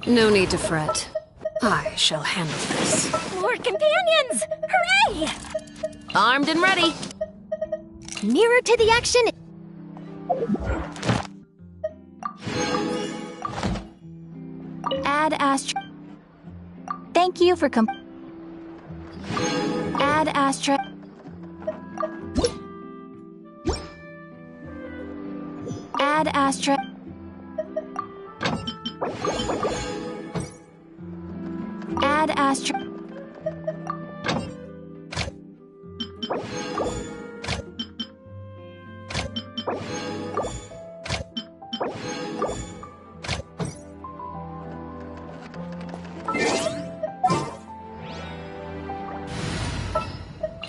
No need to fret. I shall handle this. More companions! Hooray! Armed and ready. Nearer to the action. Add Astra. Thank you for Add Astra. Add Astra. Add Astra.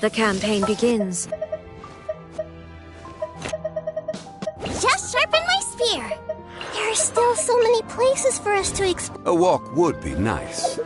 The campaign begins. Just sharpen my spear. There are still so many places for us to explore. A walk would be nice.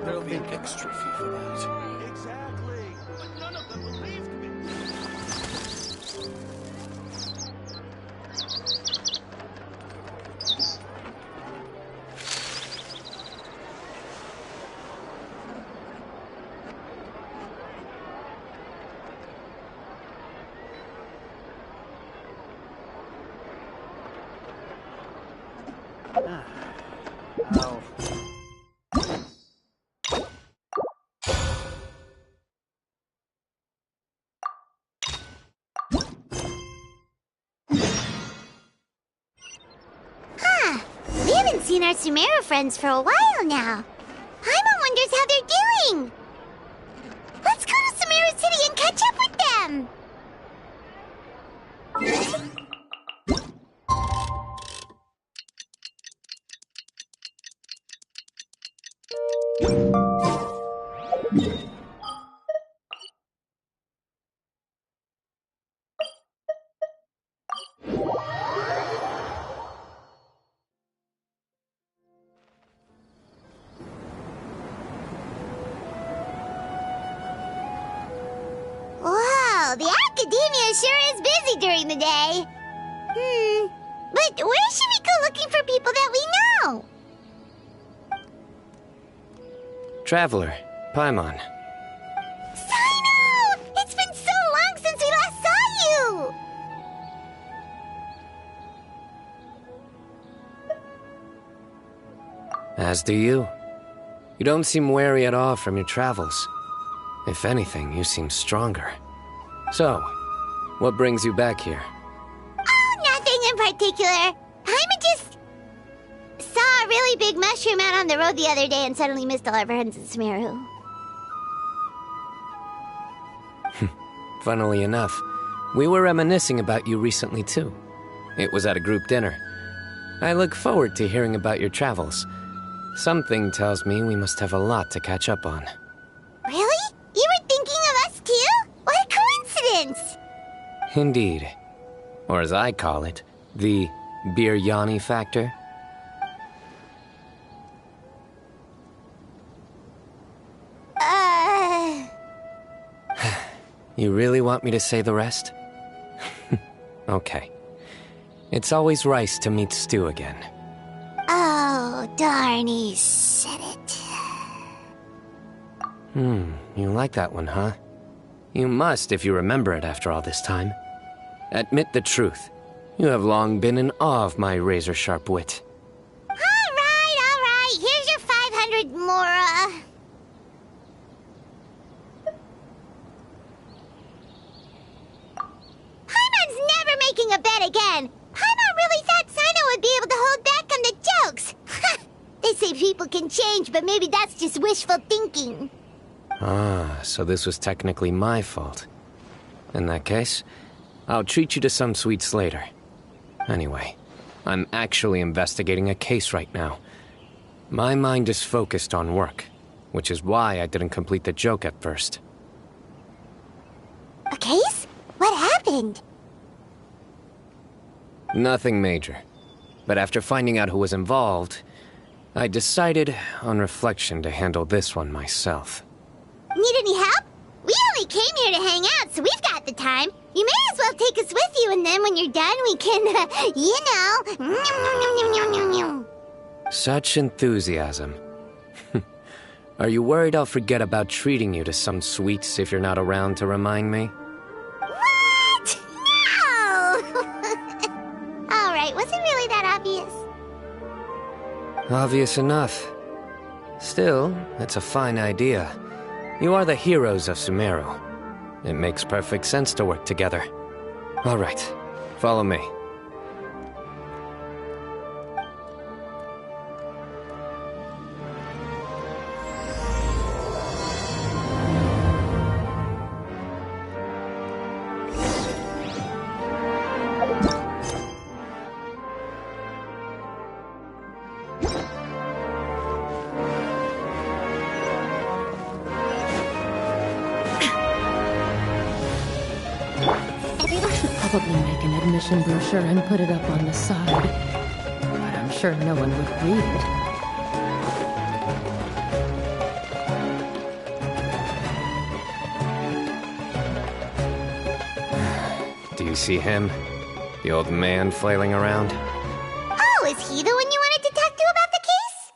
There'll be an extra fee for that. Exactly. But none of them believed me. Oh. We haven't seen our Sumeru friends for a while now. Paimon wonders how they're doing. Let's go to Sumeru City and catch up with them. Wow, the academia sure is busy during the day. But where should we go looking for people that we know? Traveler, Paimon. Cyno! It's been so long since we last saw you! As do you. You don't seem weary at all from your travels. If anything, you seem stronger. So, what brings you back here? Oh, nothing in particular. Paimon just saw a really big mushroom out on the road the other day and suddenly missed all our friends in Sumeru. Funnily enough, we were reminiscing about you recently too. It was at a group dinner. I look forward to hearing about your travels. Something tells me we must have a lot to catch up on. Really? You were thinking of us too? What a coincidence! Indeed. Or as I call it, the biryani factor. You really want me to say the rest? Okay. It's always rice to meet stew again. Oh, darn, he said it. You like that one, huh? You must if you remember it after all this time. Admit the truth. You have long been in awe of my razor-sharp wit. All right. Here's your 500 Mora. Paimon's never making a bet again. Paimon really thought Cyno would be able to hold back on the jokes. They say people can change, but maybe that's just wishful thinking. Ah, so this was technically my fault. In that case, I'll treat you to some sweets later. Anyway, I'm actually investigating a case right now. My mind is focused on work, which is why I didn't complete the joke at first. A case? What happened? Nothing major. But after finding out who was involved, I decided, on reflection, to handle this one myself. Need any help? We only came here to hang out, so we've got the time. You may as well take us with you, and then when you're done, we can, Such enthusiasm. Are you worried I'll forget about treating you to some sweets if you're not around to remind me? What? No! Alright, was it really that obvious? Obvious enough. Still, it's a fine idea. You are the heroes of Sumeru. It makes perfect sense to work together. All right, follow me. Probably make an admission brochure and put it up on the side. But I'm sure no one would read it. Do you see him? The old man flailing around? Oh, is he the one you wanted to talk to about the case?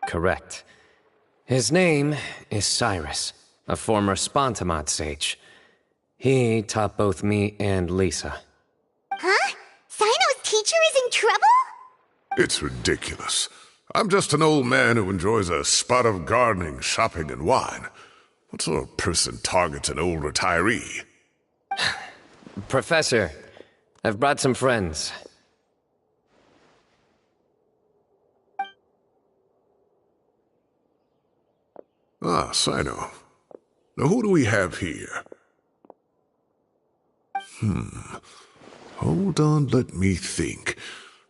Correct. His name is Cyrus, a former Spontamod sage. He taught both me and Lisa. Huh? Cyno's teacher is in trouble? It's ridiculous. I'm just an old man who enjoys a spot of gardening, shopping, and wine. What sort of person targets an old retiree? Professor, I've brought some friends. Ah, cyno. Now who do we have here? Hold on, let me think.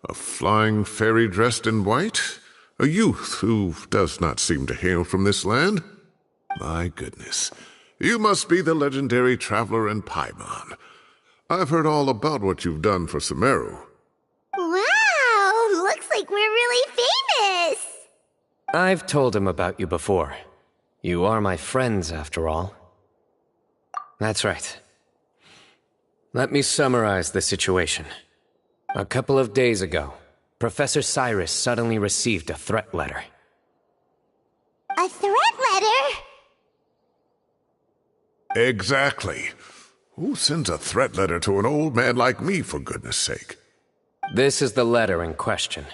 A flying fairy dressed in white? A youth who does not seem to hail from this land? My goodness. You must be the legendary traveler in Paimon. I've heard all about what you've done for Sumeru. Wow, looks like we're really famous. I've told him about you before. You are my friends, after all. That's right. Let me summarize the situation. A couple of days ago, Professor Cyrus suddenly received a threat letter. A threat letter? Exactly. Who sends a threat letter to an old man like me, for goodness sake? This is the letter in question.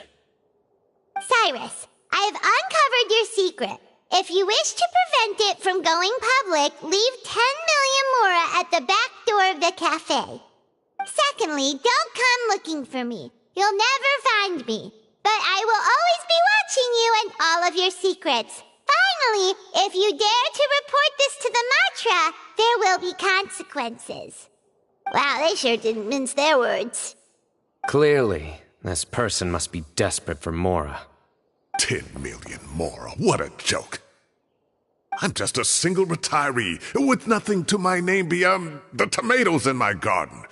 Cyrus, I have uncovered your secret. If you wish to prevent it from going public, leave 10 million mora at the back door of the cafe. Secondly, don't come looking for me. You'll never find me. But I will always be watching you and all of your secrets. Finally, if you dare to report this to the Matra, there will be consequences. Wow, they sure didn't mince their words. Clearly, this person must be desperate for mora. 10 million mora, what a joke. I'm just a single retiree with nothing to my name beyond the tomatoes in my garden.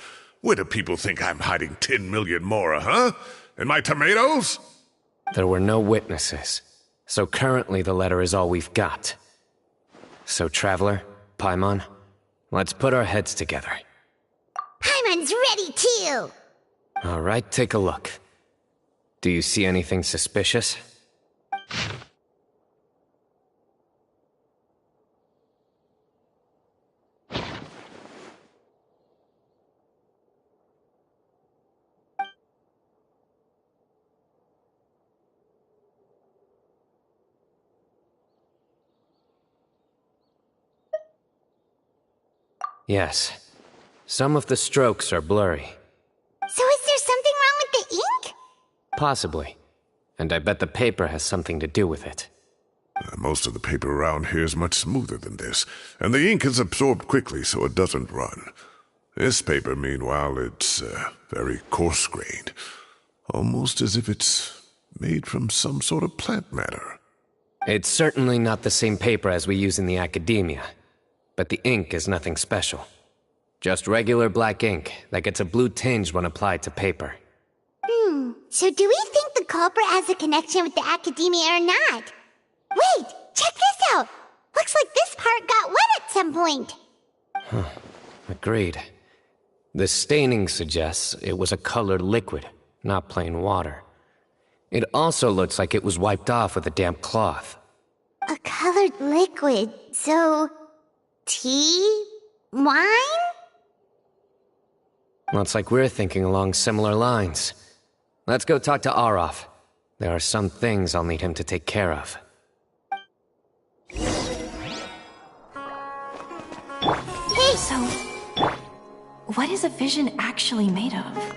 Where do people think I'm hiding 10 million mora, huh? In my tomatoes? There were no witnesses, so currently the letter is all we've got. So, Traveler, Paimon, let's put our heads together. Paimon's ready too! All right, take a look. Do you see anything suspicious? Yes. Some of the strokes are blurry. So is there something wrong with the ink? Possibly. And I bet the paper has something to do with it. Most of the paper around here is much smoother than this, and the ink is absorbed quickly so it doesn't run. This paper, meanwhile, it's very coarse-grained. Almost as if it's made from some sort of plant matter. It's certainly not the same paper as we use in the academia, but the ink is nothing special. Just regular black ink that gets a blue tinge when applied to paper. So do we think the culprit has a connection with the academia or not? Wait, check this out! Looks like this part got wet at some point. Agreed. The staining suggests it was a colored liquid, not plain water. It also looks like it was wiped off with a damp cloth. A colored liquid, so... tea? Wine? Looks like we're thinking along similar lines. Let's go talk to Arov. There are some things I'll need him to take care of. Hey! So, what is a vision actually made of?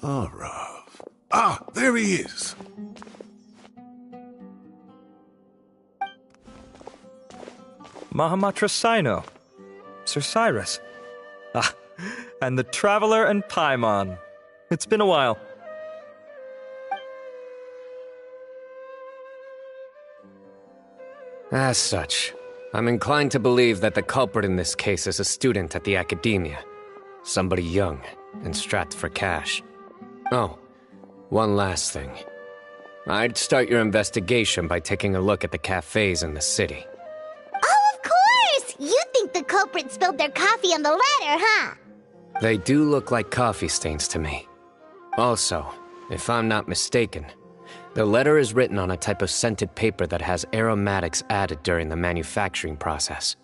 Arov. Ah, there he is! Mahamatra Cyno. Sir Cyrus. Ah, and the Traveler and Paimon. It's been a while. As such, I'm inclined to believe that the culprit in this case is a student at the academia. Somebody young and strapped for cash. Oh, one last thing. I'd start your investigation by taking a look at the cafes in the city. Oh, of course! You think the culprit spilled their coffee on the ladder, huh? They do look like coffee stains to me. Also, if I'm not mistaken, the letter is written on a type of scented paper that has aromatics added during the manufacturing process.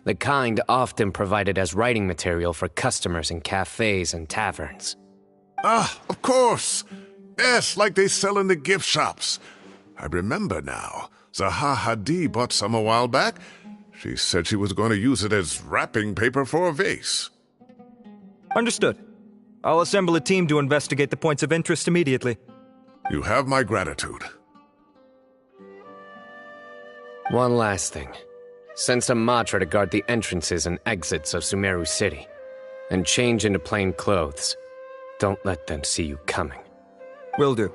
The kind often provided as writing material for customers in cafes and taverns. Ah, of course! Yes, like they sell in the gift shops. I remember now. Zaha Hadi bought some a while back. She said she was going to use it as wrapping paper for a vase. Understood. I'll assemble a team to investigate the points of interest immediately. You have my gratitude. One last thing. Send some Matra to guard the entrances and exits of Sumeru City. And change into plain clothes. Don't let them see you coming. Will do.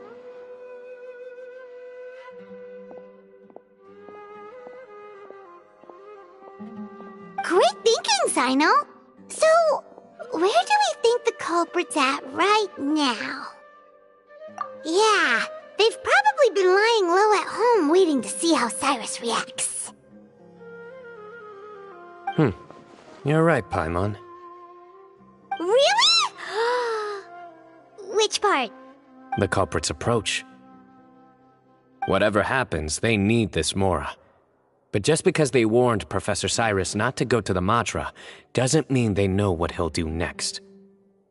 Great thinking, Cyno! So, where do we think the culprit's at right now? Yeah, they've probably been lying low at home waiting to see how Cyrus reacts. You're right, Paimon. Really? Which part? The culprit's approach. Whatever happens, they need this Mora. But just because they warned Professor Cyrus not to go to the Matra, doesn't mean they know what he'll do next.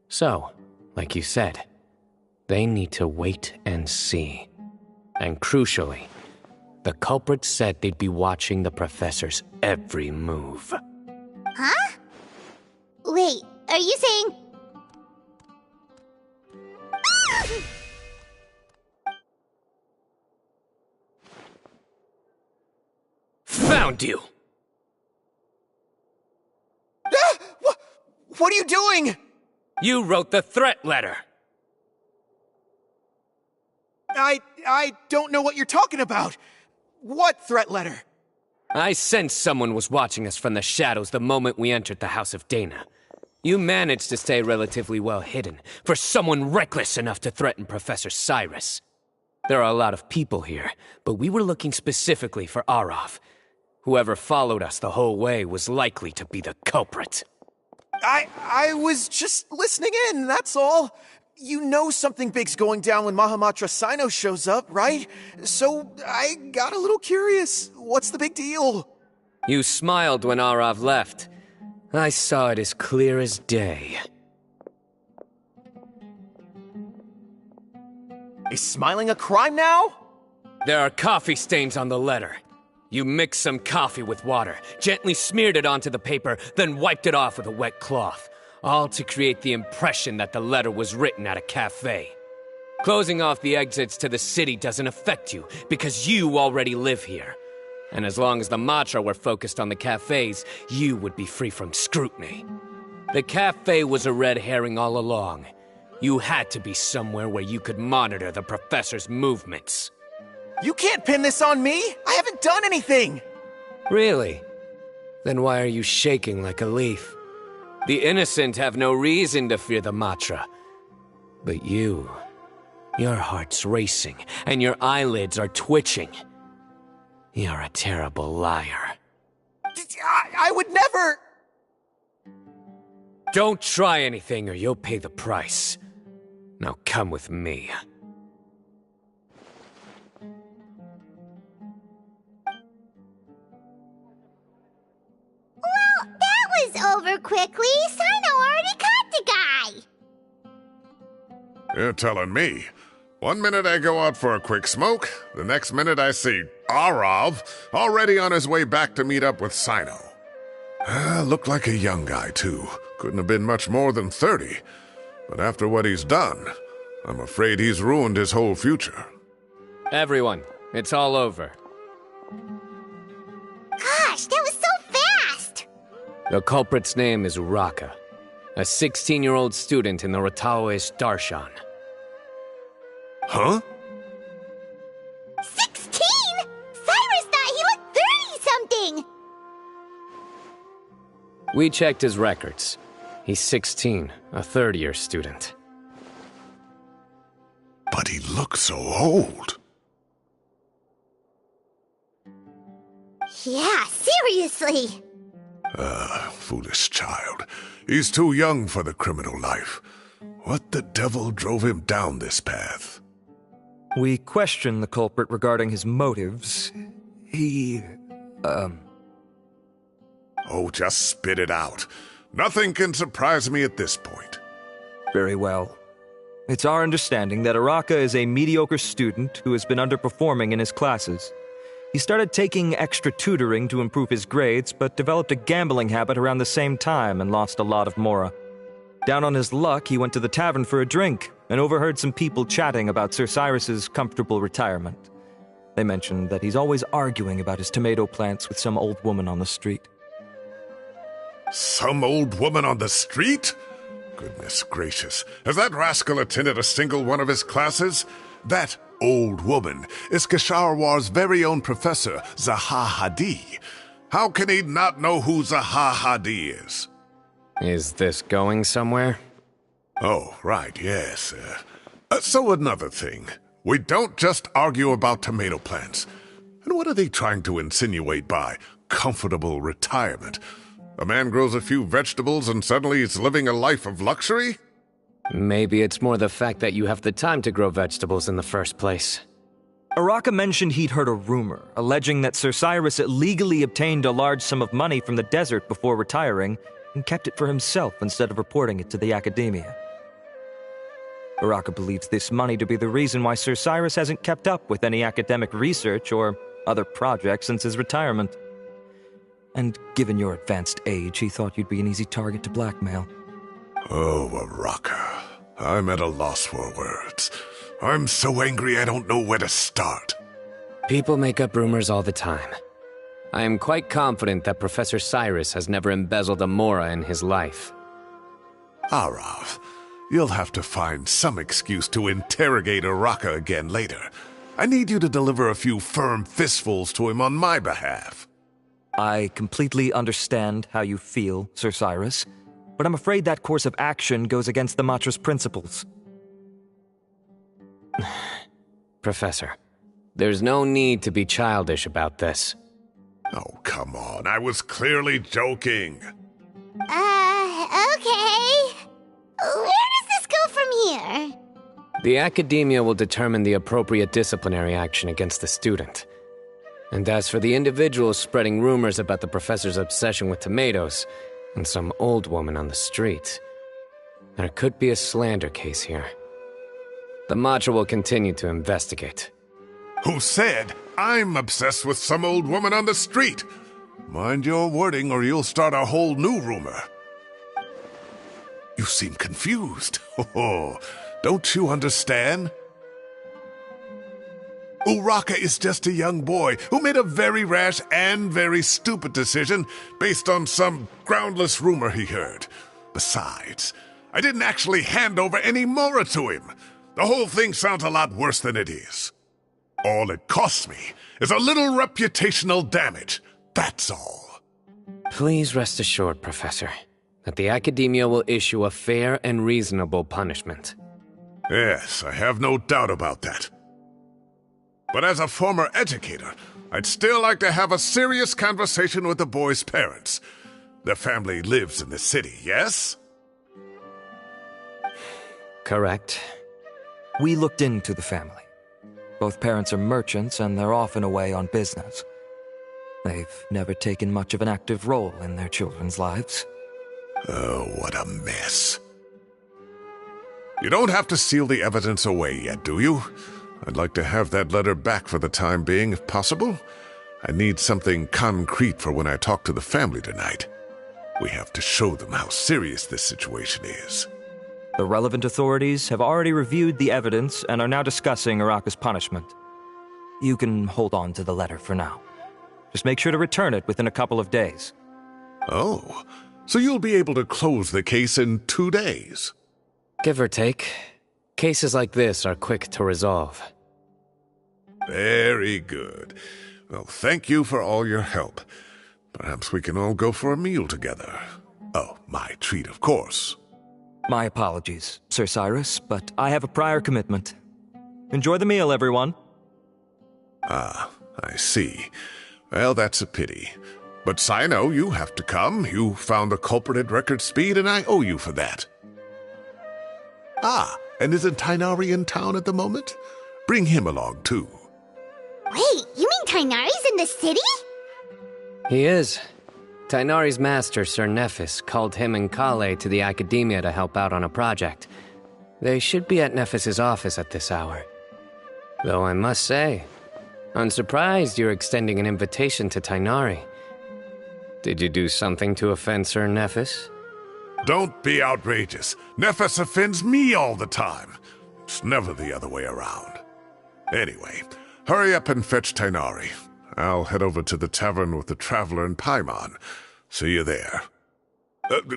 So, like you said, they need to wait and see. And crucially, the culprit said they'd be watching the professor's every move. Huh? Wait, are you saying... Found you! What are you doing? You wrote the threat letter! I don't know what you're talking about. What threat letter? I sensed someone was watching us from the shadows the moment we entered the House of Dana. You managed to stay relatively well hidden for someone reckless enough to threaten Professor Cyrus. There are a lot of people here, but we were looking specifically for Arov. Whoever followed us the whole way was likely to be the culprit. I was just listening in, that's all. you know something big's going down when Mahamatra Cyno shows up, right? So I got a little curious. What's the big deal? You smiled when Arav left. I saw it as clear as day. Is smiling a crime now? There are coffee stains on the letter. You mixed some coffee with water, gently smeared it onto the paper, then wiped it off with a wet cloth, all to create the impression that the letter was written at a cafe. Closing off the exits to the city doesn't affect you, because you already live here. And as long as the Matra were focused on the cafes, you would be free from scrutiny. The cafe was a red herring all along. You had to be somewhere where you could monitor the professor's movements. You can't pin this on me! I haven't done anything! Really? Then why are you shaking like a leaf? The innocent have no reason to fear the Matra. But you... your heart's racing, and your eyelids are twitching. You're a terrible liar. I would never... Don't try anything or you'll pay the price. Now come with me. Well, that was over quickly. Cyno already caught the guy. You're telling me. One minute I go out for a quick smoke, the next minute I see Arav already on his way back to meet up with Cyno. Looked like a young guy, too. Couldn't have been much more than 30. But after what he's done, I'm afraid he's ruined his whole future. Everyone, it's all over. Gosh, that was so fast! The culprit's name is Uraka, a 16-year-old student in the Rataoist Darshan. Huh? 16?! Cyrus thought he looked 30-something! We checked his records. He's 16, a third-year student. But he looks so old. Yeah, seriously! Foolish child. He's too young for the criminal life. What the devil drove him down this path? We questioned the culprit regarding his motives. Oh, just spit it out. Nothing can surprise me at this point. Very well. It's our understanding that Uraka is a mediocre student who has been underperforming in his classes. He started taking extra tutoring to improve his grades, but developed a gambling habit around the same time and lost a lot of mora. Down on his luck, he went to the tavern for a drink and overheard some people chatting about Sir Cyrus's comfortable retirement. They mentioned that he's always arguing about his tomato plants with some old woman on the street. Some old woman on the street? Goodness gracious, has that rascal attended a single one of his classes? That old woman is Kasharwar's very own professor, Zaha Hadi. How can he not know who Zaha Hadi is? Is this going somewhere? Oh, right, yes. So another thing. We don't just argue about tomato plants. And what are they trying to insinuate by comfortable retirement? A man grows a few vegetables and suddenly he's living a life of luxury? Maybe it's more the fact that you have the time to grow vegetables in the first place. Uraka mentioned he'd heard a rumor, alleging that Sir Cyrus illegally obtained a large sum of money from the desert before retiring and kept it for himself instead of reporting it to the academia. Uraka believes this money to be the reason why Sir Cyrus hasn't kept up with any academic research or other projects since his retirement. And given your advanced age, he thought you'd be an easy target to blackmail. Oh, Uraka. I'm at a loss for words. I'm so angry I don't know where to start. People make up rumors all the time. I am quite confident that Professor Cyrus has never embezzled a mora in his life. Arav, you'll have to find some excuse to interrogate Uraka again later. I need you to deliver a few firm fistfuls to him on my behalf. I completely understand how you feel, Sir Cyrus, but I'm afraid that course of action goes against the Matra's principles. Professor, there's no need to be childish about this. Oh, come on. I was clearly joking. Okay. Where does this go from here? The Academia will determine the appropriate disciplinary action against the student. And as for the individuals spreading rumors about the professor's obsession with tomatoes and some old woman on the street, there could be a slander case here. The Matra will continue to investigate. Who said I'm obsessed with some old woman on the street? Mind your wording or you'll start a whole new rumor. You seem confused. Oh, don't you understand? Uraka is just a young boy who made a very rash and very stupid decision based on some groundless rumor he heard. Besides, I didn't actually hand over any Mora to him. The whole thing sounds a lot worse than it is. All it costs me is a little reputational damage. That's all. Please rest assured, Professor, that the Academia will issue a fair and reasonable punishment. Yes, I have no doubt about that. But as a former educator, I'd still like to have a serious conversation with the boy's parents. Their family lives in the city, yes? Correct. We looked into the family. Both parents are merchants and they're often away on business. They've never taken much of an active role in their children's lives. Oh, what a mess. You don't have to seal the evidence away yet, do you? I'd like to have that letter back for the time being, if possible. I need something concrete for when I talk to the family tonight. We have to show them how serious this situation is. The relevant authorities have already reviewed the evidence and are now discussing Uraka's punishment. You can hold on to the letter for now. Just make sure to return it within a couple of days. Oh, so you'll be able to close the case in 2 days? Give or take. Cases like this are quick to resolve. Very good. Well, thank you for all your help. Perhaps we can all go for a meal together. Oh, my treat, of course. My apologies, Sir Cyrus, but I have a prior commitment. Enjoy the meal, everyone. Ah, I see. Well, that's a pity. But Cyno, you have to come. You found the culprit at record speed, and I owe you for that. Ah, and isn't Tighnari in town at the moment? Bring him along, too. Wait, you mean Tighnari's in the city? He is. Tighnari's master, Sir Nephis, called him and collei to the Academia to help out on a project. They should be at Nephis's office at this hour. Though I must say, I'm surprised you're extending an invitation to Tighnari. Did you do something to offend Sir Nephis? Don't be outrageous. Nephis offends me all the time. It's never the other way around. Anyway, hurry up and fetch Tighnari. I'll head over to the tavern with the Traveler and Paimon. See you there.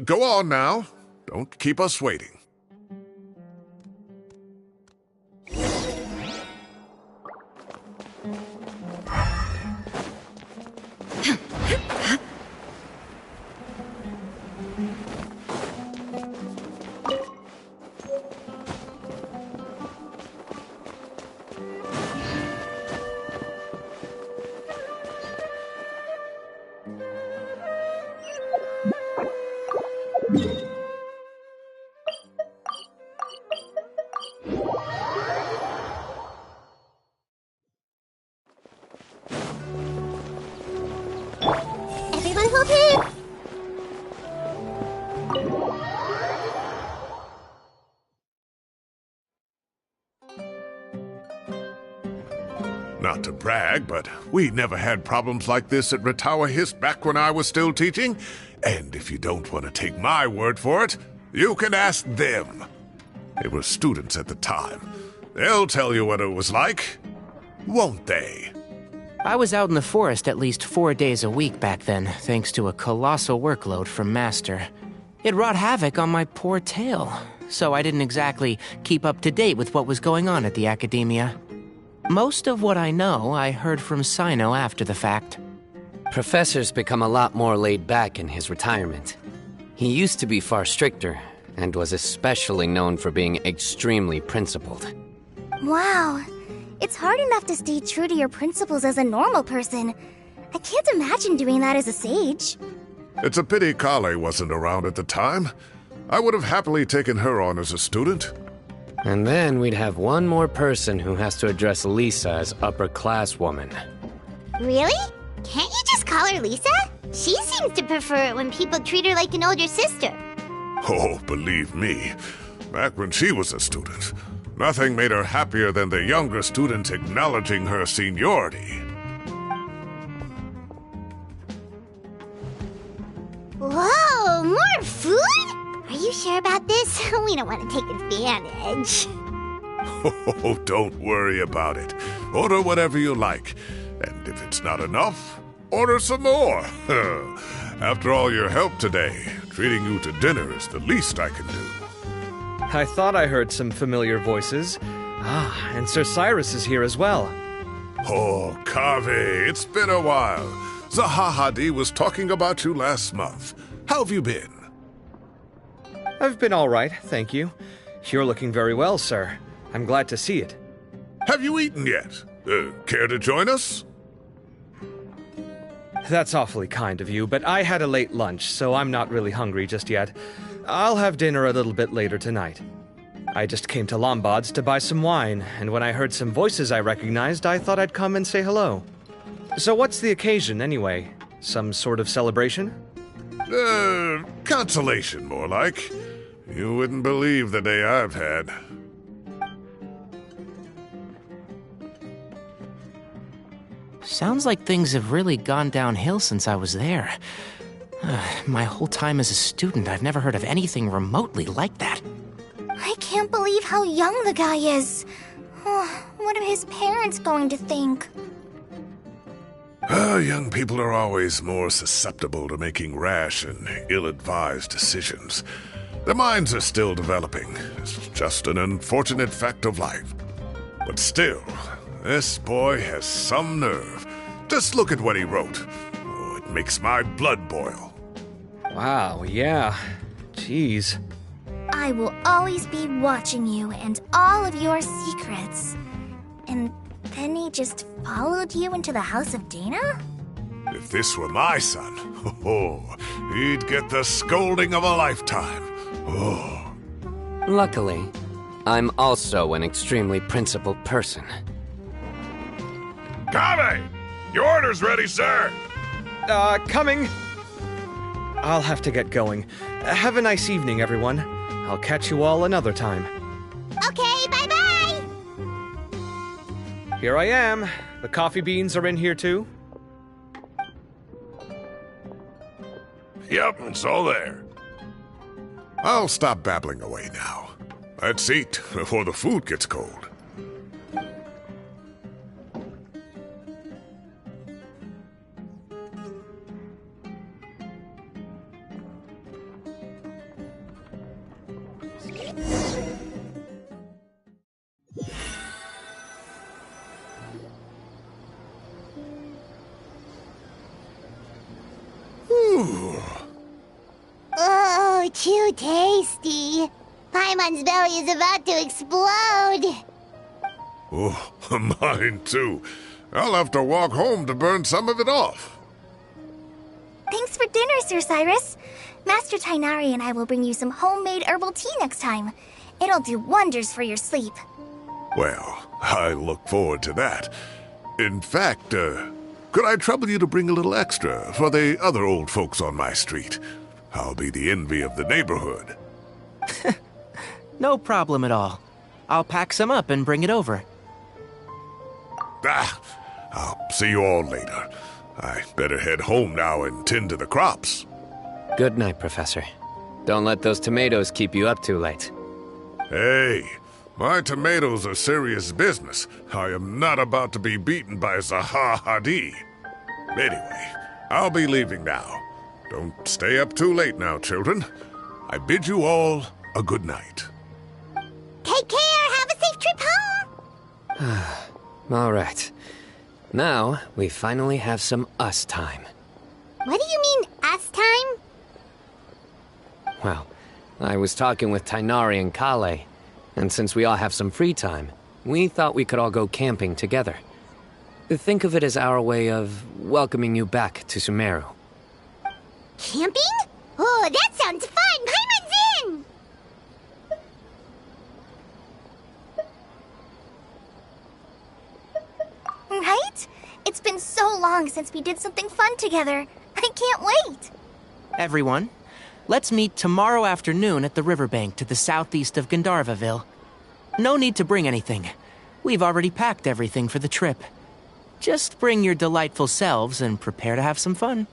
Go on now. Don't keep us waiting. Everyone hold here! Not to brag, but we never had problems like this at Ratawa Hiss back when I was still teaching. And if you don't want to take my word for it, you can ask them. They were students at the time. They'll tell you what it was like, won't they? I was out in the forest at least 4 days a week back then, thanks to a colossal workload from Master. It wrought havoc on my poor tail, so I didn't exactly keep up to date with what was going on at the Academia. Most of what I know, I heard from Cyno after the fact. Professor's become a lot more laid back in his retirement. He used to be far stricter, and was especially known for being extremely principled. Wow. It's hard enough to stay true to your principles as a normal person. I can't imagine doing that as a sage. It's a pity Collei wasn't around at the time. I would have happily taken her on as a student. And then we'd have one more person who has to address Lisa as upper-class woman. Really? Can't you just call her Lisa? She seems to prefer it when people treat her like an older sister. Oh, believe me, back when she was a student, nothing made her happier than the younger students acknowledging her seniority. Whoa, more food? Are you sure about this? We don't want to take advantage. Oh, don't worry about it. Order whatever you like. And if it's not enough, order some more. After all your help today, treating you to dinner is the least I can do. I thought I heard some familiar voices. Ah, and Sir Cyrus is here as well. Oh, Kave, it's been a while. Zahahadi was talking about you last month. How have you been? I've been all right, thank you. You're looking very well, sir. I'm glad to see it. Have you eaten yet? Care to join us? That's awfully kind of you, but I had a late lunch, so I'm not really hungry just yet. I'll have dinner a little bit later tonight. I just came to Lombard's to buy some wine, and when I heard some voices I recognized, I thought I'd come and say hello. So what's the occasion, anyway? Some sort of celebration? Consolation, more like. You wouldn't believe the day I've had. Sounds like things have really gone downhill since I was there. My whole time as a student, I've never heard of anything remotely like that. I can't believe how young the guy is. What are his parents going to think? Young people are always more susceptible to making rash and ill-advised decisions. Their minds are still developing. It's just an unfortunate fact of life. But still, this boy has some nerve. Just look at what he wrote. Oh, it makes my blood boil. Wow, yeah. Jeez. I will always be watching you and all of your secrets. And then he just followed you into the house of Dana? If this were my son, he'd get the scolding of a lifetime. Oh. Luckily, I'm also an extremely principled person. Kave! Your order's ready, sir! Coming! I'll have to get going. Have a nice evening, everyone. I'll catch you all another time. Okay, bye-bye! Here I am. The coffee beans are in here, too? Yep, it's all there. I'll stop babbling away now. Let's eat before the food gets cold. Oh, too tasty. Paimon's belly is about to explode. Oh, mine too. I'll have to walk home to burn some of it off. Thanks for dinner, Sir Cyrus. Master Tainari and I will bring you some homemade herbal tea next time. It'll do wonders for your sleep. Well, I look forward to that. In fact, could I trouble you to bring a little extra for the other old folks on my street? I'll be the envy of the neighborhood. No problem at all. I'll pack some up and bring it over. I'll see you all later. I better head home now and tend to the crops. Good night, Professor. Don't let those tomatoes keep you up too late. Hey, my tomatoes are serious business. I am not about to be beaten by Zahahadi. Anyway, I'll be leaving now. Don't stay up too late now, children. I bid you all a good night. Take care. Have a safe trip home. All right. Now, we finally have some us time. What do you mean, us time? Well, I was talking with Tainari and Collei, and since we all have some free time, we thought we could all go camping together. Think of it as our way of welcoming you back to Sumeru. Camping? Oh, that sounds fun! Paimon's in! It's been so long since we did something fun together. I can't wait! Everyone, let's meet tomorrow afternoon at the riverbank to the southeast of Gandharvaville. No need to bring anything. We've already packed everything for the trip. Just bring your delightful selves and prepare to have some fun.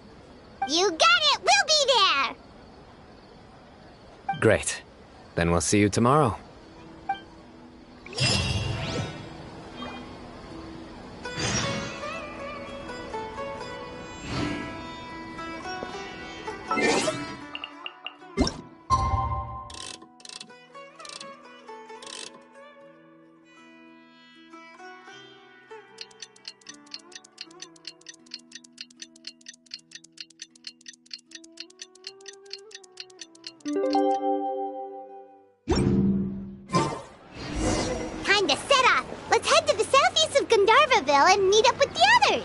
You got it! We'll be there! Great. Then we'll see you tomorrow. Time to set off! Let's head to the southeast of Gandharvaville and meet up with the others!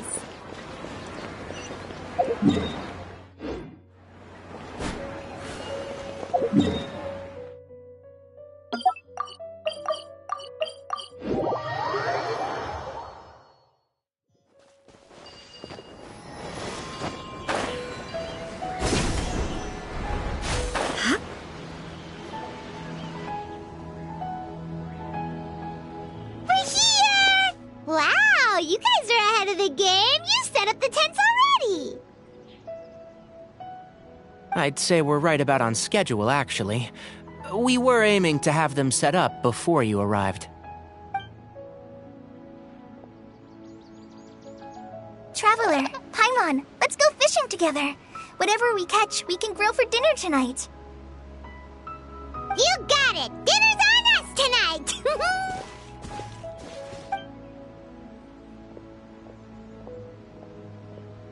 Wow, you guys are ahead of the game! You set up the tents already! I'd say we're right about on schedule, actually. We were aiming to have them set up before you arrived. Traveler, Paimon, let's go fishing together. Whatever we catch, we can grill for dinner tonight. You got it! Dinner's on us tonight!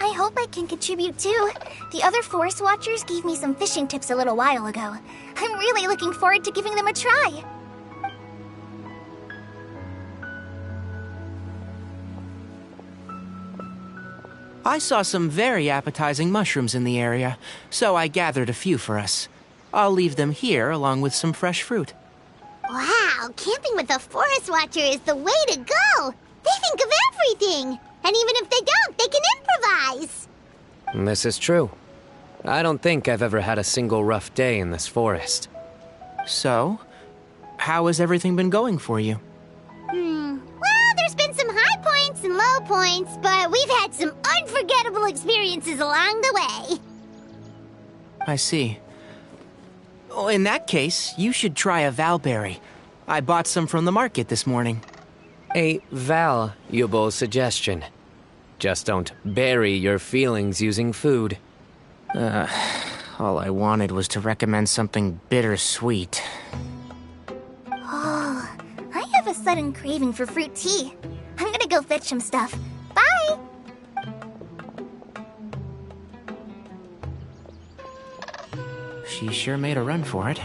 I hope I can contribute too. The other forest watchers gave me some fishing tips a little while ago. I'm really looking forward to giving them a try. I saw some very appetizing mushrooms in the area, so I gathered a few for us. I'll leave them here along with some fresh fruit. Wow, camping with a forest watcher is the way to go! They think of everything! And even if they don't, they can improvise! This is true. I don't think I've ever had a single rough day in this forest. So, how has everything been going for you? Well, there's been some high points and low points, but we've had some unforgettable experiences along the way. I see. Oh, in that case, you should try a valberry. I bought some from the market this morning. A valuable suggestion. Just don't bury your feelings using food. All I wanted was to recommend something bittersweet. Oh, I have a sudden craving for fruit tea. I'm gonna go fetch some stuff. Bye! She sure made a run for it.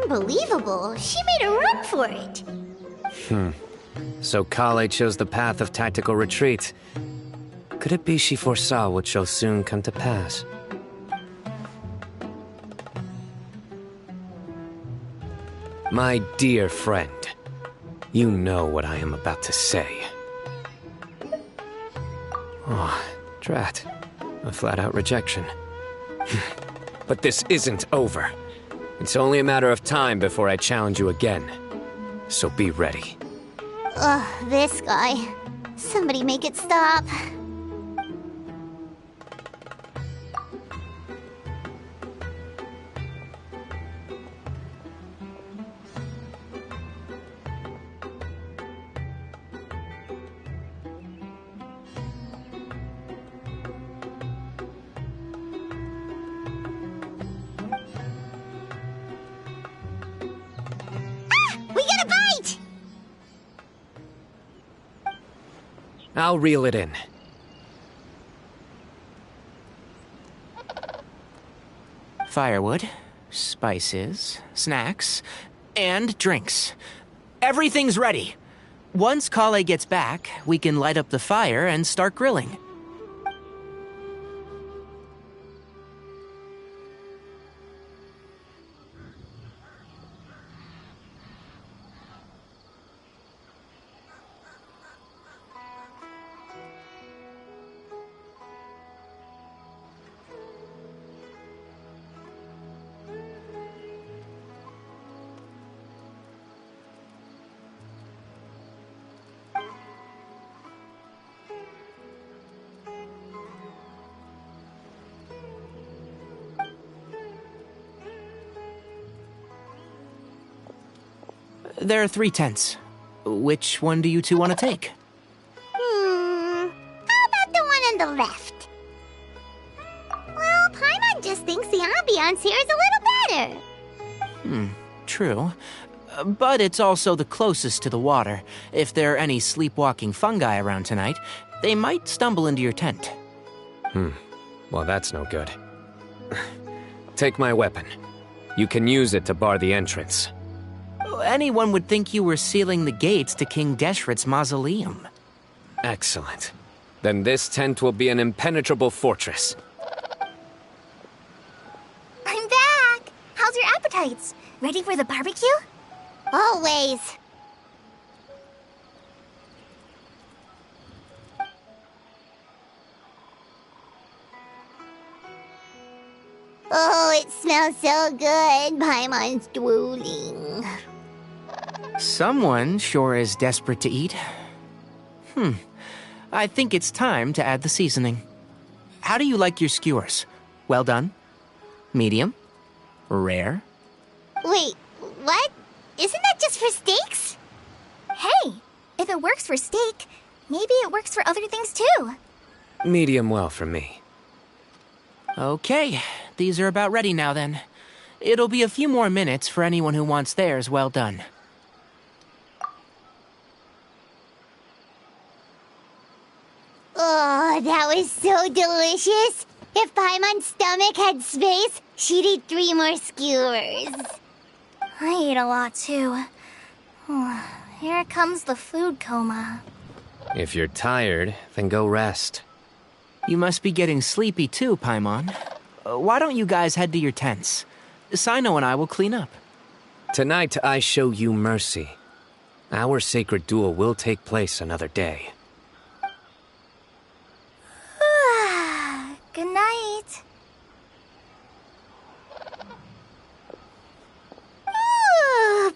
Unbelievable! She made a run for it! So collei chose the path of tactical retreat. Could it be she foresaw what shall soon come to pass? My dear friend, you know what I am about to say. Oh, drat. A flat-out rejection. But this isn't over. It's only a matter of time before I challenge you again. So be ready. Ugh, this guy. Somebody make it stop. I'll reel it in. Firewood, spices, snacks, and drinks. Everything's ready. Once collei gets back, we can light up the fire and start grilling. There are 3 tents. Which one do you two want to take? How about the one on the left? Well, Paimon just thinks the ambiance here is a little better. True. But it's also the closest to the water. If there are any sleepwalking fungi around tonight, they might stumble into your tent. Well, that's no good. Take my weapon. You can use it to bar the entrance. Anyone would think you were sealing the gates to King Deshret's mausoleum. Excellent. Then this tent will be an impenetrable fortress. I'm back! How's your appetites? Ready for the barbecue? Always. Oh, it smells so good. Paimon's drooling. Someone sure is desperate to eat. I think it's time to add the seasoning. How do you like your skewers? Well done? Medium? Rare? Wait, what? Isn't that just for steaks? Hey, if it works for steak, maybe it works for other things too. Medium well for me. Okay, these are about ready now then. It'll be a few more minutes for anyone who wants theirs well done. Oh, that was so delicious. If Paimon's stomach had space, she'd eat 3 more skewers. I ate a lot too. Here comes the food coma. If you're tired, then go rest. You must be getting sleepy too, Paimon. Why don't you guys head to your tents? Cyno and I will clean up. Tonight I show you mercy. Our sacred duel will take place another day. Good night.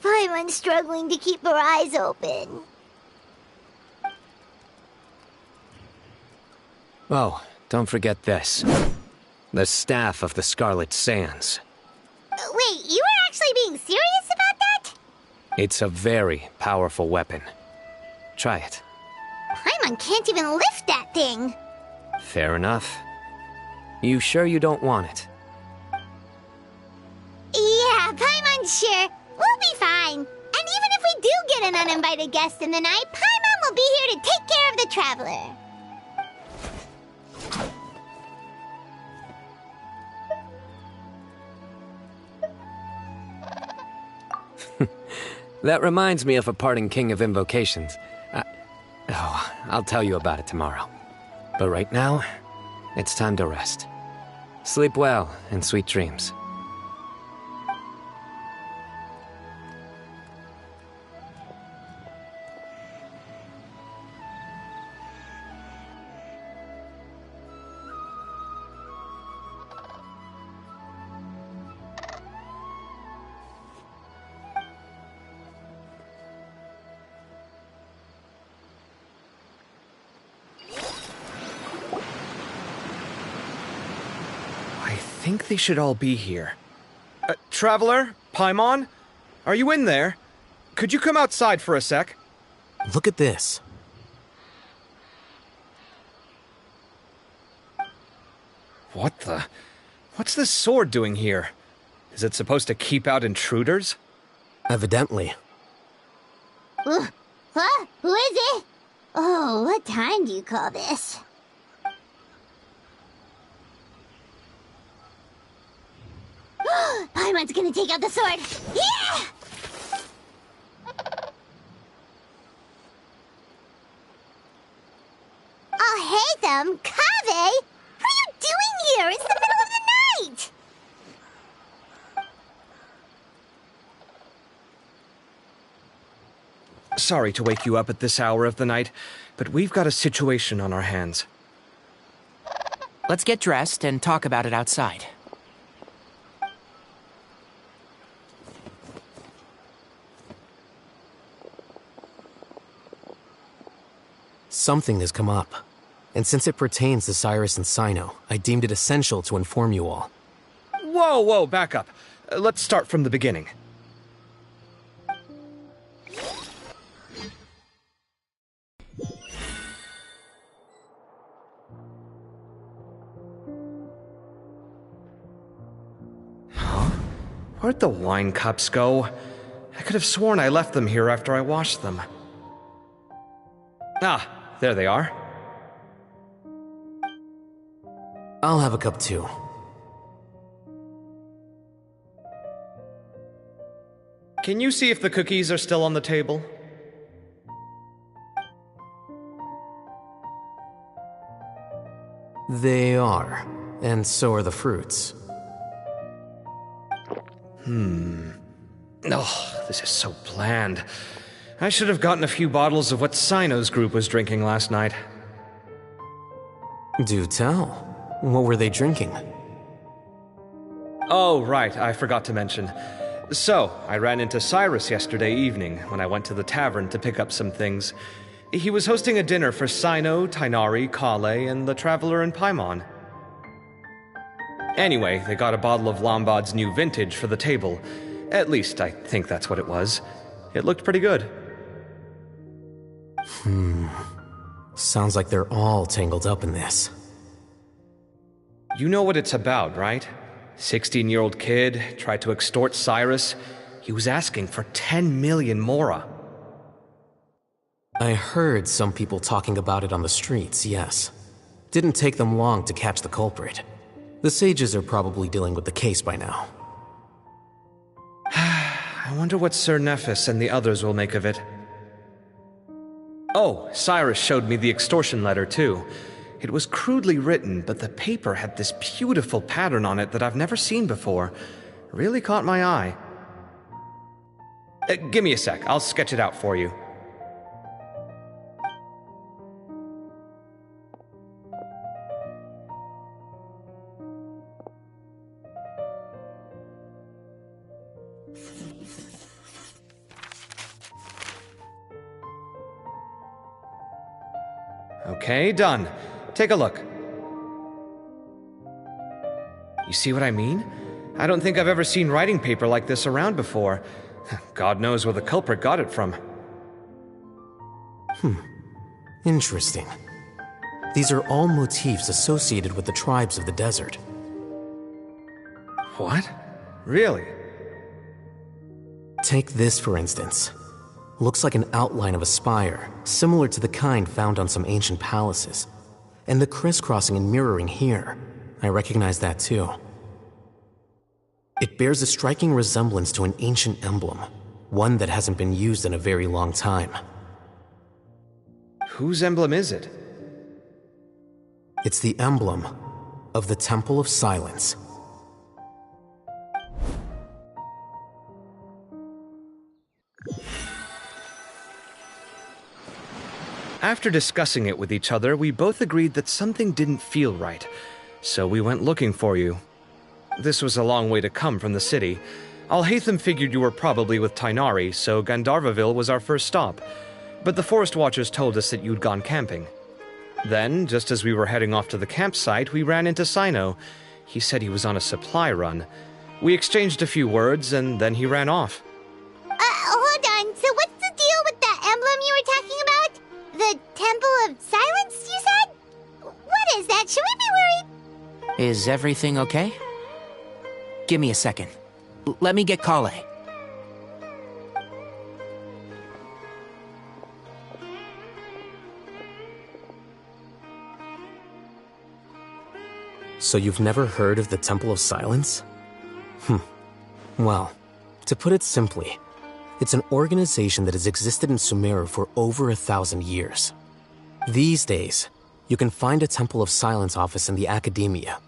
Paimon's struggling to keep her eyes open. Oh, don't forget this. The Staff of the Scarlet Sands. Wait, you were actually being serious about that? It's a very powerful weapon. Try it. Paimon can't even lift that thing. Fair enough. You sure you don't want it? Yeah, Paimon's sure. We'll be fine. And even if we do get an uninvited guest in the night, Paimon will be here to take care of the traveler. That reminds me of a parting king of invocations. I'll tell you about it tomorrow. But right now, it's time to rest. Sleep well and sweet dreams. I think they should all be here. Traveler? Paimon? Are you in there? Could you come outside for a sec? Look at this. What the? What's this sword doing here? Is it supposed to keep out intruders? Evidently. What? Who is it? Oh, what time do you call this? Paimon's gonna take out the sword. Yeah! Oh, hey them, Kave! What are you doing here? It's the middle of the night! Sorry to wake you up at this hour of the night, but we've got a situation on our hands. Let's get dressed and talk about it outside. Something has come up. And since it pertains to Cyrus and Cyno, I deemed it essential to inform you all. Whoa, back up. Let's start from the beginning. Where'd the wine cups go? I could have sworn I left them here after I washed them. Ah, there they are. I'll have a cup too. Can you see if the cookies are still on the table? They are, and so are the fruits. Oh, this is so bland. I should have gotten a few bottles of what Cyno's group was drinking last night. Do tell. What were they drinking? Oh, right, I forgot to mention. So, I ran into Cyrus yesterday evening when I went to the tavern to pick up some things. He was hosting a dinner for Cyno, Tighnari, Collei, and the Traveler and Paimon. Anyway, they got a bottle of Lombard's new vintage for the table. At least, I think that's what it was. It looked pretty good. Sounds like they're all tangled up in this. You know what it's about, right? 16-year-old kid tried to extort Cyrus. He was asking for 10 million mora. I heard some people talking about it on the streets, yes. Didn't take them long to catch the culprit. The sages are probably dealing with the case by now. I wonder what Sir Nephis and the others will make of it. Oh, Cyrus showed me the extortion letter, too. It was crudely written, but the paper had this beautiful pattern on it that I've never seen before. Really caught my eye. Give me a sec, I'll sketch it out for you. Okay, done. Take a look. You see what I mean? I don't think I've ever seen writing paper like this around before. God knows where the culprit got it from. Interesting. These are all motifs associated with the tribes of the desert. What? Really? Take this, for instance. Looks like an outline of a spire, similar to the kind found on some ancient palaces. And the crisscrossing and mirroring here, I recognize that too. It bears a striking resemblance to an ancient emblem, one that hasn't been used in a very long time. Whose emblem is it? It's the emblem of the Temple of Silence. After discussing it with each other, we both agreed that something didn't feel right, so we went looking for you. This was a long way to come from the city. Alhaitham figured you were probably with Tighnari, so Gandharvaville was our first stop. But the Forest Watchers told us that you'd gone camping. Then, just as we were heading off to the campsite, we ran into Cyno. He said he was on a supply run. We exchanged a few words, and then he ran off. Hold on. So what's the deal with that emblem you were talking about? The Temple of Silence, you said? What is that? Should we be worried? Is everything okay? Give me a second. Let me get Collei. So you've never heard of the Temple of Silence? Well, to put it simply, it's an organization that has existed in Sumeru for over 1,000 years. These days, you can find a Temple of Silence office in the academia.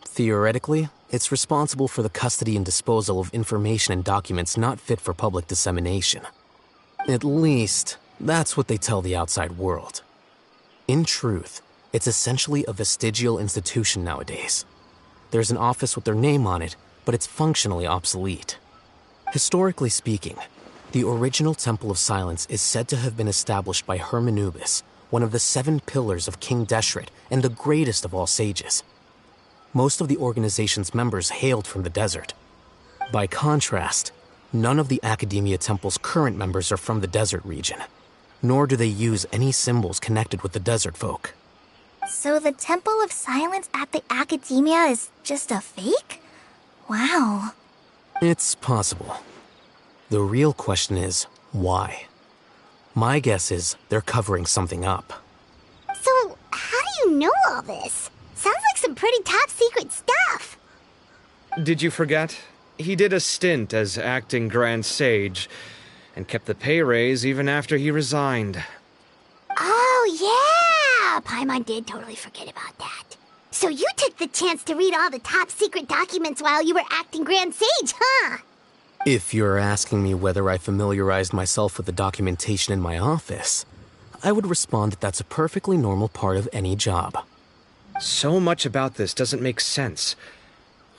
Theoretically, it's responsible for the custody and disposal of information and documents not fit for public dissemination. At least, that's what they tell the outside world. In truth, it's essentially a vestigial institution nowadays. There's an office with their name on it, but it's functionally obsolete. Historically speaking, the original Temple of Silence is said to have been established by Hermanubis, one of the 7 pillars of King Deshret and the greatest of all sages. Most of the organization's members hailed from the desert. By contrast, none of the Academia Temple's current members are from the desert region, nor do they use any symbols connected with the desert folk. So the Temple of Silence at the Academia is just a fake? Wow. It's possible. The real question is, why? My guess is they're covering something up. So, how do you know all this? Sounds like some pretty top-secret stuff. Did you forget? He did a stint as acting Grand Sage, and kept the pay raise even after he resigned. Oh, yeah! Paimon did totally forget about that. So you took the chance to read all the top-secret documents while you were acting Grand Sage, huh? If you're asking me whether I familiarized myself with the documentation in my office, I would respond that that's a perfectly normal part of any job. So much about this doesn't make sense.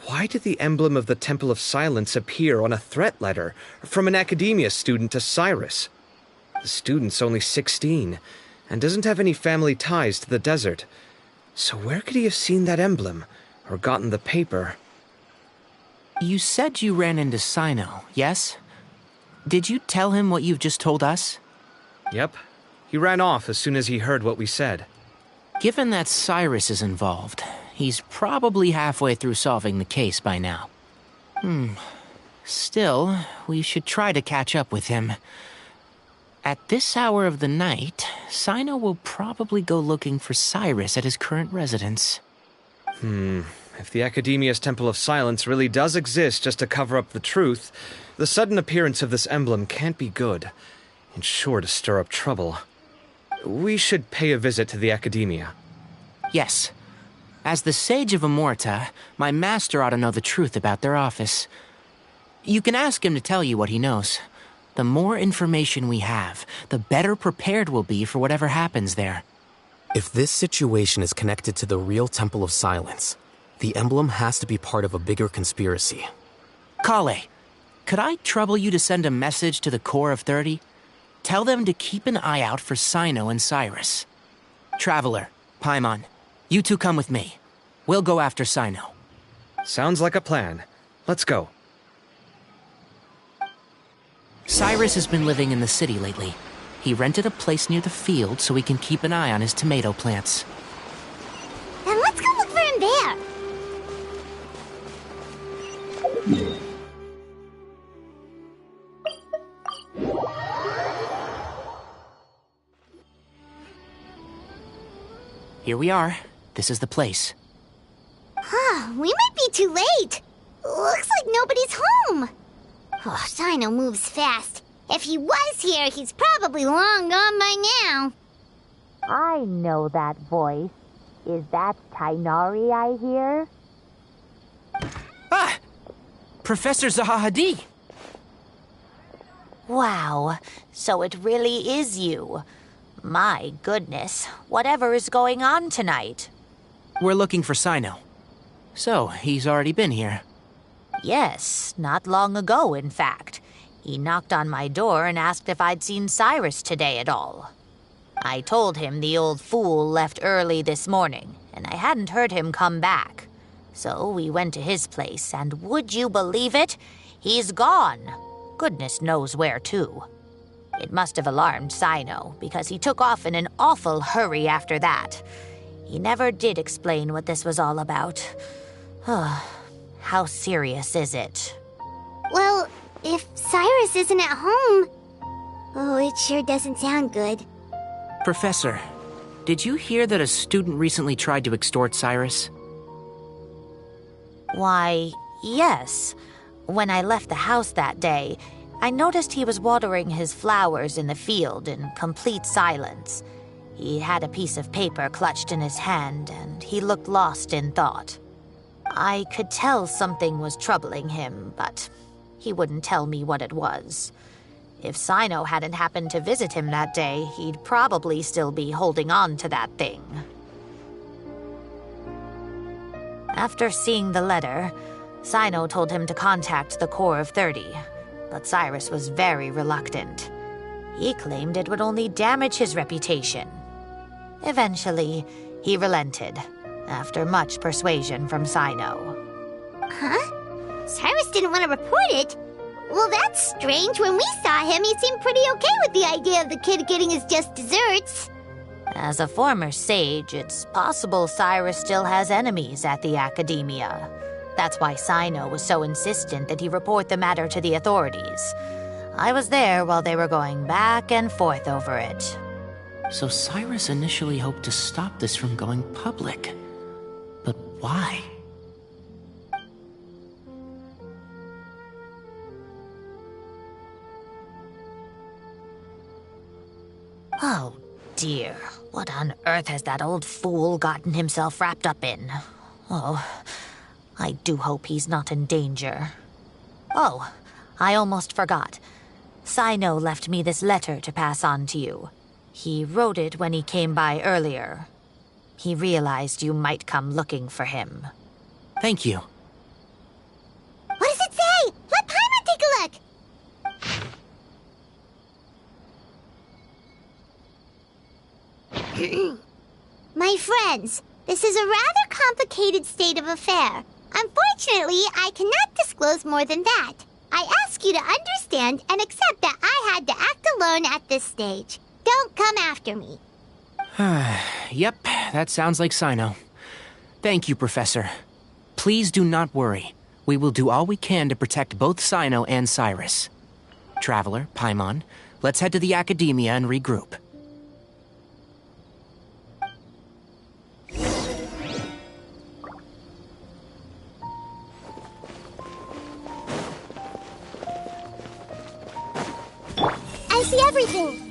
Why did the emblem of the Temple of Silence appear on a threat letter from an academia student to Cyrus? The student's only 16, and doesn't have any family ties to the desert. So where could he have seen that emblem, or gotten the paper? You said you ran into Cyno, yes? Did you tell him what you've just told us? Yep. He ran off as soon as he heard what we said. Given that Cyrus is involved, he's probably halfway through solving the case by now. Still, we should try to catch up with him. At this hour of the night, Cyno will probably go looking for Cyrus at his current residence. If the Academia's Temple of Silence really does exist just to cover up the truth, the sudden appearance of this emblem can't be good. It's sure to stir up trouble. We should pay a visit to the Academia. Yes. As the Sage of Amorta, my master ought to know the truth about their office. You can ask him to tell you what he knows. The more information we have, the better prepared we'll be for whatever happens there. If this situation is connected to the real Temple of Silence, the emblem has to be part of a bigger conspiracy. Collei, could I trouble you to send a message to the Core of 30? Tell them to keep an eye out for Cyno and Cyrus. Traveler, Paimon, you two come with me. We'll go after Cyno. Sounds like a plan. Let's go. Cyrus has been living in the city lately. He rented a place near the field so he can keep an eye on his tomato plants. Then let's go look for him there. Here we are. This is the place. We might be too late. Looks like nobody's home. Oh, Cyno moves fast. If he was here, he's probably long gone by now. I know that voice. Is that Tainari I hear? Ah! Professor Zahahadi! Wow, so it really is you. My goodness, whatever is going on tonight? We're looking for Cyno. So, he's already been here. Yes, not long ago, in fact. He knocked on my door and asked if I'd seen Cyrus today at all. I told him the old fool left early this morning, and I hadn't heard him come back. So we went to his place, and would you believe it? He's gone. Goodness knows where to. It must have alarmed Cyno, because he took off in an awful hurry after that. He never did explain what this was all about. How serious is it? Well, if Cyrus isn't at home... Oh, it sure doesn't sound good. Professor, did you hear that a student recently tried to extort Cyrus? Why, yes. When I left the house that day, I noticed he was watering his flowers in the field in complete silence. He had a piece of paper clutched in his hand, and he looked lost in thought. I could tell something was troubling him, but he wouldn't tell me what it was. If Cyno hadn't happened to visit him that day, he'd probably still be holding on to that thing. After seeing the letter, Cyno told him to contact the Core of 30, but Cyrus was very reluctant. He claimed it would only damage his reputation. Eventually, he relented, after much persuasion from Cyno. Huh? Cyrus didn't want to report it? Well, that's strange. When we saw him, he seemed pretty okay with the idea of the kid getting his just desserts. As a former sage, it's possible Cyrus still has enemies at the Academia. That's why Cyno was so insistent that he report the matter to the authorities. I was there while they were going back and forth over it. So Cyrus initially hoped to stop this from going public. But why? Oh dear, what on earth has that old fool gotten himself wrapped up in? Oh, I do hope he's not in danger. Oh, I almost forgot. Cyno left me this letter to pass on to you. He wrote it when he came by earlier. He realized you might come looking for him. Thank you. What does it say? Let Paimon take a look! My friends, this is a rather complicated state of affair. Unfortunately, I cannot disclose more than that. I ask you to understand and accept that I had to act alone at this stage. Don't come after me. Yep, that sounds like Cyno. Thank you, Professor. Please do not worry. We will do all we can to protect both Cyno and Cyrus. Traveler, Paimon, let's head to the Academia and regroup. I see everything.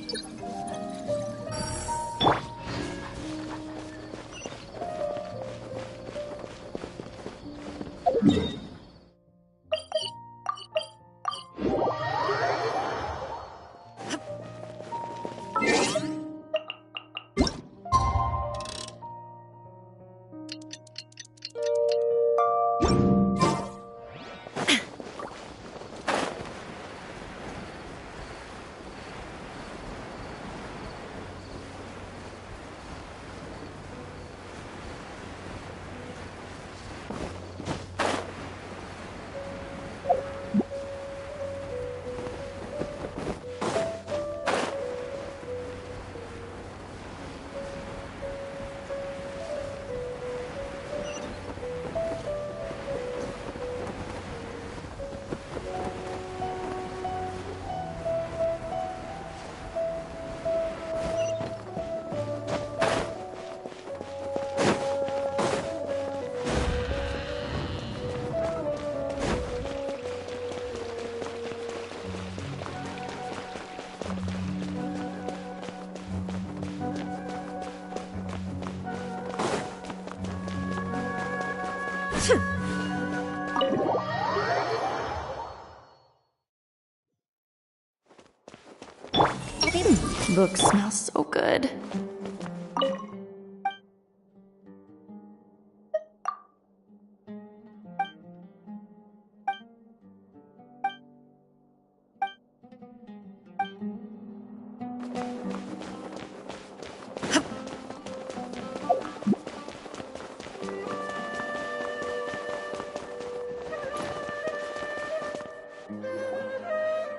Book smells so good.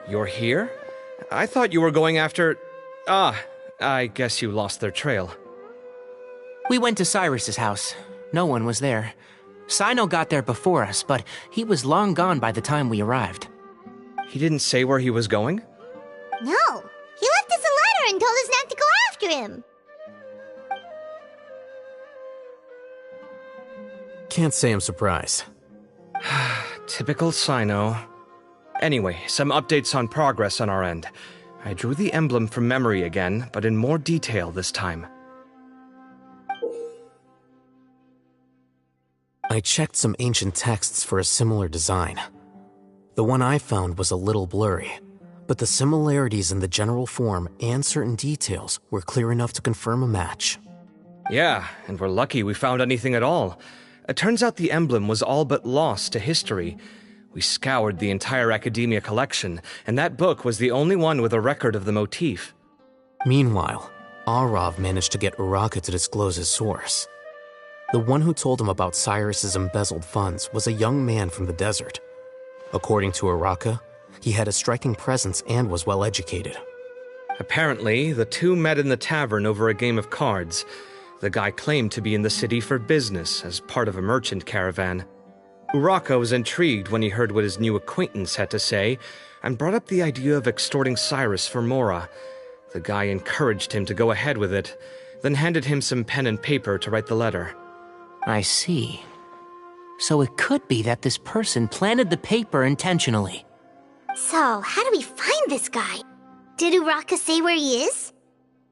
You're here? I thought you were going after... I guess you lost their trail. We went to Cyrus's house. No one was there. Cyno got there before us, but he was long gone by the time we arrived. He didn't say where he was going? No, he left us a letter and told us not to go after him. Can't say I'm surprised. Typical Cyno. Anyway, some updates on progress on our end. I drew the emblem from memory again, but in more detail this time. I checked some ancient texts for a similar design. The one I found was a little blurry, but the similarities in the general form and certain details were clear enough to confirm a match. Yeah, and we're lucky we found anything at all. It turns out the emblem was all but lost to history. We scoured the entire Academia collection, and that book was the only one with a record of the motif. Meanwhile, Arav managed to get Uraka to disclose his source. The one who told him about Cyrus's embezzled funds was a young man from the desert. According to Uraka, he had a striking presence and was well educated. Apparently, the two met in the tavern over a game of cards. The guy claimed to be in the city for business as part of a merchant caravan. Uraka was intrigued when he heard what his new acquaintance had to say, and brought up the idea of extorting Cyrus for Mora. The guy encouraged him to go ahead with it, then handed him some pen and paper to write the letter. I see. So it could be that this person planted the paper intentionally. So, how do we find this guy? Did Uraka say where he is?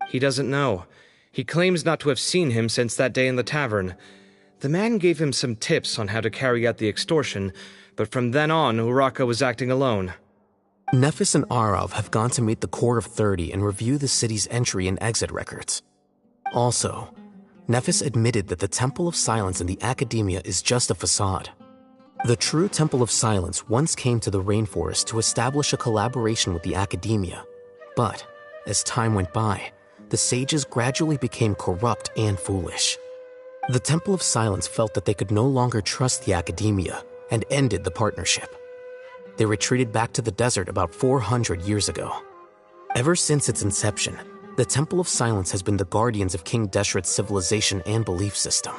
He doesn't know. He claims not to have seen him since that day in the tavern. The man gave him some tips on how to carry out the extortion, but from then on, Uraka was acting alone. Nephis and Arav have gone to meet the Core of 30 and review the city's entry and exit records. Also, Nephis admitted that the Temple of Silence in the Academia is just a facade. The true Temple of Silence once came to the rainforest to establish a collaboration with the Academia, but as time went by, the sages gradually became corrupt and foolish. The Temple of Silence felt that they could no longer trust the Academia and ended the partnership. They retreated back to the desert about 400 years ago. Ever since its inception, the Temple of Silence has been the guardians of King Deshret's civilization and belief system.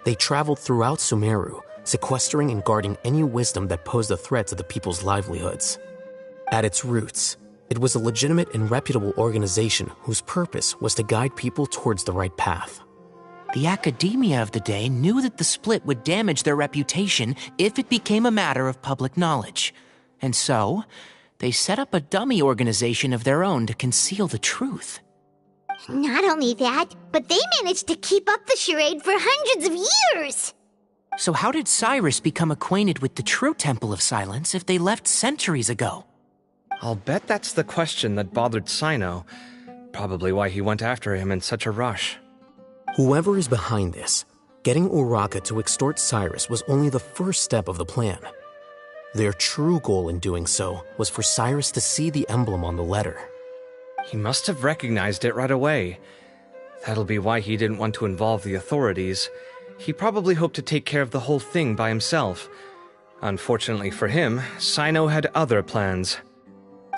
They traveled throughout Sumeru, sequestering and guarding any wisdom that posed a threat to the people's livelihoods. At its roots, it was a legitimate and reputable organization whose purpose was to guide people towards the right path. The Academia of the day knew that the split would damage their reputation if it became a matter of public knowledge. And so, they set up a dummy organization of their own to conceal the truth. Not only that, but they managed to keep up the charade for hundreds of years! So how did Cyrus become acquainted with the true Temple of Silence if they left centuries ago? I'll bet that's the question that bothered Cyno. Probably why he went after him in such a rush. Whoever is behind this, getting Uraka to extort Cyrus was only the first step of the plan. Their true goal in doing so was for Cyrus to see the emblem on the letter. He must have recognized it right away. That'll be why he didn't want to involve the authorities. He probably hoped to take care of the whole thing by himself. Unfortunately for him, Cyno had other plans.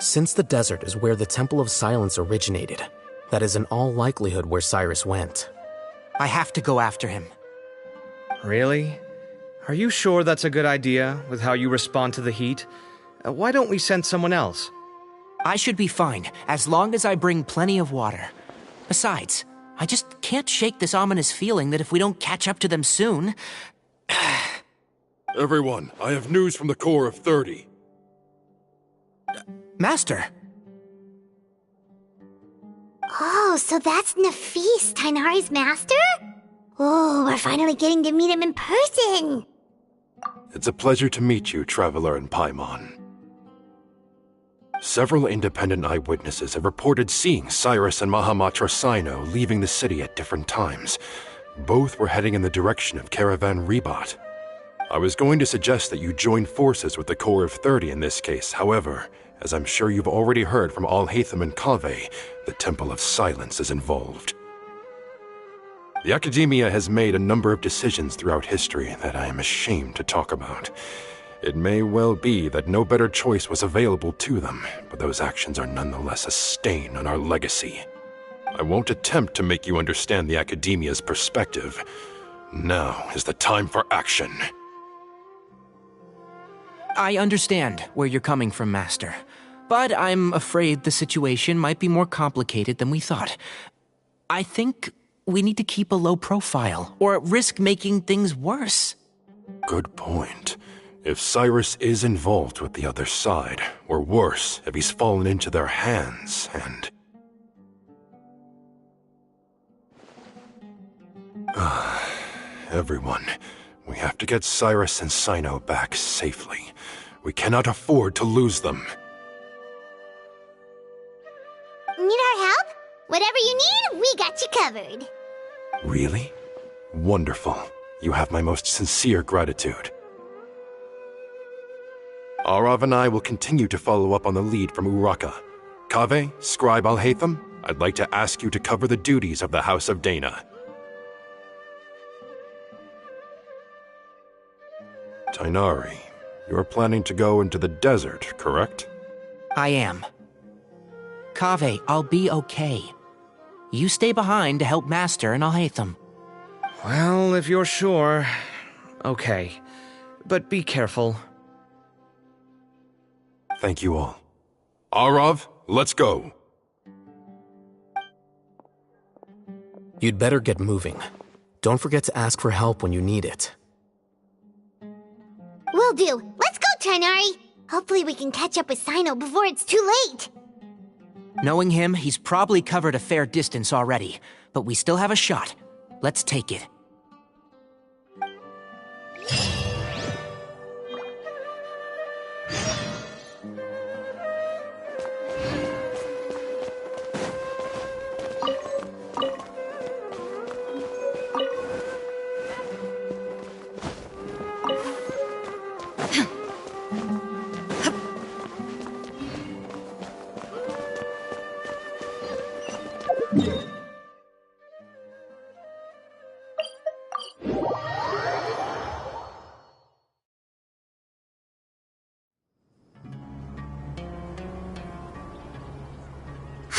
Since the desert is where the Temple of Silence originated, that is in all likelihood where Cyrus went. I have to go after him. Really? Are you sure that's a good idea, with how you respond to the heat? Why don't we send someone else? I should be fine, as long as I bring plenty of water. Besides, I just can't shake this ominous feeling that if we don't catch up to them soon... Everyone, I have news from the Core of 30. Master! Oh, so that's Nafis, Tainari's master? Oh, we're finally getting to meet him in person! It's a pleasure to meet you, Traveler in Paimon. Several independent eyewitnesses have reported seeing Cyrus and Mahamatra Cyno leaving the city at different times. Both were heading in the direction of Caravan Rebat. I was going to suggest that you join forces with the Core of 30 in this case. However, as I'm sure you've already heard from Al-Haytham and Kaveh, the Temple of Silence is involved. The Academia has made a number of decisions throughout history that I am ashamed to talk about. It may well be that no better choice was available to them, but those actions are nonetheless a stain on our legacy. I won't attempt to make you understand the Academia's perspective. Now is the time for action. I understand where you're coming from, Master. But I'm afraid the situation might be more complicated than we thought. I think we need to keep a low profile, or risk making things worse. Good point. If Cyrus is involved with the other side, or worse, if he's fallen into their hands, and... Everyone, we have to get Cyrus and Cyno back safely. We cannot afford to lose them. Need our help? Whatever you need, we got you covered. Really? Wonderful. You have my most sincere gratitude. Arav and I will continue to follow up on the lead from Uraka. Kaveh, Scribe Al-Haytham, I'd like to ask you to cover the duties of the House of Dana. Tainari, you're planning to go into the desert, correct? I am. Kaveh, I'll be okay. You stay behind to help Master and Al-Haytham. Well, if you're sure... Okay. but be careful. Thank you all. Arav, let's go. You'd better get moving. Don't forget to ask for help when you need it. Will do. Let's go, Tighnari. Hopefully we can catch up with Cyno before it's too late. Knowing him, he's probably covered a fair distance already, but we still have a shot. Let's take it.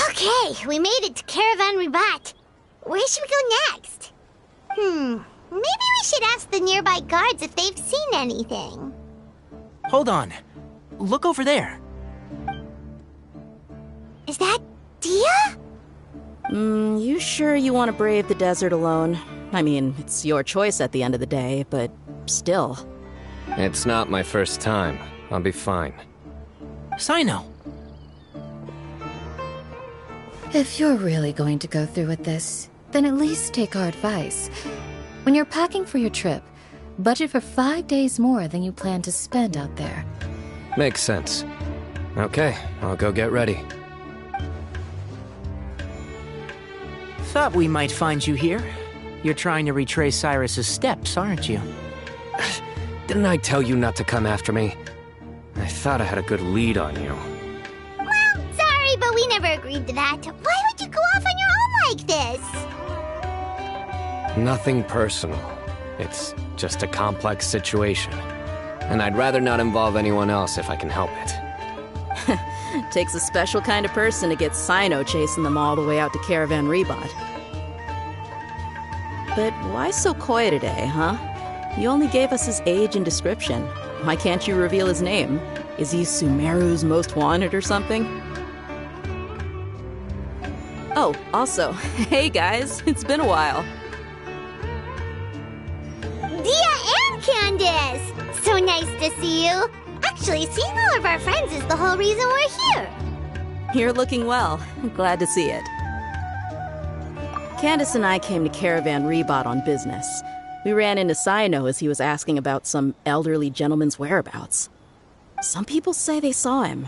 Okay, we made it to Caravan Ribat. Where should we go next? Maybe we should ask the nearby guards if they've seen anything. Hold on. Look over there. Is that Dia? You sure you want to brave the desert alone? I mean, it's your choice at the end of the day, but still. It's not my first time. I'll be fine. Cyno. If you're really going to go through with this, then at least take our advice. When you're packing for your trip, budget for 5 days more than you plan to spend out there. Makes sense. Okay, I'll go get ready. Thought we might find you here. You're trying to retrace Cyrus's steps, aren't you? Didn't I tell you not to come after me? I thought I had a good lead on you. Well, sorry, but we never agreed to that. Why would you go off on your own like this? Nothing personal. It's just a complex situation. And I'd rather not involve anyone else if I can help it. Takes a special kind of person to get Cyno chasing them all the way out to Caravan Ribat. But why so coy today, huh? You only gave us his age and description. Why can't you reveal his name? Is he Sumeru's most wanted or something? Oh, also, hey guys, it's been a while. Dia and Candace! So nice to see you. Actually, seeing all of our friends is the whole reason we're here. You're looking well. Glad to see it. Candace and I came to Caravan Ribat on business. We ran into Cyno as he was asking about some elderly gentleman's whereabouts. Some people say they saw him.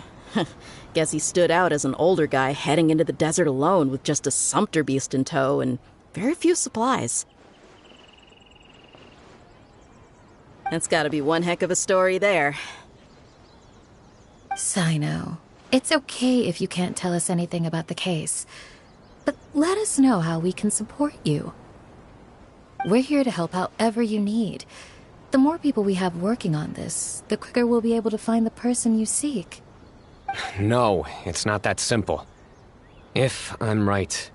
Guess he stood out as an older guy heading into the desert alone with just a sumpter beast in tow and very few supplies. That's gotta be one heck of a story there. Cyno, it's okay if you can't tell us anything about the case, but let us know how we can support you. We're here to help however you need. The more people we have working on this, the quicker we'll be able to find the person you seek. No, it's not that simple. If I'm right,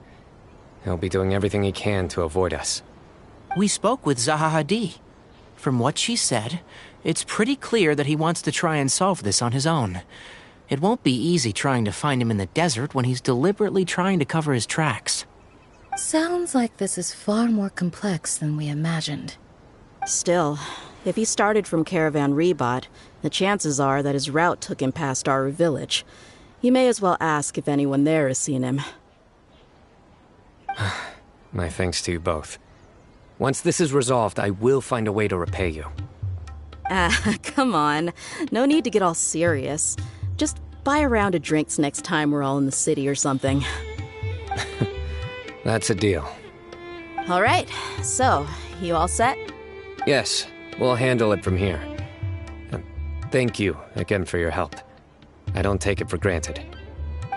he'll be doing everything he can to avoid us. We spoke with Zaha Hadid. From what she said, it's pretty clear that he wants to try and solve this on his own. It won't be easy trying to find him in the desert when he's deliberately trying to cover his tracks. Sounds like this is far more complex than we imagined. Still, if he started from Caravan Ribat, the chances are that his route took him past our village. You may as well ask if anyone there has seen him. My thanks to you both. Once this is resolved, I will find a way to repay you. Come on. No need to get all serious. Just buy a round of drinks next time we're all in the city or something. That's a deal. All right, so, you all set? Yes, we'll handle it from here. Thank you again for your help. I don't take it for granted.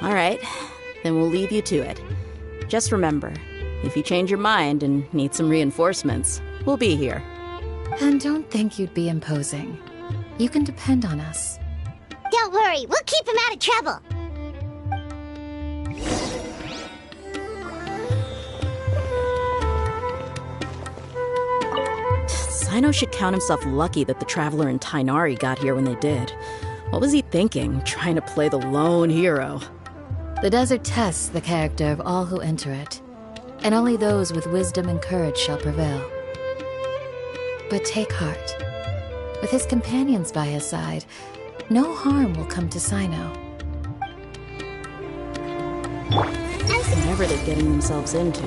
All right, then we'll leave you to it. Just remember, if you change your mind and need some reinforcements, we'll be here. And don't think you'd be imposing. You can depend on us. Don't worry, we'll keep him out of trouble. Cyno should count himself lucky that the Traveler and Tainari got here when they did. What was he thinking, trying to play the lone hero? The desert tests the character of all who enter it, and only those with wisdom and courage shall prevail. But take heart. With his companions by his side, no harm will come to Cyno. Whatever they're getting themselves into,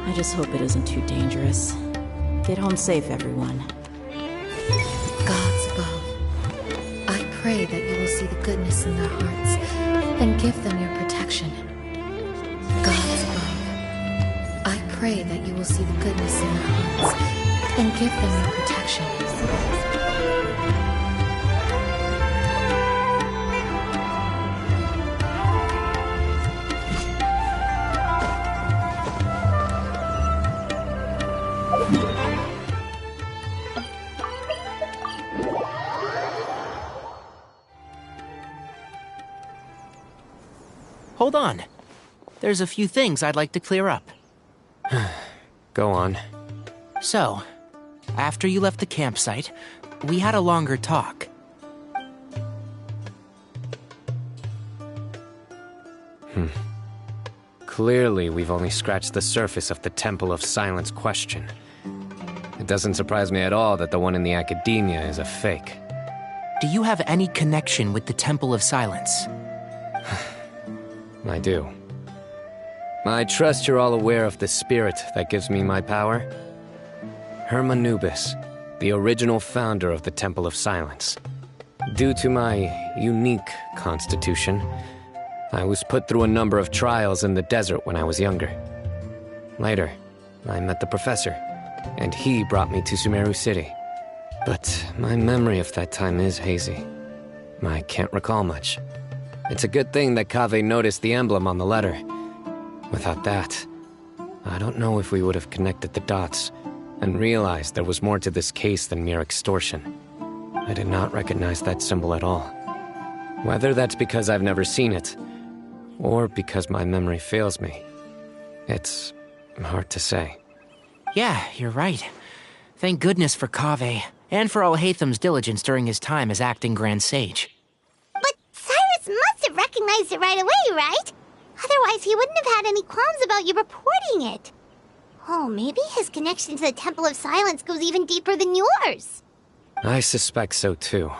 I just hope it isn't too dangerous. Get home safe, everyone. Gods above, I pray that you will see the goodness in their hearts and give them your protection. Gods above, I pray that you will see the goodness in their hearts and give them your protection. Hold on. There's a few things I'd like to clear up. Go on. So, after you left the campsite, we had a longer talk. Clearly, we've only scratched the surface of the Temple of Silence question. It doesn't surprise me at all that the one in the academia is a fake. Do you have any connection with the Temple of Silence? I do. I trust you're all aware of the spirit that gives me my power. Hermanubis, the original founder of the Temple of Silence. Due to my unique constitution, I was put through a number of trials in the desert when I was younger. Later, I met the professor, and he brought me to Sumeru City. But my memory of that time is hazy. I can't recall much. It's a good thing that Kaveh noticed the emblem on the letter. Without that, I don't know if we would have connected the dots and realized there was more to this case than mere extortion. I did not recognize that symbol at all. Whether that's because I've never seen it, or because my memory fails me, it's hard to say. Yeah, you're right. Thank goodness for Kaveh, and for Alhaitham's diligence during his time as acting Grand Sage. But Cyrus must have recognized it right away, right? Otherwise, he wouldn't have had any qualms about you reporting it. Oh, maybe his connection to the Temple of Silence goes even deeper than yours. I suspect so too.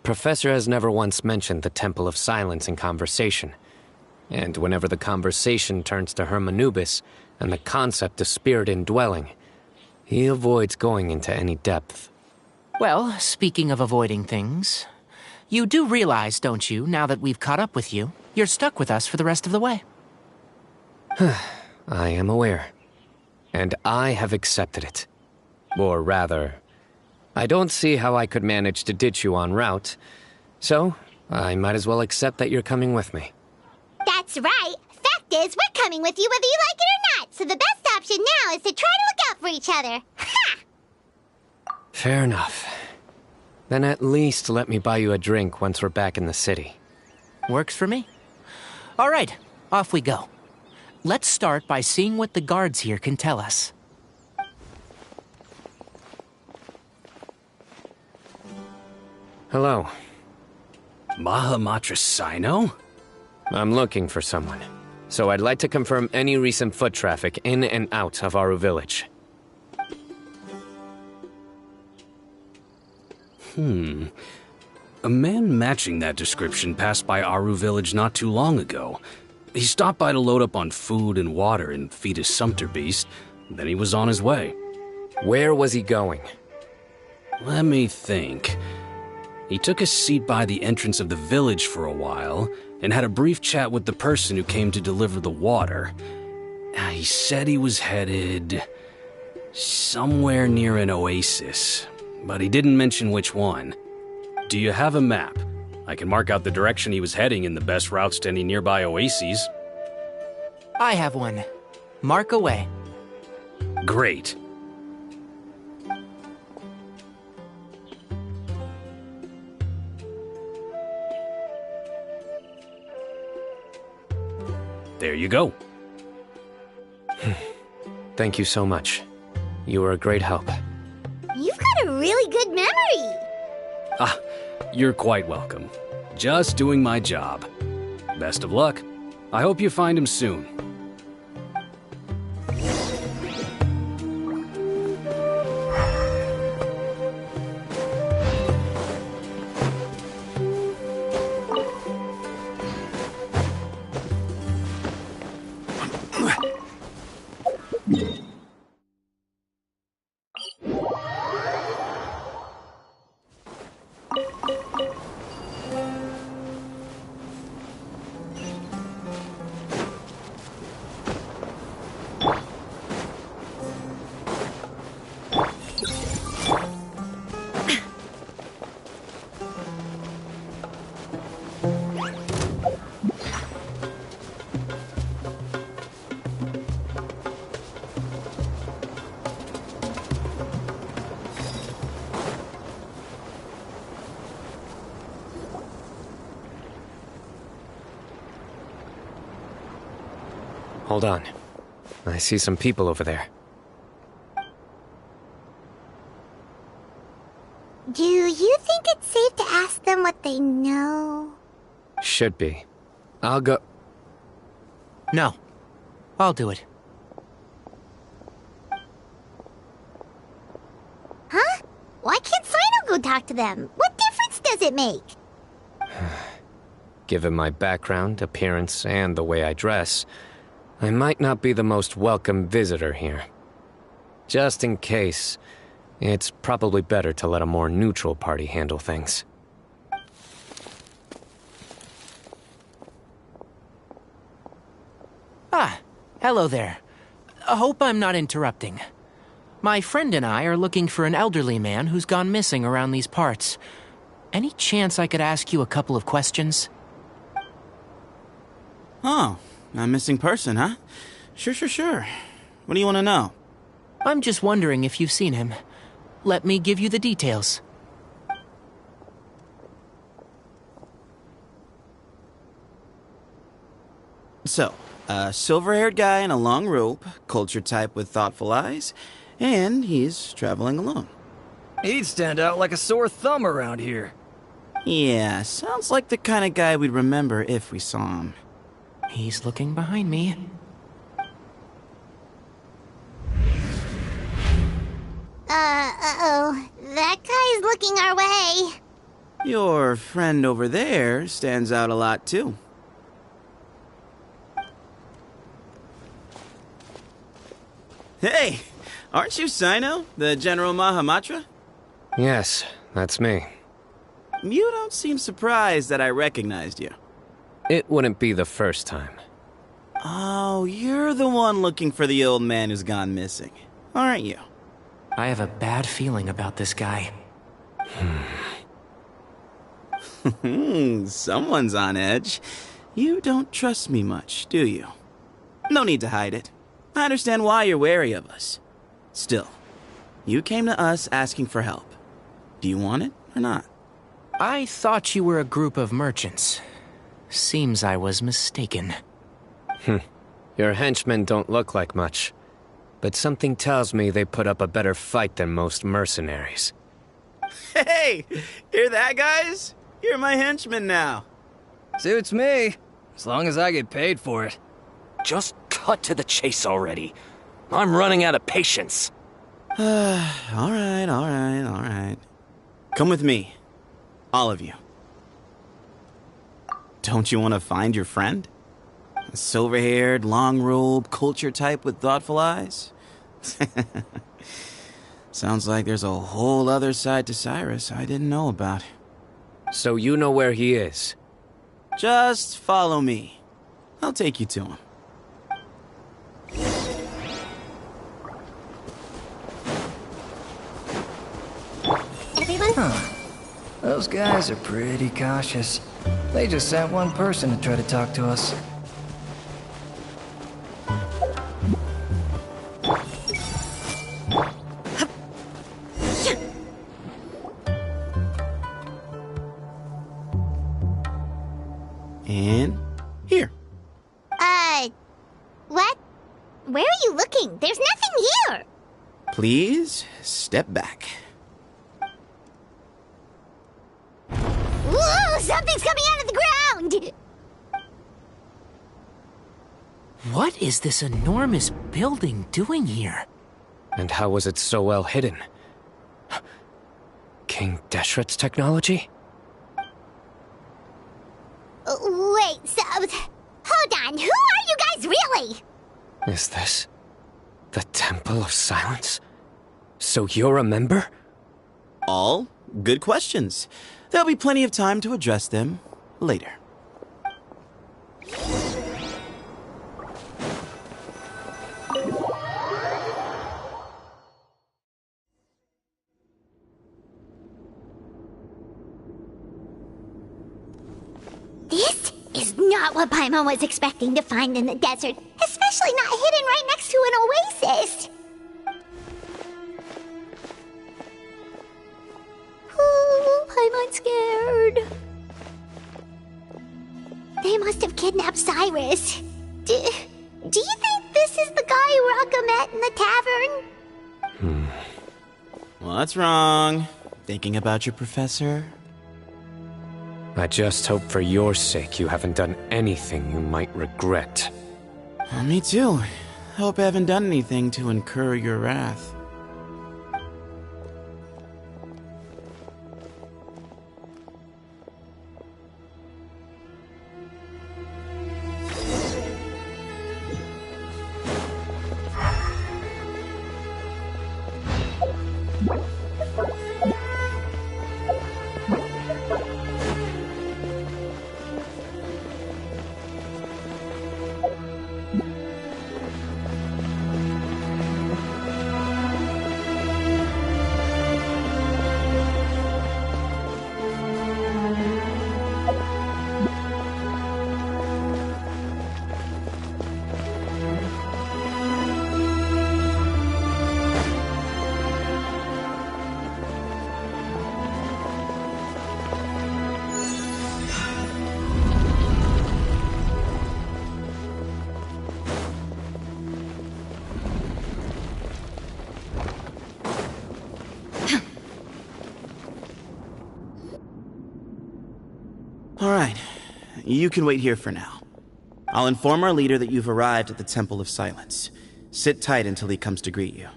Professor has never once mentioned the Temple of Silence in conversation. And whenever the conversation turns to Hermanubis and the concept of spirit indwelling, he avoids going into any depth. Well, speaking of avoiding things, you do realize, don't you, now that we've caught up with you, you're stuck with us for the rest of the way? I am aware. And I have accepted it. Or rather, I don't see how I could manage to ditch you en route, so I might as well accept that you're coming with me. That's right. Fact is, we're coming with you whether you like it or not, so the best option now is to try to look out for each other. Ha! Fair enough. Then at least let me buy you a drink once we're back in the city. Works for me. All right, off we go. Let's start by seeing what the guards here can tell us. Hello. Mahamatra Cyno? I'm looking for someone, so I'd like to confirm any recent foot traffic in and out of Aru Village. A man matching that description passed by Aru Village not too long ago. He stopped by to load up on food and water and feed his sumpter beast, then he was on his way. Where was he going? Let me think. He took a seat by the entrance of the village for a while, and had a brief chat with the person who came to deliver the water. He said he was headed somewhere near an oasis, but he didn't mention which one. Do you have a map? I can mark out the direction he was heading and the best routes to any nearby oases. I have one. Mark away. Great. There you go. Thank you so much. You were a great help. You've sorry. Ah, you're quite welcome. Just doing my job. Best of luck. I hope you find him soon. Hold on. I see some people over there. Do you think it's safe to ask them what they know? Should be. I'll go... No. I'll do it. Huh? Why can't Cyno go talk to them? What difference does it make? Given my background, appearance, and the way I dress, I might not be the most welcome visitor here. Just in case, it's probably better to let a more neutral party handle things. Ah, hello there. I hope I'm not interrupting. My friend and I are looking for an elderly man who's gone missing around these parts. Any chance I could ask you a couple of questions? Oh, a missing person, huh? Sure. What do you want to know? I'm just wondering if you've seen him. Let me give you the details. So, a silver-haired guy in a long robe, culture type with thoughtful eyes, and he's traveling alone. He'd stand out like a sore thumb around here. Yeah, sounds like the kind of guy we'd remember if we saw him. He's looking behind me. Uh-oh. That guy's looking our way. Your friend over there stands out a lot, too. Hey! Aren't you Cyno, the General Mahamatra? Yes, that's me. You don't seem surprised that I recognized you. It wouldn't be the first time. Oh, you're the one looking for the old man who's gone missing, aren't you? I have a bad feeling about this guy. Someone's on edge. You don't trust me much, do you? No need to hide it. I understand why you're wary of us. Still, you came to us asking for help. Do you want it or not? I thought you were a group of merchants. Seems I was mistaken. Your henchmen don't look like much, but something tells me they put up a better fight than most mercenaries. Hey! Hear that, guys? You're my henchmen now. Suits me, as long as I get paid for it. Just cut to the chase already. I'm running out of patience. All right. Come with me. All of you. Don't you want to find your friend? A silver-haired, long-robed, culture type with thoughtful eyes? Sounds like there's a whole other side to Cyrus I didn't know about. So you know where he is? Just follow me. I'll take you to him. Huh. Those guys are pretty cautious. They just sent one person to try to talk to us. And here. What? Where are you looking? There's nothing here. Please step back. Something's coming out of the ground! What is this enormous building doing here? And how was it so well hidden? King Deshret's technology? Wait, so... Hold on, who are you guys really? Is this the Temple of Silence? So you're a member? All good questions. There'll be plenty of time to address them later. This is not what Paimon was expecting to find in the desert, especially not hidden right next to an oasis. Ooh, Paimon's scared. They must have kidnapped Cyrus. Do you think this is the guy Raka met in the tavern? What's wrong? Thinking about your professor? I just hope for your sake you haven't done anything you might regret. Me too. Hope I haven't done anything to incur your wrath. Alright, you can wait here for now. I'll inform our leader that you've arrived at the Temple of Silence. Sit tight until he comes to greet you.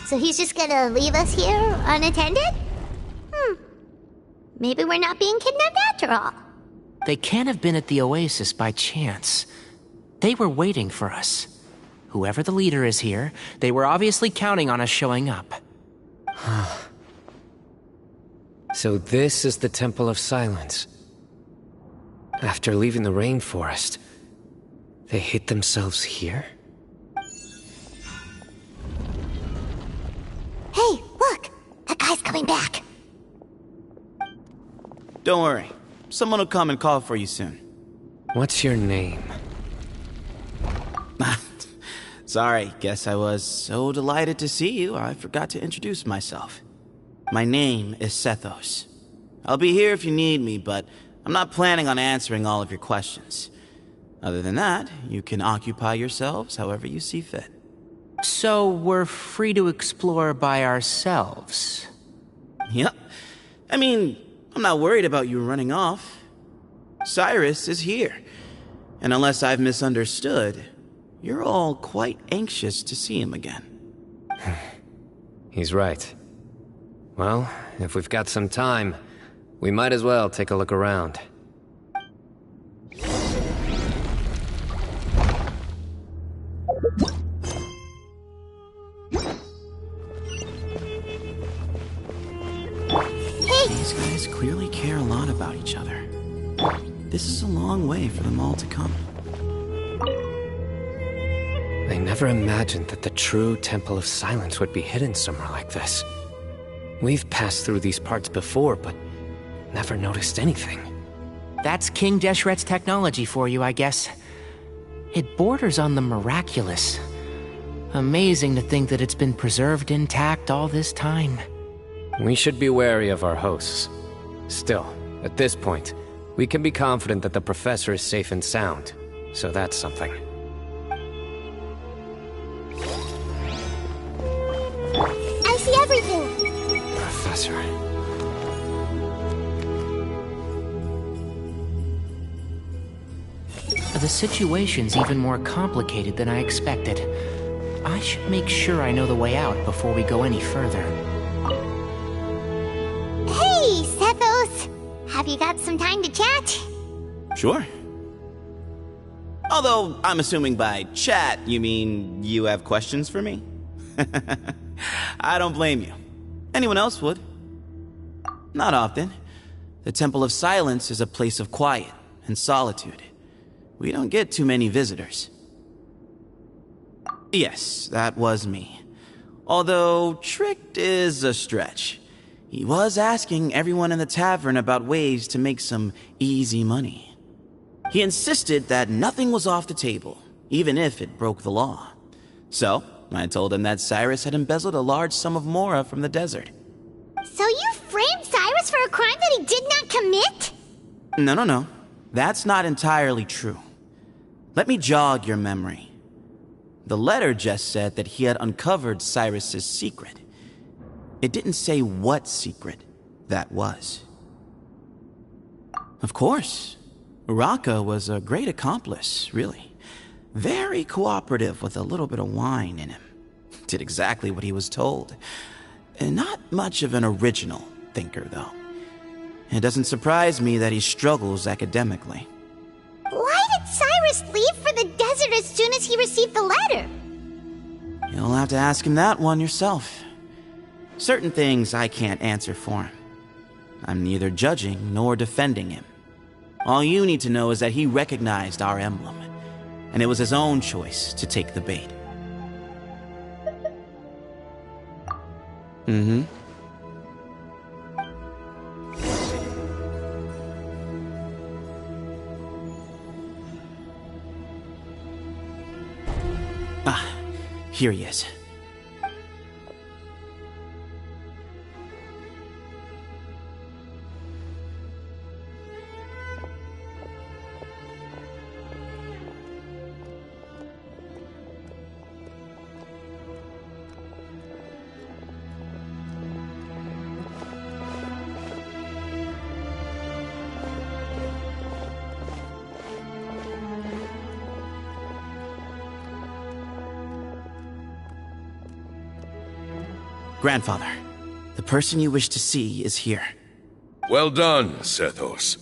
So he's just gonna leave us here unattended? Maybe we're not being kidnapped after all. They can't have been at the oasis by chance. They were waiting for us. Whoever the leader is here, they were obviously counting on us showing up. So this is the Temple of Silence. After leaving the rainforest, they hid themselves here? Hey, look! That guy's coming back! Don't worry. Someone will come and call for you soon. What's your name? Sorry, guess I was so delighted to see you, I forgot to introduce myself. My name is Sethos. I'll be here if you need me, but I'm not planning on answering all of your questions. Other than that, you can occupy yourselves however you see fit. So we're free to explore by ourselves? Yep. I mean, I'm not worried about you running off. Cyrus is here. And unless I've misunderstood, you're all quite anxious to see him again. He's right. Well, if we've got some time, we might as well take a look around. These guys clearly care a lot about each other. This is a long way for them all to come. I never imagined that the true Temple of Silence would be hidden somewhere like this. We've passed through these parts before, but never noticed anything. That's King Deshret's technology for you, I guess. It borders on the miraculous. Amazing to think that it's been preserved intact all this time. We should be wary of our hosts. Still, at this point, we can be confident that the professor is safe and sound, so that's something. I see everything! Professor. The situation's even more complicated than I expected. I should make sure I know the way out before we go any further. Hey, Sethos! Have you got some time to chat? Sure. Although, I'm assuming by chat, you mean you have questions for me? I don't blame you. Anyone else would. Not often. The Temple of Silence is a place of quiet and solitude. We don't get too many visitors. Yes, that was me. Although, tricked is a stretch. He was asking everyone in the tavern about ways to make some easy money. He insisted that nothing was off the table, even if it broke the law. So, I told him that Cyrus had embezzled a large sum of mora from the desert. So you framed Cyrus for a crime that he did not commit? No. That's not entirely true. Let me jog your memory. The letter just said that he had uncovered Cyrus's secret. It didn't say what secret that was. Of course, Uraka was a great accomplice, really. Very cooperative with a little bit of wine in him. Did exactly what he was told. And not much of an original thinker, though. It doesn't surprise me that he struggles academically. Why did Cyrus leave for the desert as soon as he received the letter? You'll have to ask him that one yourself. Certain things I can't answer for him. I'm neither judging nor defending him. All you need to know is that he recognized our emblem, and it was his own choice to take the bait. Mm-hmm. Here he is. Grandfather, the person you wish to see is here. Well done, Sethos.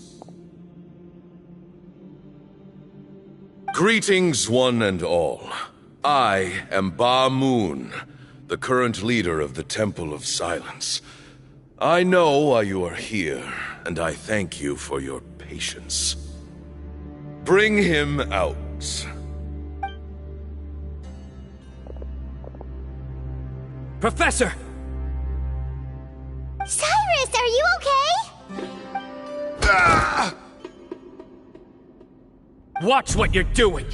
Greetings, one and all. I am Ba Moon, the current leader of the Temple of Silence. I know why you are here, and I thank you for your patience. Bring him out. Professor! Cyrus, are you okay? Watch what you're doing!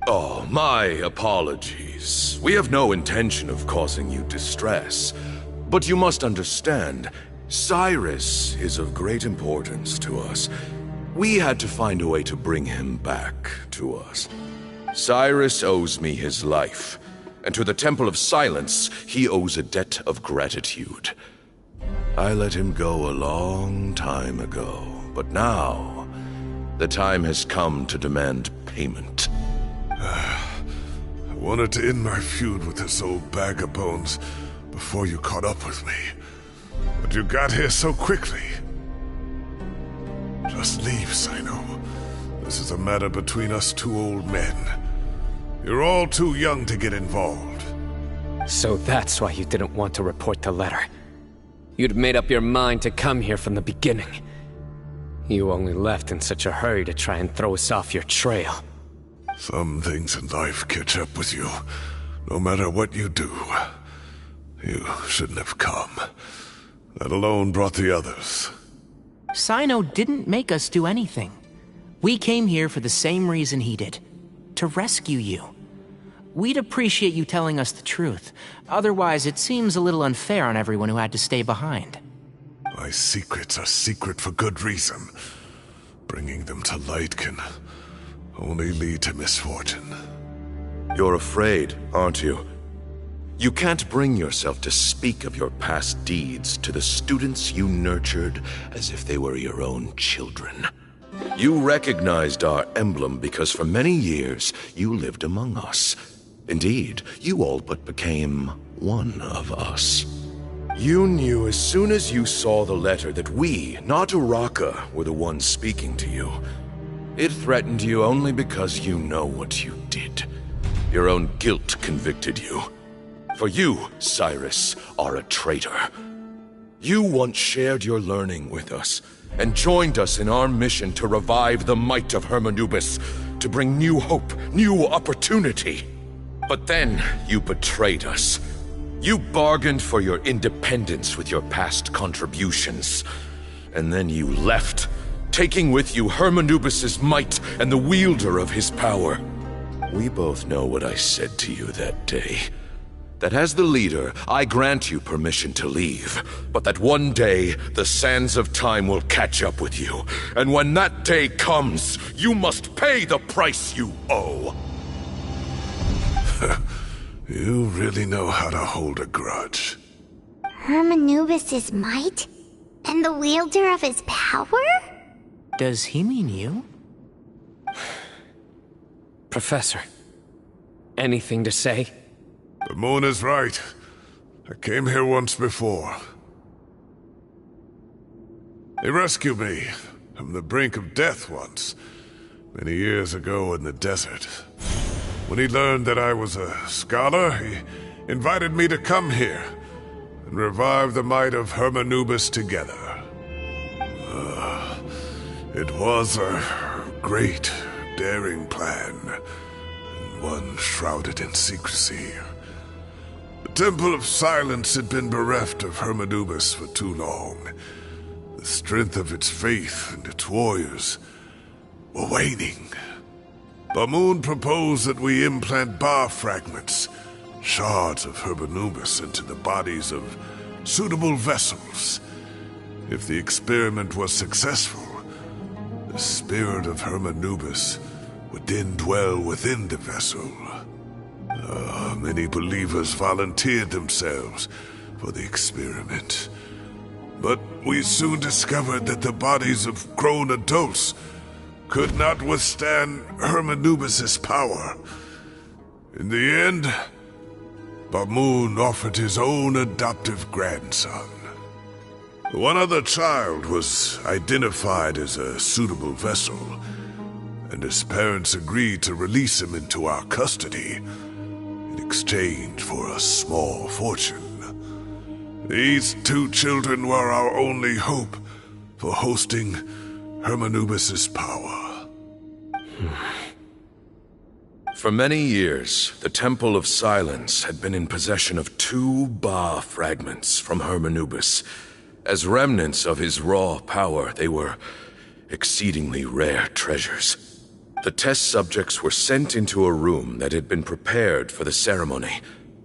Oh, my apologies. We have no intention of causing you distress. But you must understand, Cyrus is of great importance to us. We had to find a way to bring him back to us. Cyrus owes me his life, and to the Temple of Silence, he owes a debt of gratitude. I let him go a long time ago, but now the time has come to demand payment. I wanted to end my feud with this old bag of bones before you caught up with me, but you got here so quickly. Just leave, cyno. This is a matter between us two old men. You're all too young to get involved. So that's why you didn't want to report the letter. You'd made up your mind to come here from the beginning. You only left in such a hurry to try and throw us off your trail. Some things in life catch up with you, no matter what you do. You shouldn't have come. That alone brought the others. Cyno didn't make us do anything. We came here for the same reason he did. To rescue you. We'd appreciate you telling us the truth. Otherwise, it seems a little unfair on everyone who had to stay behind. My secrets are secret for good reason. Bringing them to light can only lead to misfortune. You're afraid, aren't you? You can't bring yourself to speak of your past deeds to the students you nurtured as if they were your own children. You recognized our emblem because for many years you lived among us. Indeed, you all but became one of us. You knew as soon as you saw the letter that we, not Uraka, were the ones speaking to you. It threatened you only because you know what you did. Your own guilt convicted you. For you, Cyrus, are a traitor. You once shared your learning with us, and joined us in our mission to revive the might of Hermanubis, to bring new hope, new opportunity. But then you betrayed us. You bargained for your independence with your past contributions. And then you left, taking with you Hermanubis' might and the wielder of his power. We both know what I said to you that day. That as the leader, I grant you permission to leave, but that one day, the sands of time will catch up with you. And when that day comes, you must pay the price you owe. You really know how to hold a grudge. Hermanubis' might? And the wielder of his power? Does he mean you? Professor, anything to say? The moon is right. I came here once before. He rescued me from the brink of death once, many years ago in the desert. When he learned that I was a scholar, he invited me to come here and revive the might of Hermanubis together. It was a great, daring plan, and one shrouded in secrecy. The Temple of Silence had been bereft of Hermanubis for too long. The strength of its faith and its warriors were waning. Bamoon proposed that we implant bar fragments, shards of Hermanubis, into the bodies of suitable vessels. If the experiment was successful, the spirit of Hermanubis would then dwell within the vessel. Many believers volunteered themselves for the experiment. But we soon discovered that the bodies of grown adults could not withstand Hermanubis' power. In the end, Bamoon offered his own adoptive grandson. One other child was identified as a suitable vessel, and his parents agreed to release him into our custody in exchange for a small fortune. These two children were our only hope for hosting Hermanubis' power. For many years, the Temple of Silence had been in possession of 2 Ba fragments from Hermanubis. As remnants of his raw power, they were exceedingly rare treasures. The test subjects were sent into a room that had been prepared for the ceremony,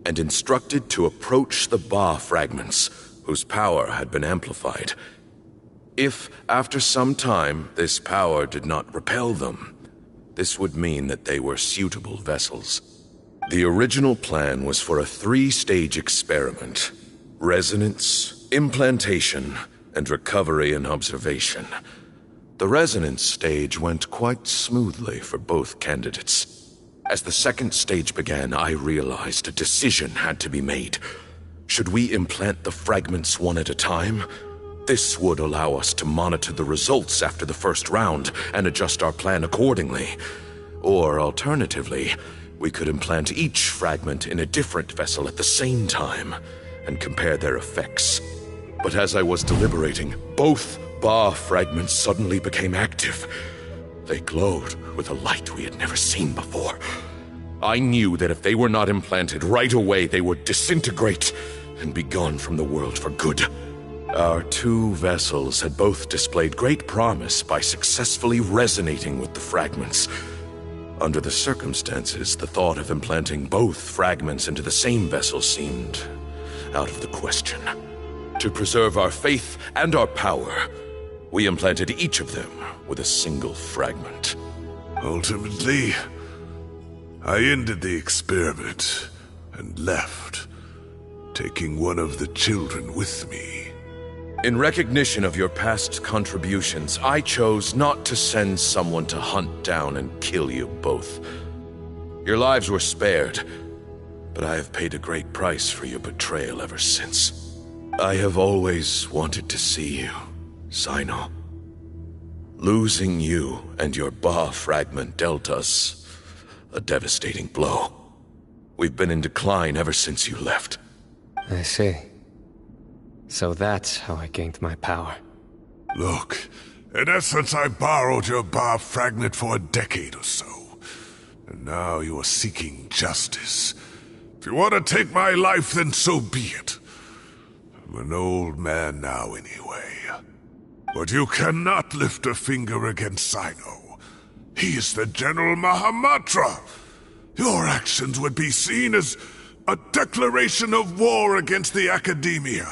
and instructed to approach the Ba fragments, whose power had been amplified. If, after some time, this power did not repel them, this would mean that they were suitable vessels. The original plan was for a 3-stage experiment: resonance, implantation, and recovery and observation. The resonance stage went quite smoothly for both candidates. As the 2nd stage began, I realized a decision had to be made. Should we implant the fragments one at a time? This would allow us to monitor the results after the first round and adjust our plan accordingly. Or alternatively, we could implant each fragment in a different vessel at the same time and compare their effects. But as I was deliberating, both Ba fragments suddenly became active. They glowed with a light we had never seen before. I knew that if they were not implanted right away, they would disintegrate and be gone from the world for good. Our 2 vessels had both displayed great promise by successfully resonating with the fragments. Under the circumstances, the thought of implanting both fragments into the same vessel seemed out of the question. To preserve our faith and our power, we implanted each of them with a single fragment. Ultimately, I ended the experiment and left, taking one of the children with me. In recognition of your past contributions, I chose not to send someone to hunt down and kill you both. Your lives were spared, but I have paid a great price for your betrayal ever since. I have always wanted to see you, Cyno. Losing you and your Ba fragment dealt us a devastating blow. We've been in decline ever since you left. I see. So that's how I gained my power. Look, in essence I borrowed your Ba fragment for a decade or so. And now you are seeking justice. If you want to take my life, then so be it. I'm an old man now anyway. But you cannot lift a finger against Cyno. He is the General Mahamatra. Your actions would be seen as a declaration of war against the Academia.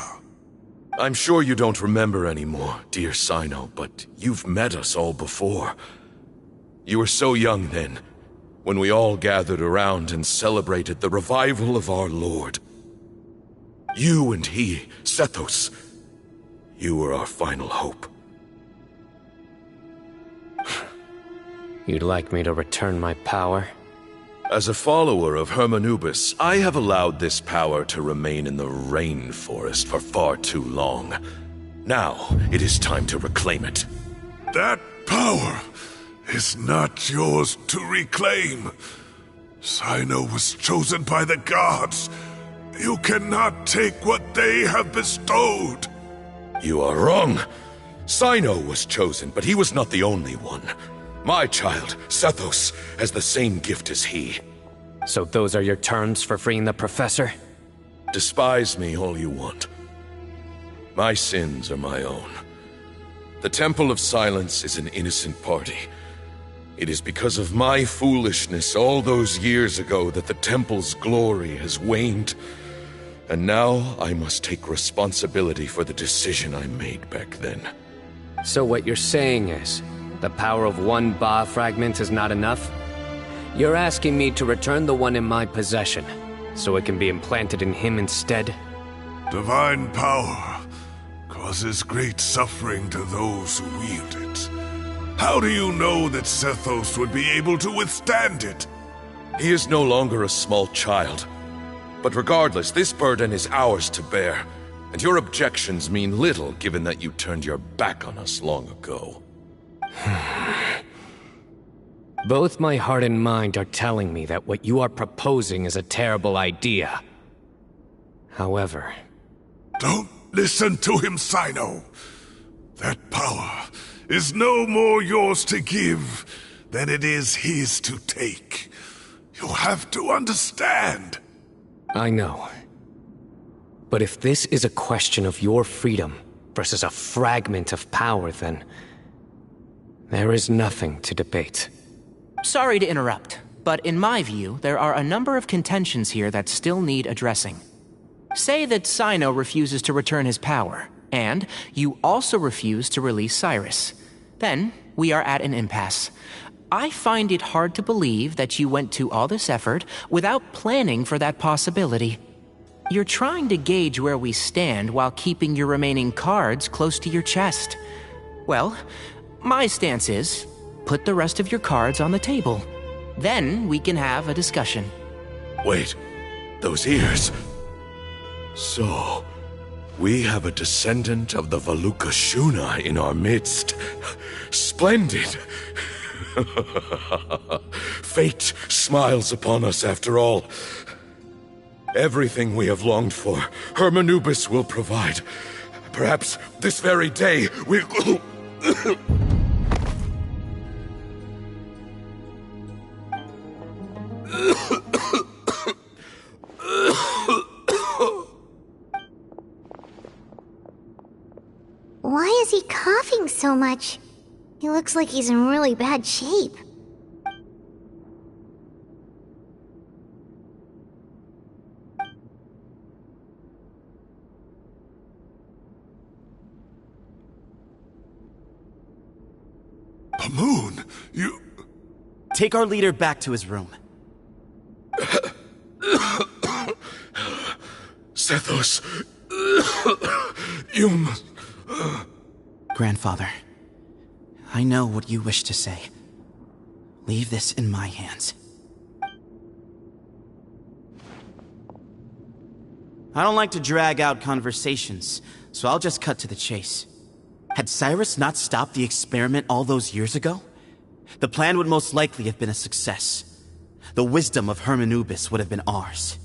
I'm sure you don't remember anymore, dear Cyno, but you've met us all before. You were so young then, when we all gathered around and celebrated the revival of our Lord. You and he, Sethos, you were our final hope. You'd like me to return my power? As a follower of Hermanubis, I have allowed this power to remain in the rainforest for far too long. Now, it is time to reclaim it. That power is not yours to reclaim. Cyno was chosen by the gods. You cannot take what they have bestowed. You are wrong. Cyno was chosen, but he was not the only one. My child, Sethos, has the same gift as he. So those are your terms for freeing the professor? Despise me all you want. My sins are my own. The Temple of Silence is an innocent party. It is because of my foolishness all those years ago that the Temple's glory has waned. And now I must take responsibility for the decision I made back then. So what you're saying is, the power of one Ba fragment is not enough? You're asking me to return the one in my possession, so it can be implanted in him instead? Divine power causes great suffering to those who wield it. How do you know that Sethos would be able to withstand it? He is no longer a small child. But regardless, this burden is ours to bear, and your objections mean little given that you turned your back on us long ago. Both my heart and mind are telling me that what you are proposing is a terrible idea. However... Don't listen to him, Cyno. That power is no more yours to give than it is his to take. You have to understand. I know. But if this is a question of your freedom versus a fragment of power, then... there is nothing to debate. Sorry to interrupt, but in my view, there are a number of contentions here that still need addressing. Say that Cyno refuses to return his power, and you also refuse to release Cyrus. Then, we are at an impasse. I find it hard to believe that you went to all this effort without planning for that possibility. You're trying to gauge where we stand while keeping your remaining cards close to your chest. Well, my stance is, put the rest of your cards on the table. Then we can have a discussion. Wait, those ears... So, we have a descendant of the Valukashuna in our midst. Splendid! Fate smiles upon us after all. Everything we have longed for, Hermanubis will provide. Perhaps this very day we'll... Why is he coughing so much? He looks like he's in really bad shape. Moon, you... Take our leader back to his room. Sethos, you must... Grandfather, I know what you wish to say. Leave this in my hands. I don't like to drag out conversations, so I'll just cut to the chase. Had Cyrus not stopped the experiment all those years ago, the plan would most likely have been a success. The wisdom of Hermanubis would have been ours.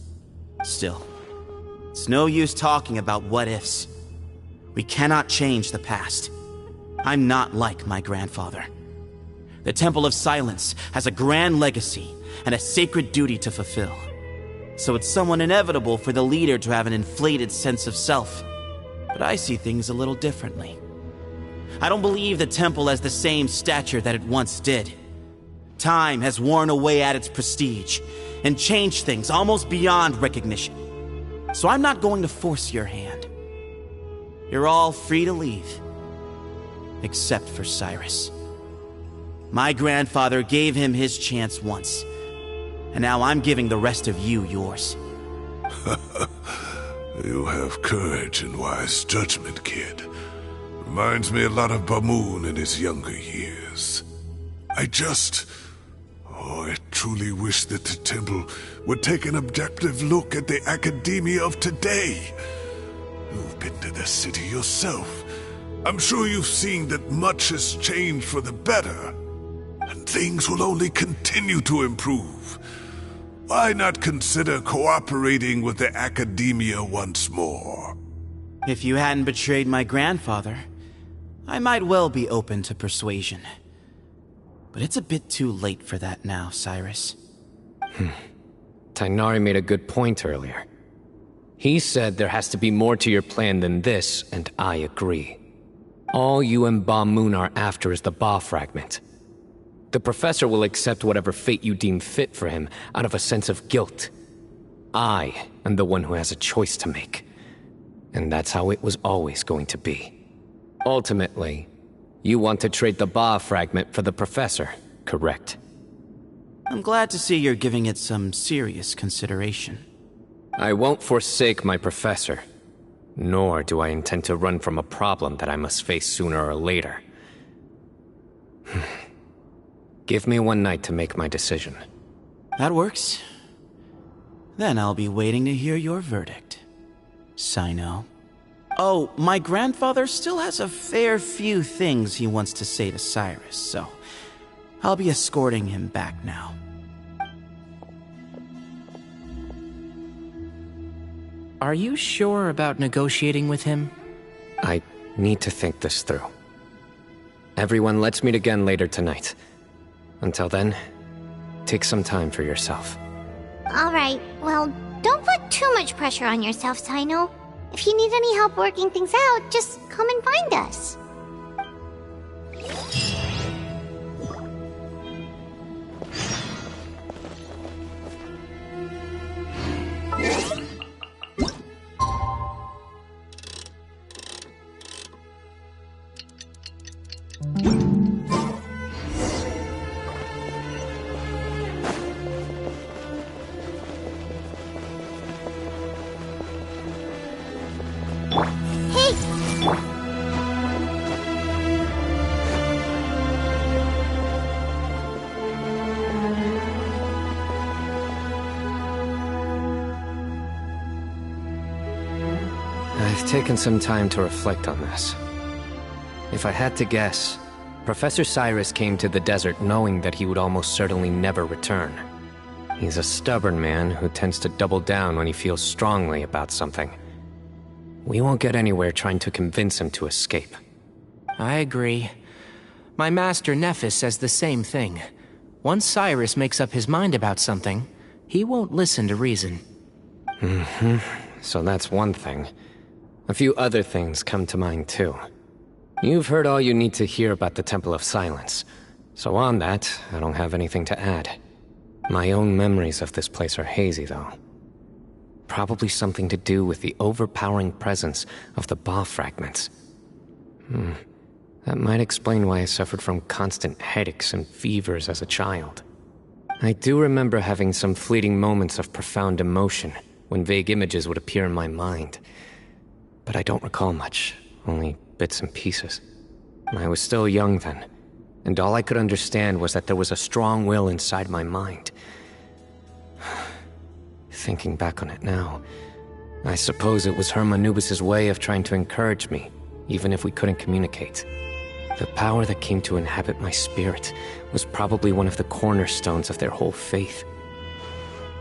Still, it's no use talking about what-ifs. We cannot change the past. I'm not like my grandfather. The Temple of Silence has a grand legacy and a sacred duty to fulfill. So it's somewhat inevitable for the leader to have an inflated sense of self. But I see things a little differently. I don't believe the temple has the same stature that it once did. Time has worn away at its prestige and changed things almost beyond recognition. So I'm not going to force your hand. You're all free to leave. Except for Cyrus. My grandfather gave him his chance once. And now I'm giving the rest of you yours. You have courage and wise judgment, kid. Reminds me a lot of Bamoon in his younger years. I truly wish that the temple would take an objective look at the academia of today. You've been to the city yourself. I'm sure you've seen that much has changed for the better. And things will only continue to improve. Why not consider cooperating with the academia once more? If you hadn't betrayed my grandfather, I might well be open to persuasion. But it's a bit too late for that now, Cyrus. Tighnari made a good point earlier. He said there has to be more to your plan than this, and I agree. All you and Ba-Moon are after is the Ba fragment. The professor will accept whatever fate you deem fit for him out of a sense of guilt. I am the one who has a choice to make. And that's how it was always going to be. Ultimately, you want to trade the Ba fragment for the professor, correct? I'm glad to see you're giving it some serious consideration. I won't forsake my professor. Nor do I intend to run from a problem that I must face sooner or later. Give me one night to make my decision. That works. Then I'll be waiting to hear your verdict. Cyno. Oh, my grandfather still has a fair few things he wants to say to Cyrus, so I'll be escorting him back now. Are you sure about negotiating with him? I need to think this through. Everyone, let's meet again later tonight. Until then, take some time for yourself. Alright, well, don't put too much pressure on yourself, Cyno. If you need any help working things out, just come and find us. I've taken some time to reflect on this. If I had to guess, Professor Cyrus came to the desert knowing that he would almost certainly never return. He's a stubborn man who tends to double down when he feels strongly about something. We won't get anywhere trying to convince him to escape. I agree. My master Nephis says the same thing. Once Cyrus makes up his mind about something, he won't listen to reason. So that's one thing. A few other things come to mind too. You've heard all you need to hear about the Temple of Silence. So on that, I don't have anything to add. My own memories of this place are hazy though. Probably something to do with the overpowering presence of the Ba fragments. That might explain why I suffered from constant headaches and fevers as a child. I do remember having some fleeting moments of profound emotion, when vague images would appear in my mind. But I don't recall much, only bits and pieces. I was still young then, and all I could understand was that there was a strong will inside my mind. Thinking back on it now, I suppose it was Hermanubis' way of trying to encourage me, even if we couldn't communicate. The power that came to inhabit my spirit was probably one of the cornerstones of their whole faith.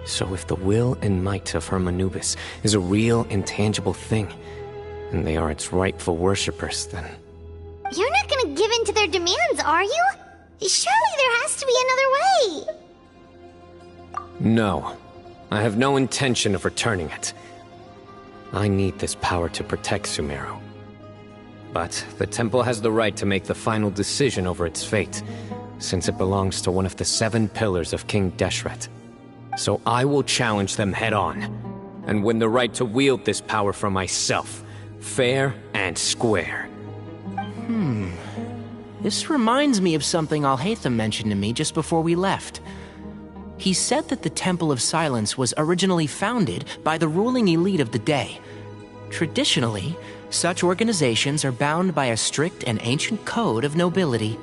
So if the will and might of Hermanubis is a real, intangible thing, and they are its rightful worshippers, then... You're not gonna give in to their demands, are you? Surely there has to be another way! No. I have no intention of returning it. I need this power to protect Sumeru. But the temple has the right to make the final decision over its fate, since it belongs to one of the 7 pillars of King Deshret. So I will challenge them head-on, and win the right to wield this power for myself, fair and square. This reminds me of something Alhaitham mentioned to me just before we left. He said that the Temple of Silence was originally founded by the ruling elite of the day. Traditionally, such organizations are bound by a strict and ancient code of nobility.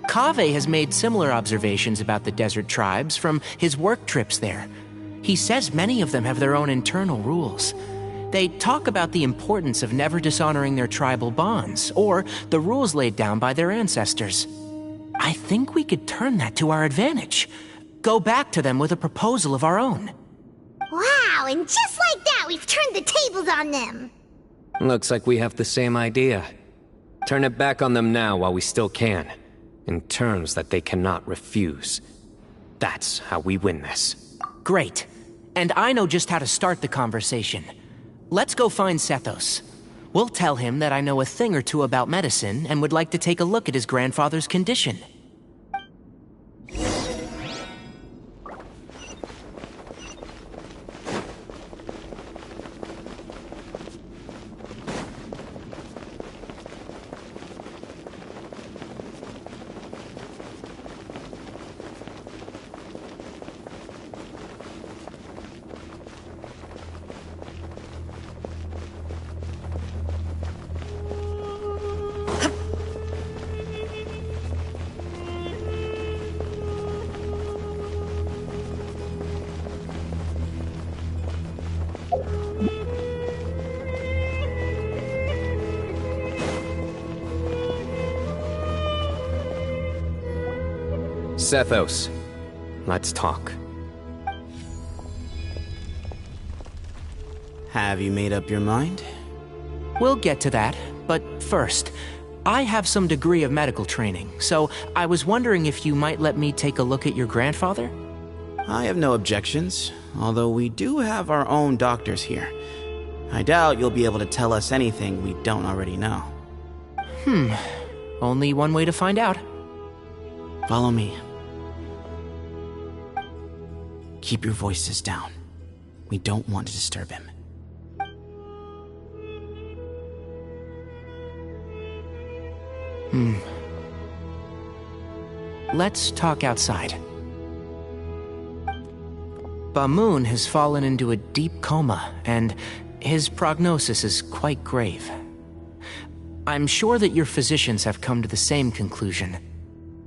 Kaveh has made similar observations about the desert tribes from his work trips there. He says many of them have their own internal rules. They talk about the importance of never dishonoring their tribal bonds, or the rules laid down by their ancestors. I think we could turn that to our advantage. Go back to them with a proposal of our own. Wow, and just like that, we've turned the tables on them! Looks like we have the same idea. Turn it back on them now while we still can, in terms that they cannot refuse. That's how we win this. Great. And I know just how to start the conversation. Let's go find Sethos. We'll tell him that I know a thing or two about medicine and would like to take a look at his grandfather's condition. Sethos, let's talk. Have you made up your mind? We'll get to that, but first, I have some degree of medical training, so I was wondering if you might let me take a look at your grandfather? I have no objections, although we do have our own doctors here. I doubt you'll be able to tell us anything we don't already know. Only one way to find out. Follow me. Keep your voices down. We don't want to disturb him. Let's talk outside. Bamoon has fallen into a deep coma, and his prognosis is quite grave. I'm sure that your physicians have come to the same conclusion.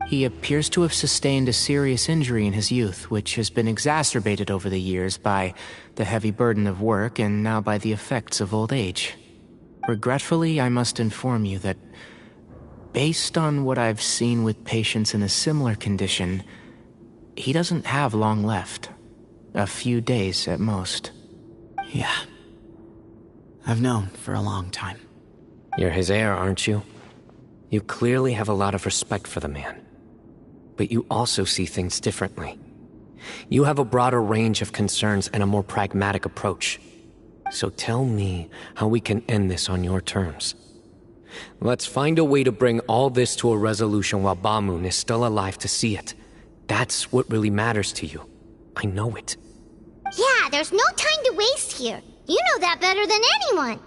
He appears to have sustained a serious injury in his youth, which has been exacerbated over the years by the heavy burden of work and now by the effects of old age. Regretfully, I must inform you that, based on what I've seen with patients in a similar condition, he doesn't have long left. A few days at most. Yeah. I've known for a long time. You're his heir, aren't you? You clearly have a lot of respect for the man. But you also see things differently. You have a broader range of concerns and a more pragmatic approach. So tell me how we can end this on your terms. Let's find a way to bring all this to a resolution while Bamoon is still alive to see it. That's what really matters to you. I know it. Yeah, there's no time to waste here. You know that better than anyone.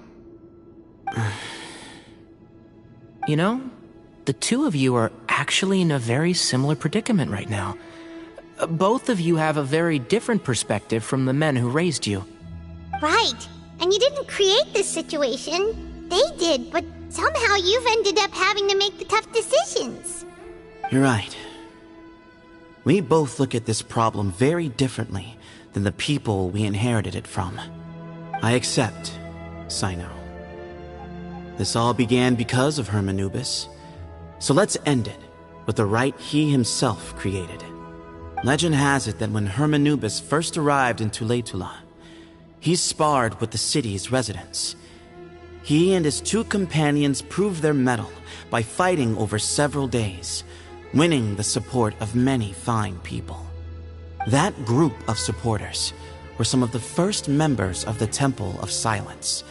You know, the two of you are actually in a very similar predicament right now. Both of you have a very different perspective from the men who raised you. Right. And you didn't create this situation. They did, but somehow you've ended up having to make the tough decisions. You're right. We both look at this problem very differently than the people we inherited it from. I accept, cyno. This all began because of Hermanubis. So let's end it with the rite he himself created. Legend has it that when Hermanubis first arrived in Tuletula, he sparred with the city's residents. He and his 2 companions proved their mettle by fighting over several days, winning the support of many fine people. That group of supporters were some of the first members of the Temple of Silence,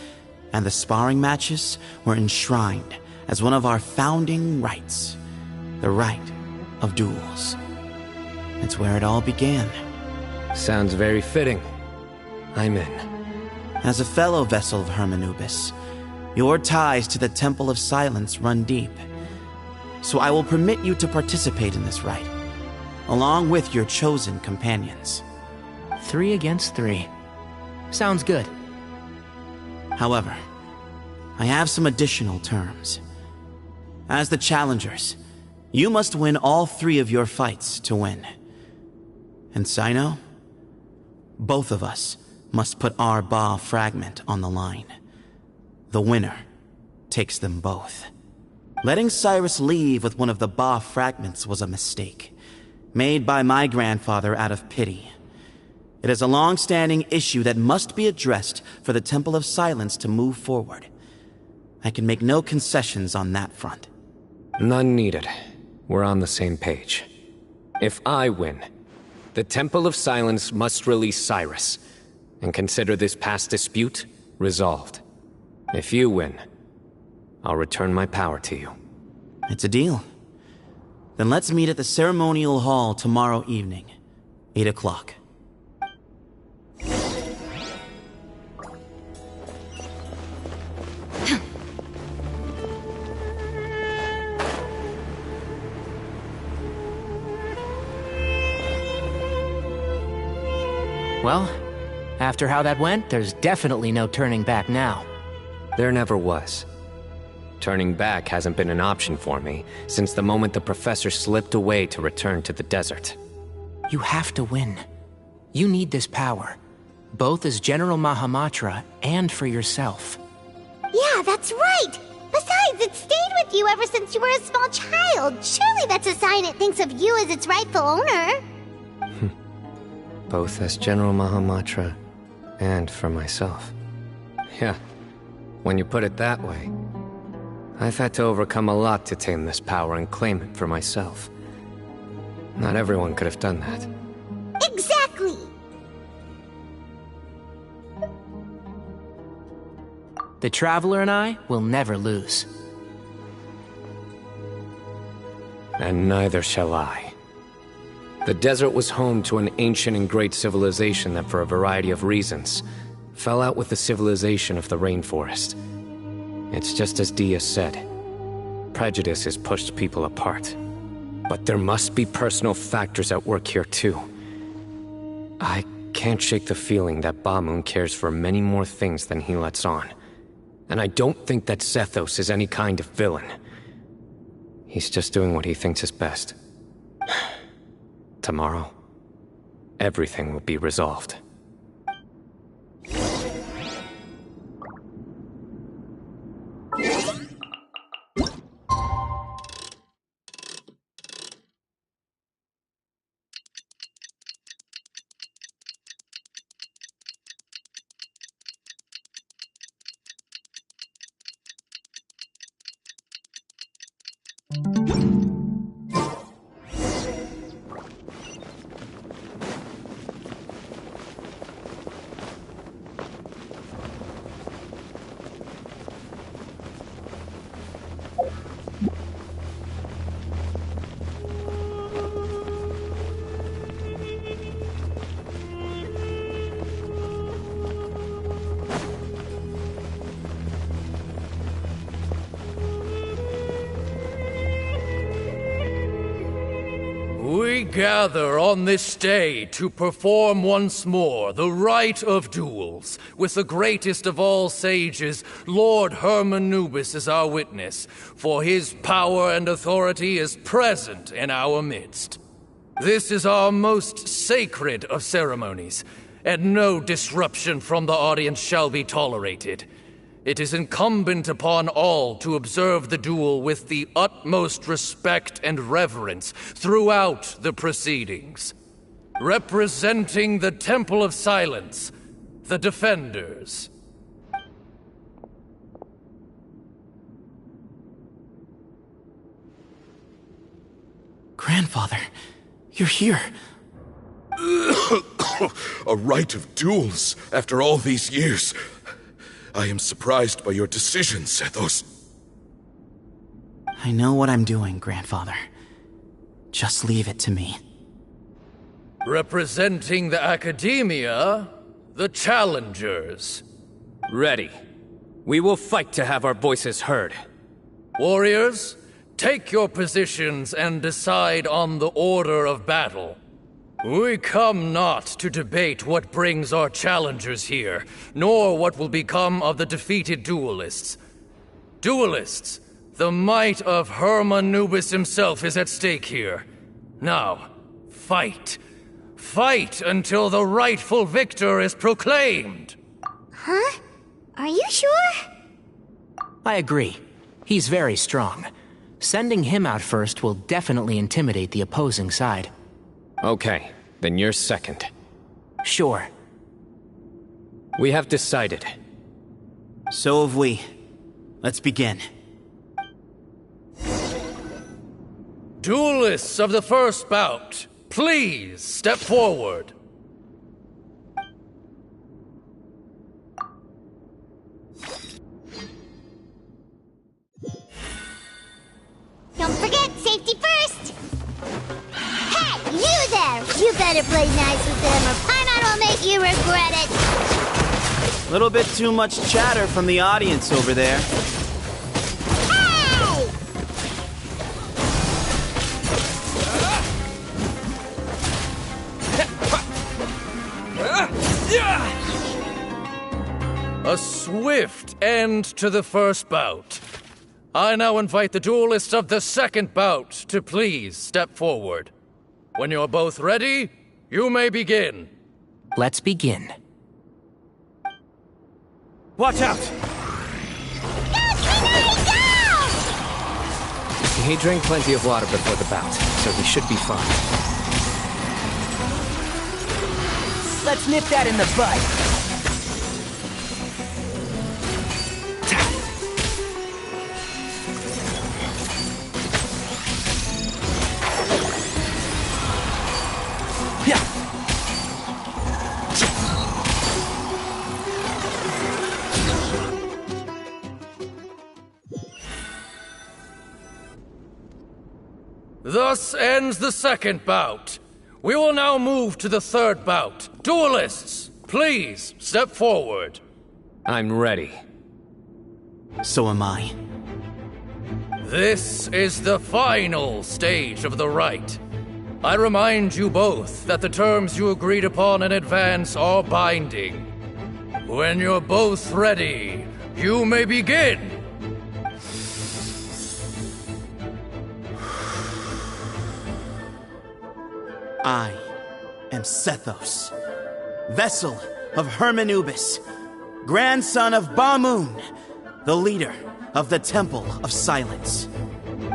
and the sparring matches were enshrined as one of our founding rites, the rite of duels. It's where it all began. Sounds very fitting. I'm in. As a fellow vessel of Hermanubis, your ties to the Temple of Silence run deep. So I will permit you to participate in this rite, along with your chosen companions. 3 against 3. Sounds good. However, I have some additional terms. As the challengers, you must win all 3 of your fights to win. And cyno, both of us must put our Ba fragment on the line. The winner takes them both. Letting Cyrus leave with one of the Ba fragments was a mistake, made by my grandfather out of pity. It is a long-standing issue that must be addressed for the Temple of Silence to move forward. I can make no concessions on that front. None needed. We're on the same page. If I win, the Temple of Silence must release Cyrus, and consider this past dispute resolved. If you win, I'll return my power to you. It's a deal. Then let's meet at the ceremonial hall tomorrow evening, 8 o'clock. Well, after how that went, there's definitely no turning back now. There never was. Turning back hasn't been an option for me since the moment the professor slipped away to return to the desert. You have to win. You need this power, both as General Mahamatra and for yourself. Yeah, that's right! Besides, it stayed with you ever since you were a small child. Surely that's a sign it thinks of you as its rightful owner. Both as General Mahamatra and for myself. Yeah, when you put it that way, I've had to overcome a lot to tame this power and claim it for myself. Not everyone could have done that. Exactly! The Traveler and I will never lose. And neither shall I. The desert was home to an ancient and great civilization that, for a variety of reasons, fell out with the civilization of the rainforest. It's just as Dia said. Prejudice has pushed people apart. But there must be personal factors at work here too. I can't shake the feeling that Bamoon cares for many more things than he lets on. And I don't think that Sethos is any kind of villain. He's just doing what he thinks is best. Tomorrow, everything will be resolved. gather on this day to perform once more the rite of duels, with the greatest of all sages, Lord Hermanubis, as our witness, for his power and authority is present in our midst. This is our most sacred of ceremonies, and no disruption from the audience shall be tolerated. It is incumbent upon all to observe the duel with the utmost respect and reverence throughout the proceedings. Representing the Temple of Silence, the Defenders. Grandfather, you're here. A rite of duels after all these years. I am surprised by your decision, Sethos. I know what I'm doing, Grandfather. Just leave it to me. Representing the Academia, the Challengers. Ready. We will fight to have our voices heard. Warriors, take your positions and decide on the order of battle. We come not to debate what brings our challengers here, nor what will become of the defeated duelists. Duelists, the might of Hermanubis himself is at stake here. Now, fight. Fight until the rightful victor is proclaimed. Huh? Are you sure? I agree. He's very strong. Sending him out first will definitely intimidate the opposing side. Okay, then you're second. Sure. We have decided. So have we. Let's begin. Duelists of the first bout, please step forward. Don't forget, safety first! Hey, you there! You better play nice with them or Paimon will make you regret it! Little bit too much chatter from the audience over there. Hey! A swift end to the first bout. I now invite the duelists of the second bout to please step forward. When you're both ready, you may begin. Let's begin. Watch out! He drank plenty of water before the bout, so he should be fine. Let's nip that in the bud. Thus ends the second bout. We will now move to the third bout. Duelists, please step forward. I'm ready. So am I. This is the final stage of the rite. I remind you both that the terms you agreed upon in advance are binding. When you're both ready, you may begin. I am Sethos, vessel of Hermanubis, grandson of Bamun, the leader of the Temple of Silence.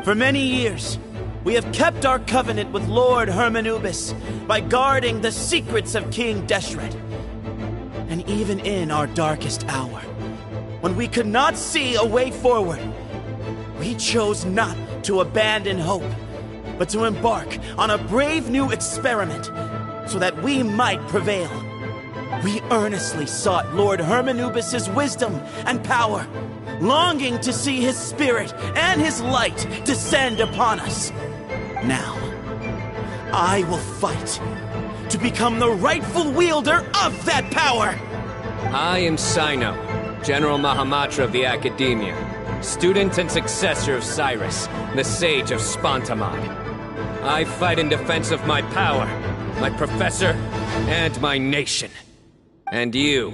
For many years, we have kept our covenant with Lord Hermanubis by guarding the secrets of King Deshret. And even in our darkest hour, when we could not see a way forward, we chose not to abandon hope, but to embark on a brave new experiment so that we might prevail. We earnestly sought Lord Hermanubis' wisdom and power, longing to see his spirit and his light descend upon us. Now, I will fight to become the rightful wielder of that power! I am Cyno, General Mahamatra of the Academia, student and successor of Cyrus, the Sage of Spontamod. I fight in defense of my power, my professor, and my nation. And you.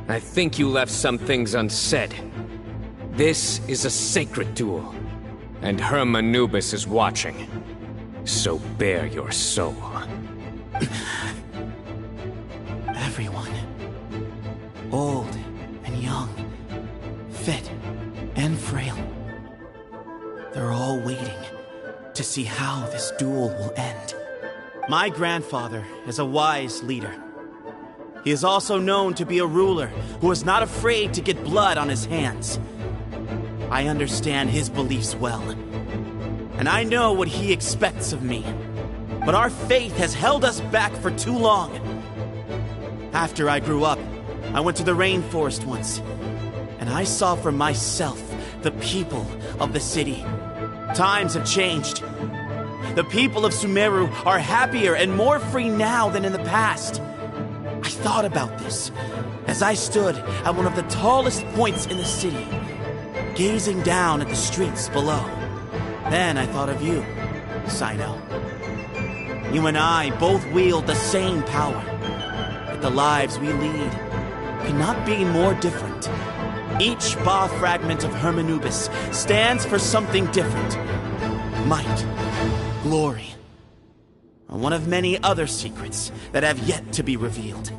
I think you left some things unsaid. This is a sacred duel, and Hermanubis is watching. So bare your soul. Everyone, old and young, fit and frail, they're all waiting to see how this duel will end. My grandfather is a wise leader. He is also known to be a ruler who is not afraid to get blood on his hands. I understand his beliefs well, and I know what he expects of me. But our faith has held us back for too long. After I grew up, I went to the rainforest once, and I saw for myself the people of the city. Times have changed. The people of Sumeru are happier and more free now than in the past. I thought about this as I stood at one of the tallest points in the city, gazing down at the streets below. Then I thought of you, Cyno. You and I both wield the same power, yet the lives we lead could not be more different. Each Ba fragment of Hermanubis stands for something different. Might, glory, and one of many other secrets that have yet to be revealed.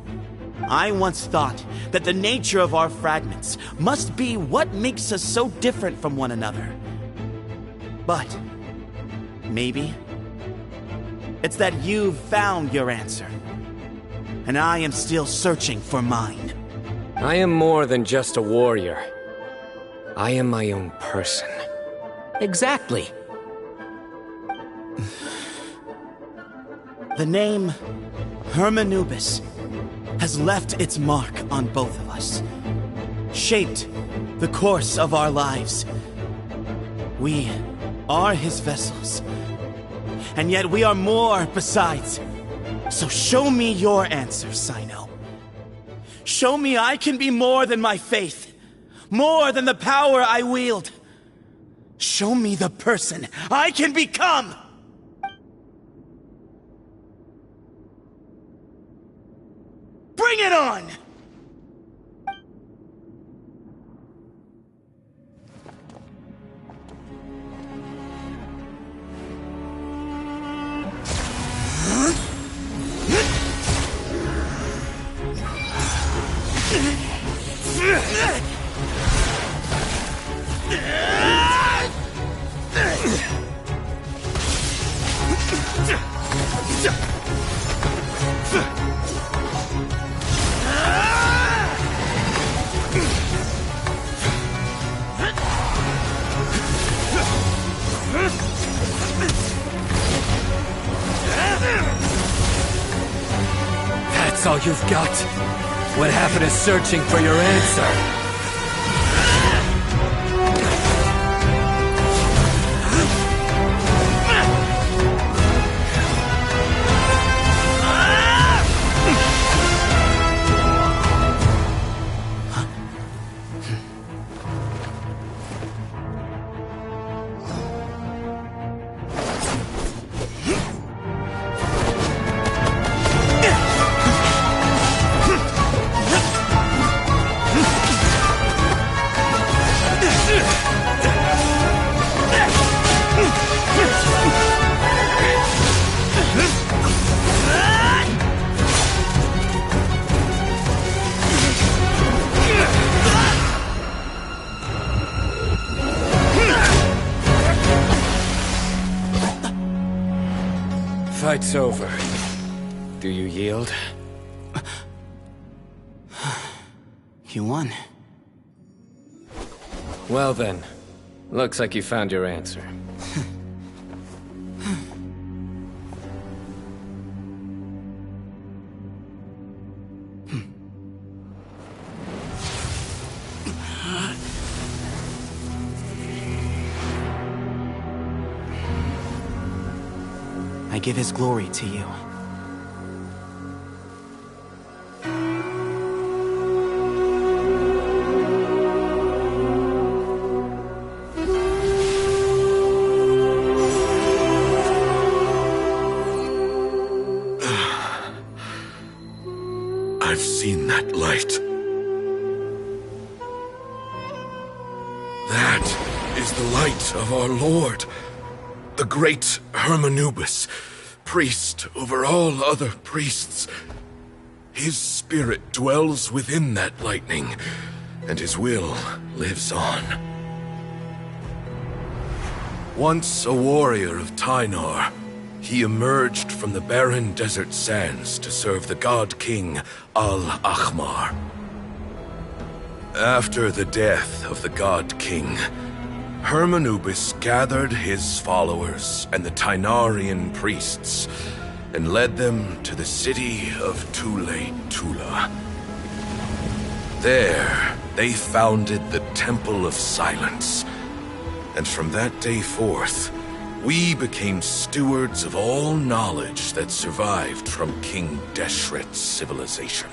I once thought that the nature of our fragments must be what makes us so different from one another. But maybe it's that you've found your answer, and I am still searching for mine. I am more than just a warrior. I am my own person. Exactly. The name Hermanubis has left its mark on both of us, shaped the course of our lives. We are his vessels, and yet we are more besides. So show me your answer, Cyno. Show me I can be more than my faith, more than the power I wield. Show me the person I can become! Bring it on! That's all you've got? What happened to searching for your answer? Fight's over. Do you yield? You won. Well then, looks like you found your answer. I give his glory to you. I've seen that light. That is the light of our Lord, the great Hermanubis, priest over all other priests. His spirit dwells within that lightning, and his will lives on. Once a warrior of Tynar, he emerged from the barren desert sands to serve the god king Al-Ahmar. After the death of the god king, Hermanubis gathered his followers and the Tynarian priests and led them to the city of Tule-Tula. There, they founded the Temple of Silence, and from that day forth, we became stewards of all knowledge that survived from King Deshret's civilization.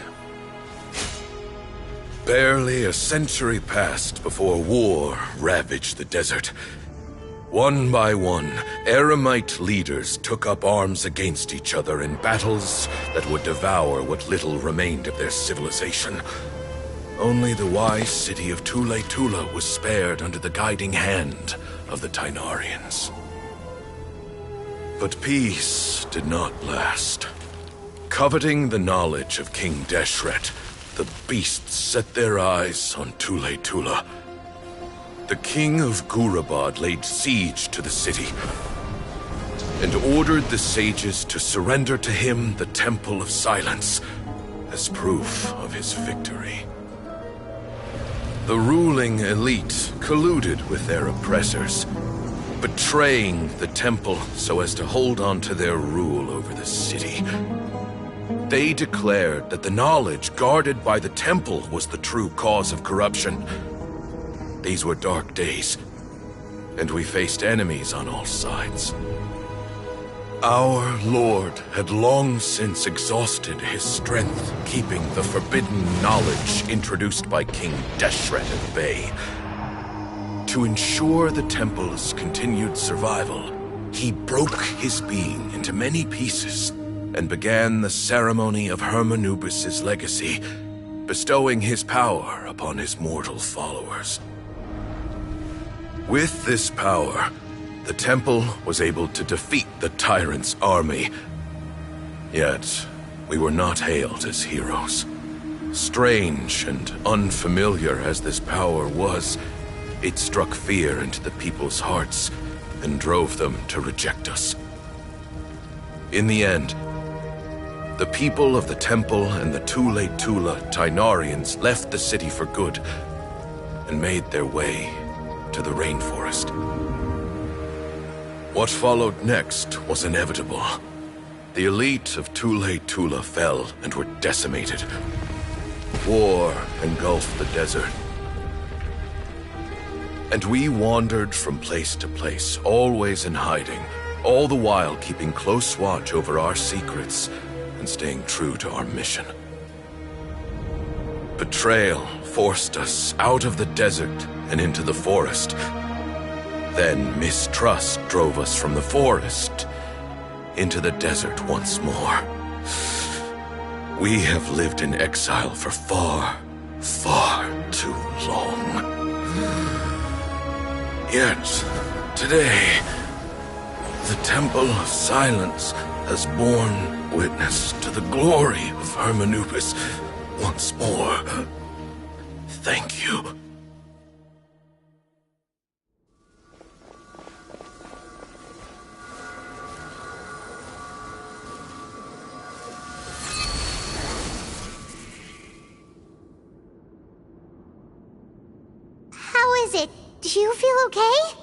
Barely a century passed before war ravaged the desert. One by one, Eremite leaders took up arms against each other in battles that would devour what little remained of their civilization. Only the wise city of Tule-Tula was spared under the guiding hand of the Tynarians. But peace did not last. Coveting the knowledge of King Deshret, the beasts set their eyes on Tule-Tula. The king of Gurabad laid siege to the city and ordered the sages to surrender to him the Temple of Silence as proof of his victory. The ruling elite colluded with their oppressors, betraying the temple so as to hold on to their rule over the city. They declared that the knowledge guarded by the temple was the true cause of corruption. These were dark days, and we faced enemies on all sides. Our Lord had long since exhausted his strength, keeping the forbidden knowledge introduced by King Deshret at bay. To ensure the temple's continued survival, he broke his being into many pieces and began the ceremony of Hermanubis' legacy, bestowing his power upon his mortal followers. With this power, the temple was able to defeat the tyrant's army. Yet, we were not hailed as heroes. Strange and unfamiliar as this power was, it struck fear into the people's hearts and drove them to reject us. In the end, the people of the temple and the Tule-Tula Tynarians left the city for good and made their way to the rainforest. What followed next was inevitable. The elite of Tule-Tula fell and were decimated. War engulfed the desert. And we wandered from place to place, always in hiding, all the while keeping close watch over our secrets and staying true to our mission. Betrayal forced us out of the desert and into the forest. Then mistrust drove us from the forest into the desert once more. We have lived in exile for far, far too long. Yet, today, the Temple of Silence has borne witness to the glory of Hermanubis once more. Thank you. How is it? Do you feel okay?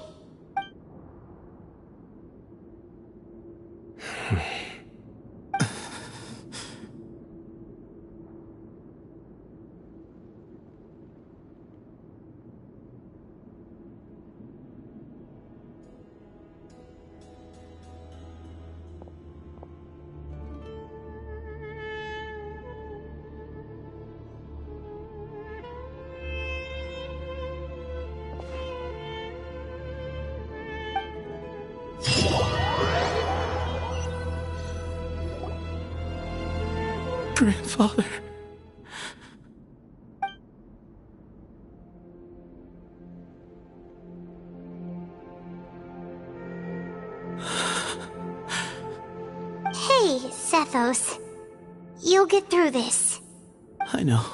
Grandfather, Sethos. You'll get through this. I know.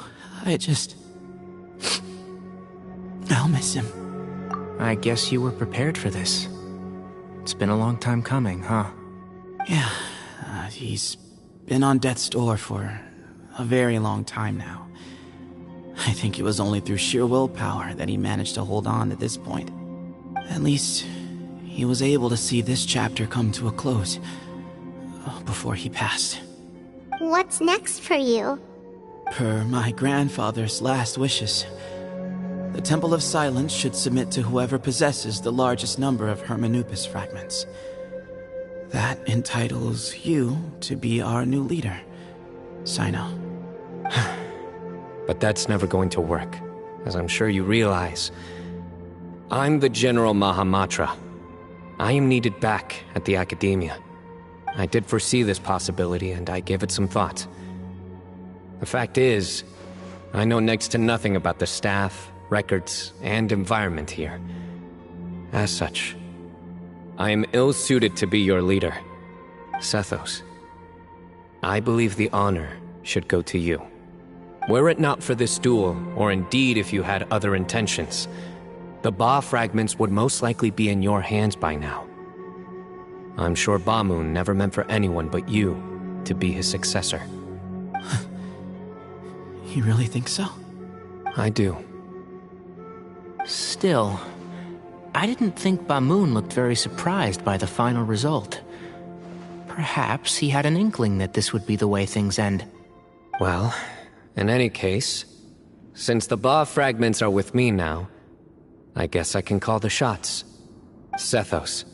I'll miss him. I guess you were prepared for this. It's been a long time coming, huh? Yeah, he's been on death's door for a very long time now. I think it was only through sheer willpower that he managed to hold on to this point. At least, he was able to see this chapter come to a close before he passed. What's next for you? Per my grandfather's last wishes, the Temple of Silence should submit to whoever possesses the largest number of Hermanupis fragments. That entitles you to be our new leader, cyno. But that's never going to work, as I'm sure you realize. I'm the General Mahamatra. I am needed back at the Academia. I did foresee this possibility, and I gave it some thought. The fact is, I know next to nothing about the staff, records, and environment here. As such, I am ill-suited to be your leader, Sethos. I believe the honor should go to you. Were it not for this duel, or indeed if you had other intentions, the Ba fragments would most likely be in your hands by now. I'm sure Bamoon never meant for anyone but you to be his successor. You really think so? I do. Still, I didn't think Bamoon looked very surprised by the final result. Perhaps he had an inkling that this would be the way things end. Well, in any case, since the Ba fragments are with me now, I guess I can call the shots. Sethos,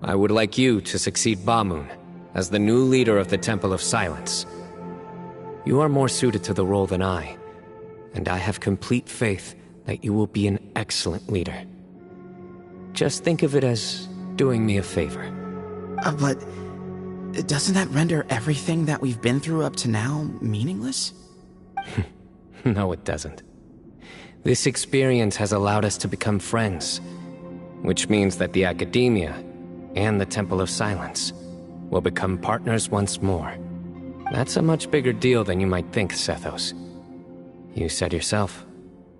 I would like you to succeed Bamoon as the new leader of the Temple of Silence. You are more suited to the role than I, and I have complete faith that you will be an excellent leader. Just think of it as doing me a favor. But doesn't that render everything that we've been through up to now meaningless? No, it doesn't. This experience has allowed us to become friends, which means that the Academia and the Temple of Silence will become partners once more. That's a much bigger deal than you might think, Sethos. You said yourself,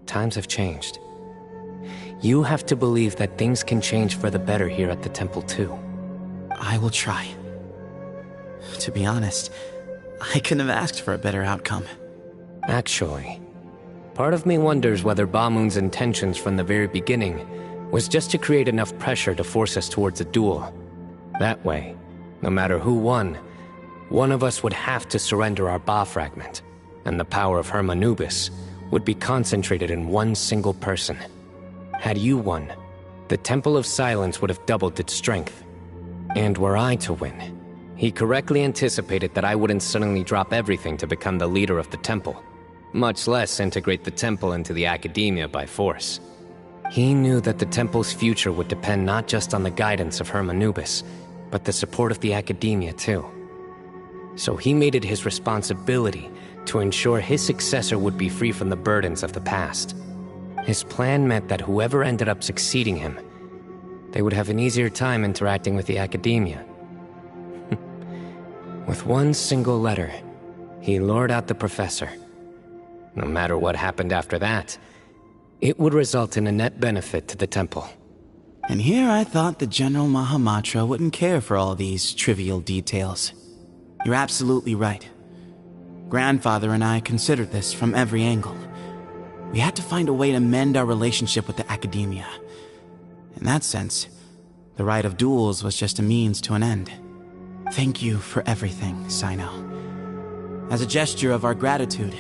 times have changed. You have to believe that things can change for the better here at the temple too. I will try. To be honest, I couldn't have asked for a better outcome. Actually, part of me wonders whether Bamoon's intentions from the very beginning was just to create enough pressure to force us towards a duel. That way, no matter who won, one of us would have to surrender our Ba fragment, and the power of Hermanubis would be concentrated in one single person. Had you won, the Temple of Silence would have doubled its strength. And were I to win, he correctly anticipated that I wouldn't suddenly drop everything to become the leader of the temple, much less integrate the temple into the Academia by force. He knew that the temple's future would depend not just on the guidance of Hermanubis, but the support of the Academia too. So he made it his responsibility to ensure his successor would be free from the burdens of the past. His plan meant that whoever ended up succeeding him, they would have an easier time interacting with the Academia. With one single letter, he lured out the professor. No matter what happened after that, it would result in a net benefit to the temple. And here I thought the General Mahamatra wouldn't care for all these trivial details. You're absolutely right. Grandfather and I considered this from every angle. We had to find a way to mend our relationship with the Academia. In that sense, the right of duels was just a means to an end. Thank you for everything, cyno. As a gesture of our gratitude,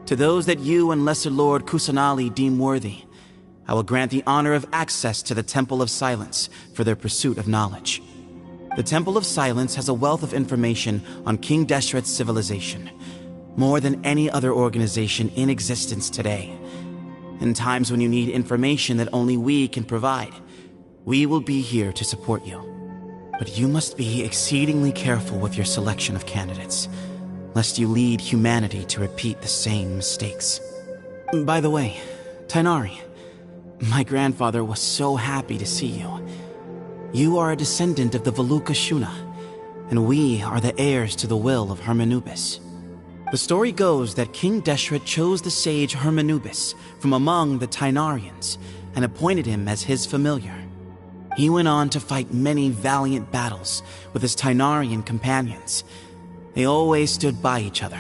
to those that you and Lesser Lord Kusanali deem worthy, I will grant the honor of access to the Temple of Silence for their pursuit of knowledge. The Temple of Silence has a wealth of information on King Deshret's civilization, more than any other organization in existence today. In times when you need information that only we can provide, we will be here to support you. But you must be exceedingly careful with your selection of candidates, lest you lead humanity to repeat the same mistakes. By the way, Tainari, my grandfather was so happy to see you. You are a descendant of the Veluka Shuna. and we are the heirs to the will of Hermanubis. The story goes that King Deshret chose the sage Hermanubis from among the Tainarians and appointed him as his familiar. He went on to fight many valiant battles with his Tainarian companions. They always stood by each other,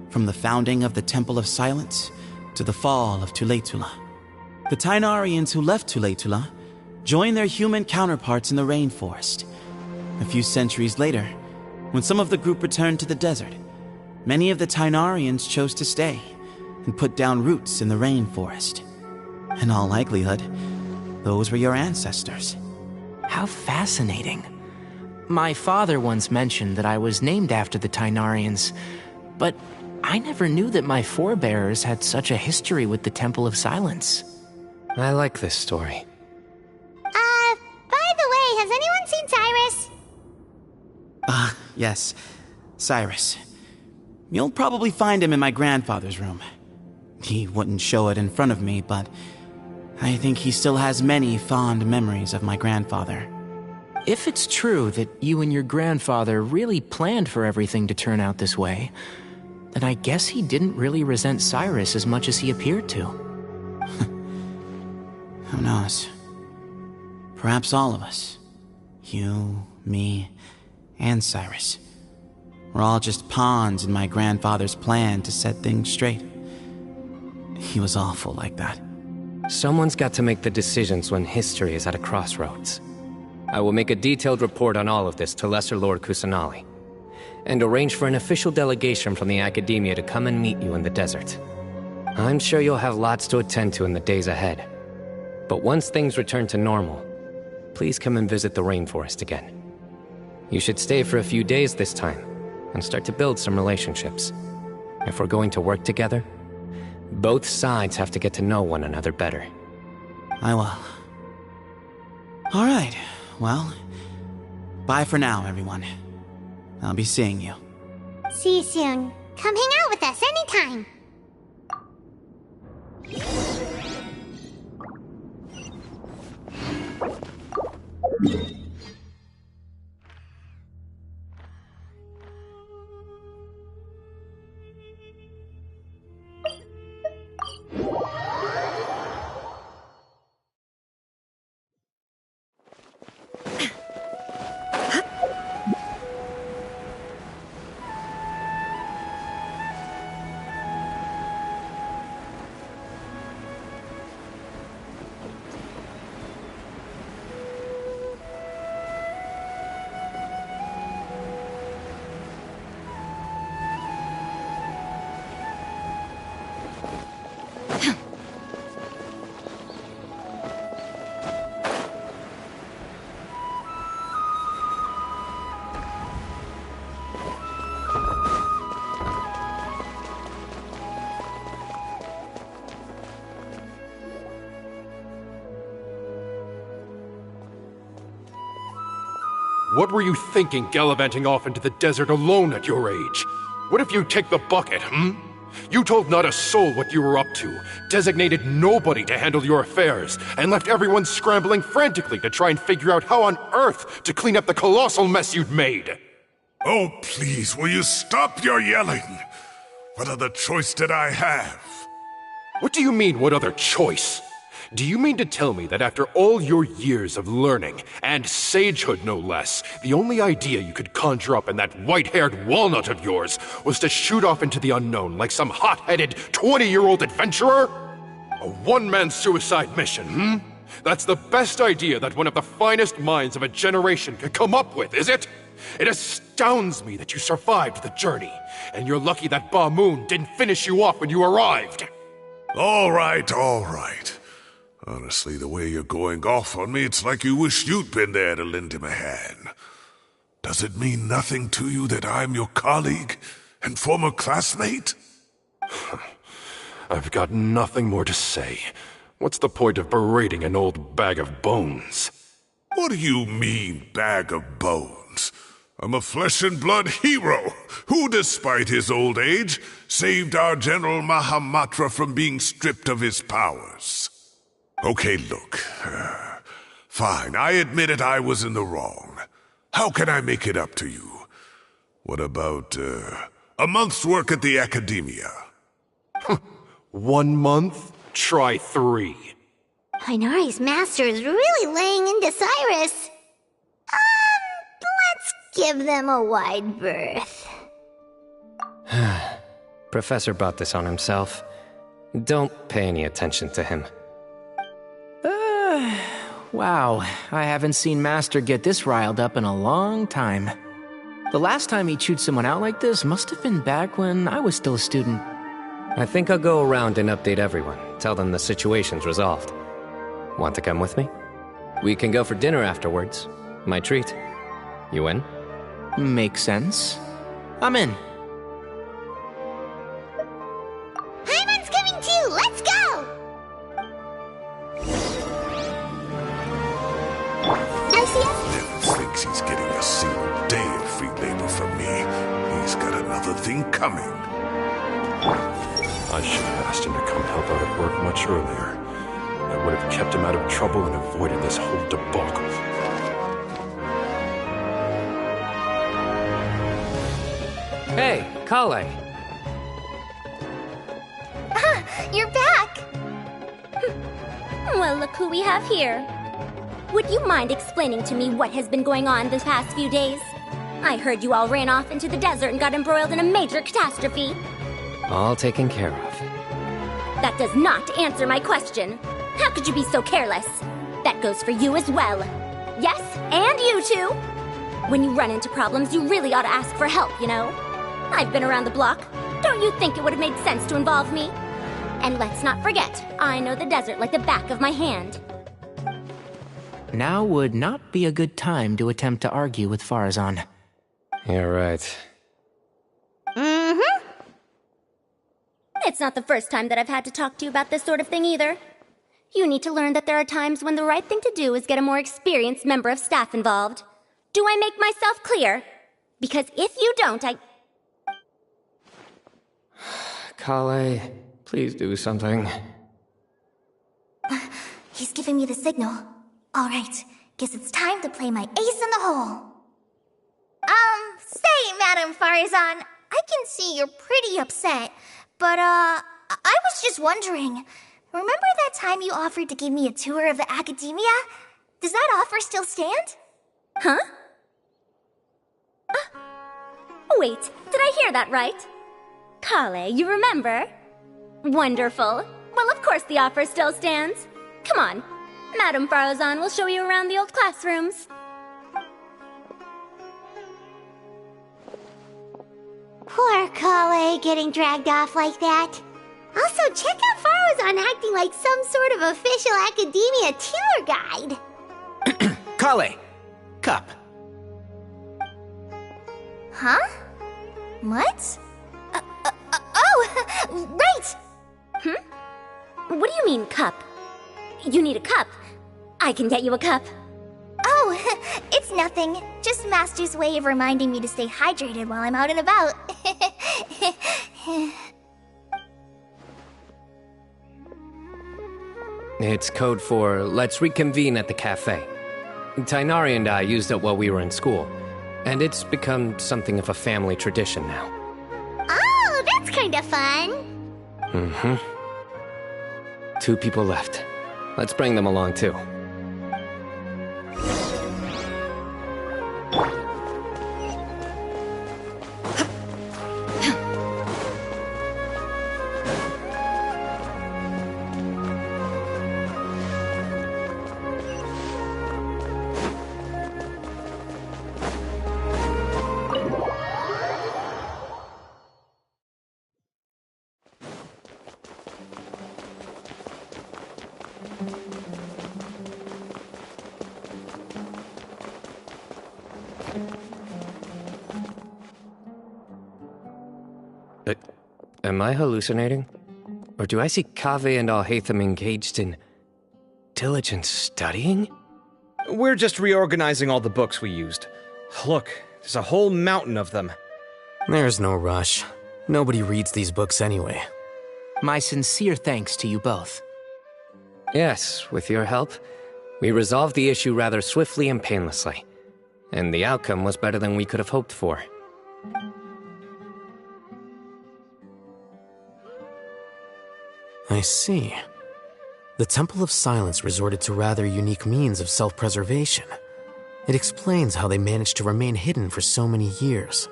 from the founding of the Temple of Silence to the fall of Tuletula. The Tainarians who left Tuletula joined their human counterparts in the rainforest. A few centuries later, when some of the group returned to the desert, many of the Tainarians chose to stay and put down roots in the rainforest. In all likelihood, those were your ancestors. How fascinating. My father once mentioned that I was named after the Tainarians, but I never knew that my forebears had such a history with the Temple of Silence. I like this story. By the way, has anyone seen Cyrus? Yes, Cyrus. You'll probably find him in my grandfather's room. He wouldn't show it in front of me, but I think he still has many fond memories of my grandfather. If it's true that you and your grandfather really planned for everything to turn out this way, then I guess he didn't really resent Cyrus as much as he appeared to. Who knows? Perhaps all of us. You, me, and Cyrus. We're all just pawns in my grandfather's plan to set things straight. He was awful like that. Someone's got to make the decisions when history is at a crossroads. I will make a detailed report on all of this to Lesser Lord Kusanali, and arrange for an official delegation from the Academia to come and meet you in the desert. I'm sure you'll have lots to attend to in the days ahead. But once things return to normal, please come and visit the rainforest again. You should stay for a few days this time, and start to build some relationships. If we're going to work together, both sides have to get to know one another better. I will. All right, well, bye for now, everyone. I'll be seeing you. See you soon. Come hang out with us anytime. What were you thinking gallivanting off into the desert alone at your age? What if you take the bucket, You told not a soul what you were up to, designated nobody to handle your affairs, and left everyone scrambling frantically to try and figure out how on earth to clean up the colossal mess you'd made. Oh, please, will you stop your yelling? What other choice did I have? What do you mean, what other choice? Do you mean to tell me that after all your years of learning, and sagehood no less, the only idea you could conjure up in that white-haired walnut of yours was to shoot off into the unknown like some hot-headed 20-year-old adventurer? A one-man suicide mission, That's the best idea that one of the finest minds of a generation could come up with, is it? It astounds me that you survived the journey, and you're lucky that Ba Moon didn't finish you off when you arrived. All right, all right. Honestly, the way you're going off on me, it's like you wish you'd been there to lend him a hand. Does it mean nothing to you that I'm your colleague and former classmate? I've got nothing more to say. What's the point of berating an old bag of bones? What do you mean, bag of bones? I'm a flesh-and-blood hero who, despite his old age, saved our General Mahamatra from being stripped of his powers. Okay, look. Fine, I admit it, I was in the wrong. How can I make it up to you? What about, a month's work at the Academia? 1 month? Try 3. Inari's master is really laying into Cyrus. Let's give them a wide berth. Professor brought this on himself. Don't pay any attention to him. Wow, I haven't seen Master get this riled up in a long time. The last time he chewed someone out like this must have been back when I was still a student. I think I'll go around and update everyone. Tell them the situation's resolved. Want to come with me? We can go for dinner afterwards. My treat. You in? Makes sense. I'm in. Hyman's coming too! Let's go! Never thinks he's getting a single day of free labor from me. He's got another thing coming. I should have asked him to come help out at work much earlier. That would have kept him out of trouble and avoided this whole debacle. Hey, collei. You're back! Well, look who we have here. Would you mind explaining to me what has been going on the past few days? I heard you all ran off into the desert and got embroiled in a major catastrophe. All taken care of. That does not answer my question. How could you be so careless? That goes for you as well. Yes, and you too. When you run into problems, you really ought to ask for help, you know? I've been around the block. Don't you think it would have made sense to involve me? And let's not forget, I know the desert like the back of my hand. Now would not be a good time to attempt to argue with Faruzan. You're right. Mm-hmm. It's not the first time that I've had to talk to you about this sort of thing either. You need to learn that there are times when the right thing to do is get a more experienced member of staff involved. Do I make myself clear? Because if you don't, collei, please do something. He's giving me the signal. All right, guess it's time to play my ace in the hole. Say, Madam Faruzan, I can see you're pretty upset, but, I was just wondering, remember that time you offered to give me a tour of the Academia? Does that offer still stand? Huh? Wait, did I hear that right? Collei, you remember? Wonderful. Well, of course the offer still stands. Come on. Madam Faruzan will show you around the old classrooms. Poor Collei getting dragged off like that. Also, check out Faruzan acting like some sort of official Academia tour guide. Collei! Cup. Huh? What? Oh, right! What do you mean, cup? You need a cup. I can get you a cup. Oh, it's nothing. Just Master's way of reminding me to stay hydrated while I'm out and about. It's code for let's reconvene at the cafe. Tighnari and I used it while we were in school, and it's become something of a family tradition now. Oh, that's kind of fun. Mm-hmm. 2 people left. Let's bring them along, too. Am I hallucinating? Or do I see Kaveh and Alhaitham engaged in diligent studying? We're just reorganizing all the books we used. Look, there's a whole mountain of them. There's no rush. Nobody reads these books anyway. My sincere thanks to you both. Yes, with your help, we resolved the issue rather swiftly and painlessly. And the outcome was better than we could have hoped for. I see. The Temple of Silence resorted to rather unique means of self-preservation. It explains how they managed to remain hidden for so many years.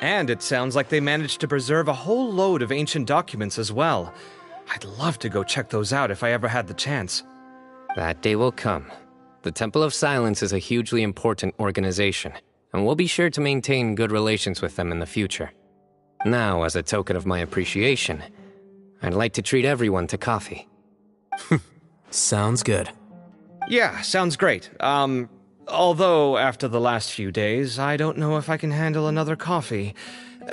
And it sounds like they managed to preserve a whole load of ancient documents as well. I'd love to go check those out if I ever had the chance. That day will come. The Temple of Silence is a hugely important organization, and we'll be sure to maintain good relations with them in the future. Now, as a token of my appreciation, I'd like to treat everyone to coffee. Sounds good. Yeah, sounds great. Although after the last few days, I don't know if I can handle another coffee,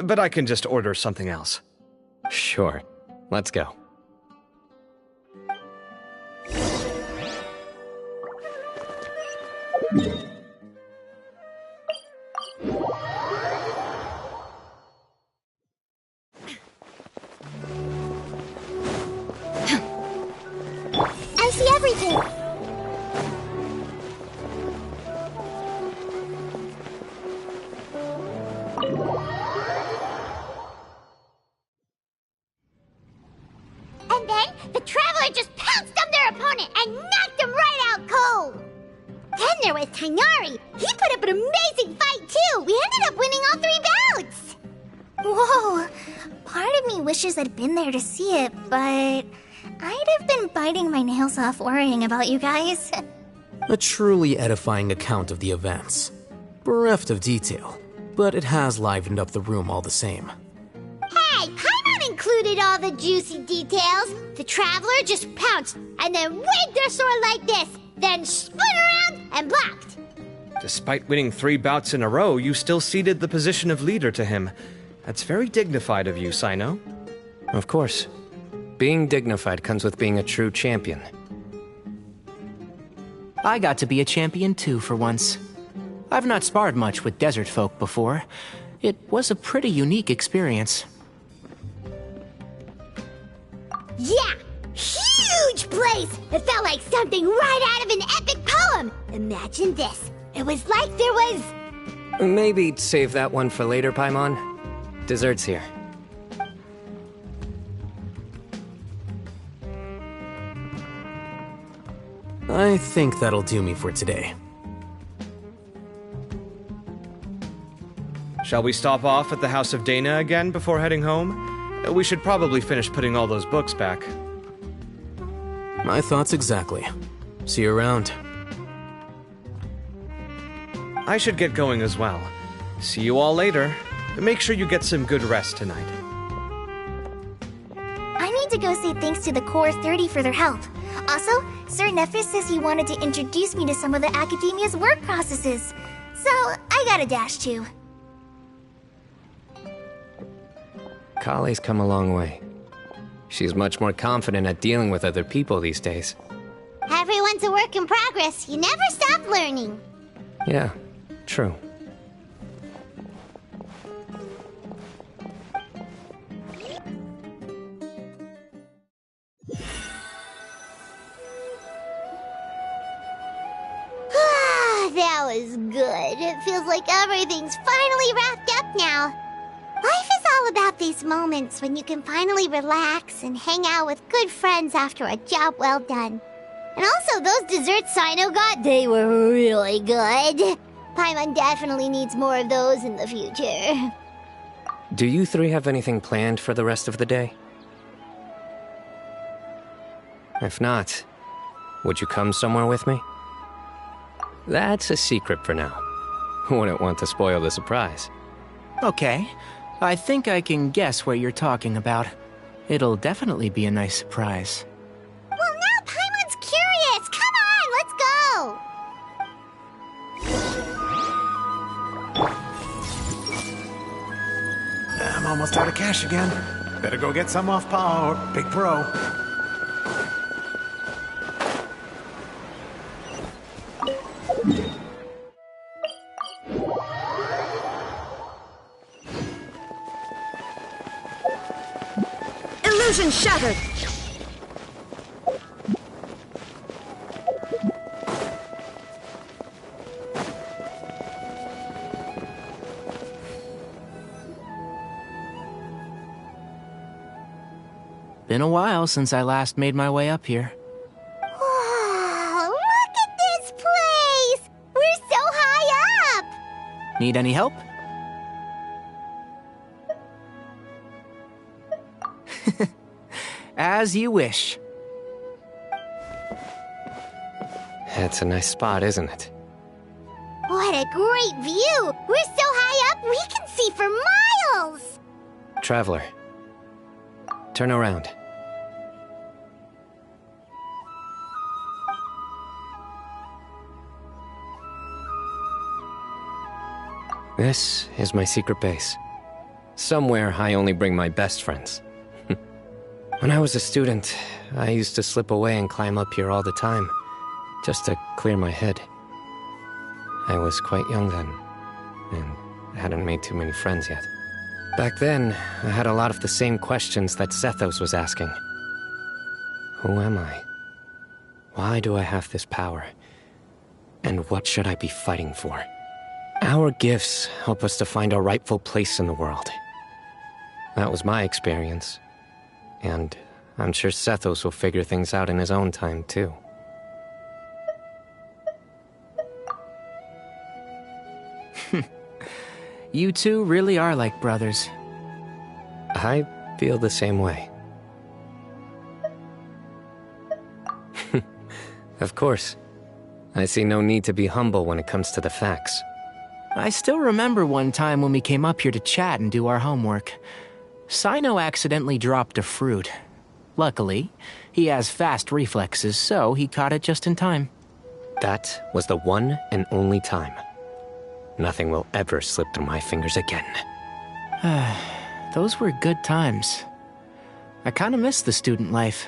but I can just order something else. Sure. Let's go. I see everything. And then the Traveler just pounced on their opponent and knocked him right out cold. Then there was Tainari. He put up an amazing fight too. We ended up winning all 3 bouts. Whoa! Part of me wishes I'd been there to see it, but I'd have been biting my nails off worrying about you guys. A truly edifying account of the events. Bereft of detail, but it has livened up the room all the same. Hey, Paimon included all the juicy details. The Traveler just pounced and then waved their sword like this, then spun around and blocked. Despite winning 3 bouts in a row, you still ceded the position of leader to him. That's very dignified of you, Cyno. Of course. Being dignified comes with being a true champion. I got to be a champion too for once. I've not sparred much with desert folk before. It was a pretty unique experience. Yeah! Huge place! It felt like something right out of an epic poem! Imagine this. It was like there was... Maybe save that one for later, Paimon. Dessert's here. I think that'll do me for today. Shall we stop off at the House of Dana again before heading home? We should probably finish putting all those books back. My thoughts exactly. See you around. I should get going as well. See you all later. Make sure you get some good rest tonight. I need to go say thanks to the Core 30 for their help. Also, Sir Nephis says he wanted to introduce me to some of the Academia's work processes. So, I gotta dash too. Collei's come a long way. She's much more confident at dealing with other people these days. Everyone's a work in progress. You never stop learning. Yeah, true. That was good. It feels like everything's finally wrapped up now. Life is all about these moments when you can finally relax and hang out with good friends after a job well done. And also, those desserts Cyno got, they were really good. Paimon definitely needs more of those in the future. Do you 3 have anything planned for the rest of the day? If not, would you come somewhere with me? That's a secret for now. Wouldn't want to spoil the surprise. Okay. I think I can guess what you're talking about. It'll definitely be a nice surprise. Well, now Paimon's curious. Come on, let's go. I'm almost out of cash again. Better go get some off Pa or Big Bro. Illusion shattered! Been a while since I last made my way up here. Whoa, look at this place! We're so high up! Need any help? As you wish. It's a nice spot, isn't it? What a great view! We're so high up, we can see for miles! Traveler, turn around. This is my secret base. Somewhere I only bring my best friends. When I was a student, I used to slip away and climb up here all the time, just to clear my head. I was quite young then, and hadn't made too many friends yet. Back then, I had a lot of the same questions that Zethos was asking. Who am I? Why do I have this power? And what should I be fighting for? Our gifts help us to find our rightful place in the world. That was my experience. And I'm sure Zethos will figure things out in his own time, too. You two really are like brothers. I feel the same way. Of course. I see no need to be humble when it comes to the facts. I still remember one time when we came up here to chat and do our homework. Cyno accidentally dropped a fruit. Luckily, he has fast reflexes, so he caught it just in time. That was the one and only time. Nothing will ever slip through my fingers again. Those were good times. I kinda miss the student life.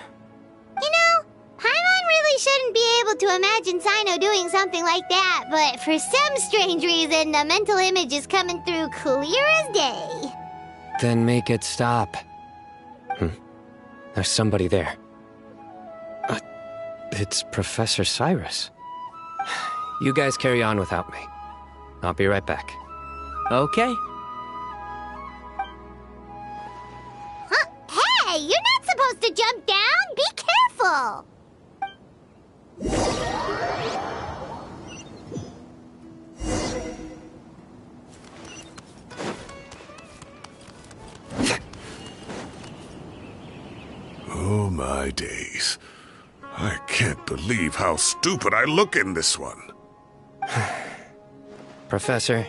You know, Paimon really shouldn't be able to imagine Cyno doing something like that, but for some strange reason, the mental image is coming through clear as day. Then make it stop. There's somebody there. It's Professor Cyrus. You guys carry on without me. I'll be right back. Okay. Huh? Hey, you're not supposed to jump down! Be careful! Oh my days. I can't believe how stupid I look in this one. Professor,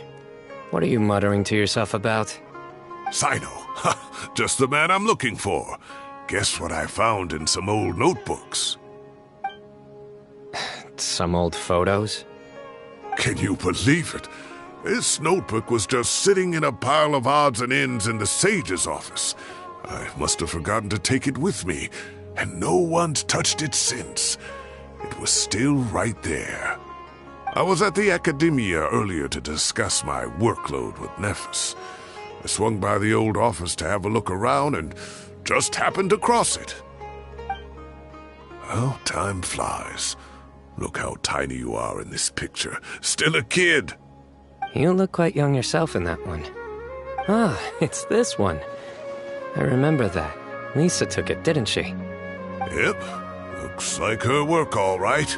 what are you muttering to yourself about? Cyno. Just the man I'm looking for. Guess what I found in some old notebooks? Some old photos? Can you believe it? This notebook was just sitting in a pile of odds and ends in the sage's office. I must have forgotten to take it with me, and no one's touched it since. It was still right there. I was at the Academia earlier to discuss my workload with Nephis. I swung by the old office to have a look around and just happened to cross it. Well, time flies. Look how tiny you are in this picture. Still a kid. You look quite young yourself in that one. Ah, it's this one. I remember that. Lisa took it, didn't she? Yep. Looks like her work, all right.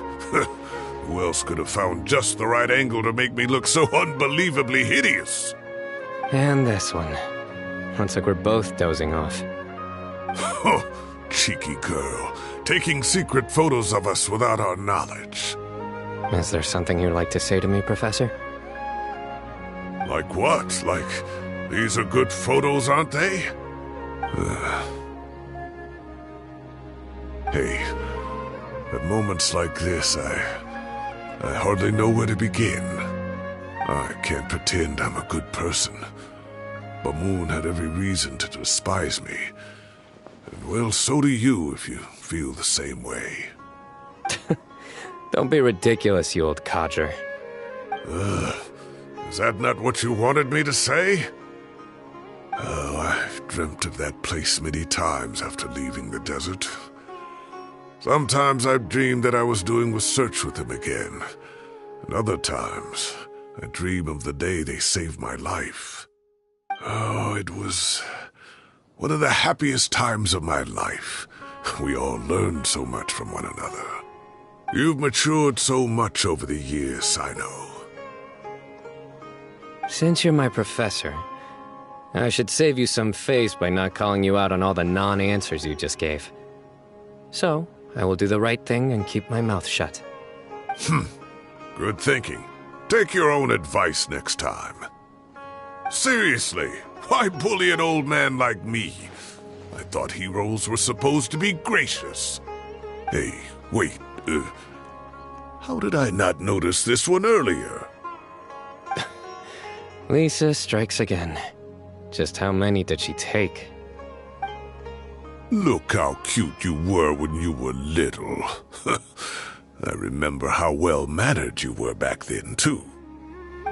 Who else could have found just the right angle to make me look so unbelievably hideous? And this one. Looks like we're both dozing off. Oh, cheeky girl. Taking secret photos of us without our knowledge. Is there something you'd like to say to me, Professor? Like what? Like, these are good photos, aren't they? Hey, at moments like this, I hardly know where to begin. I can't pretend I'm a good person. Bamoon had every reason to despise me. And well, so do you if you feel the same way. Don't be ridiculous, you old codger. Is that not what you wanted me to say? Oh, I've dreamt of that place many times after leaving the desert. Sometimes I've dreamed that I was doing a search with them again. And other times, I dream of the day they saved my life. Oh, it was One of the happiest times of my life. We all learned so much from one another. You've matured so much over the years, cyno. Since you're my professor, I should save you some face by not calling you out on all the non-answers you just gave. So, I will do the right thing and keep my mouth shut. Good thinking. Take your own advice next time. Seriously, why bully an old man like me? I thought heroes were supposed to be gracious. Hey, wait, how did I not notice this one earlier? Lisa strikes again. Just how many did she take? Look how cute you were when you were little. I remember how well-mannered you were back then, too.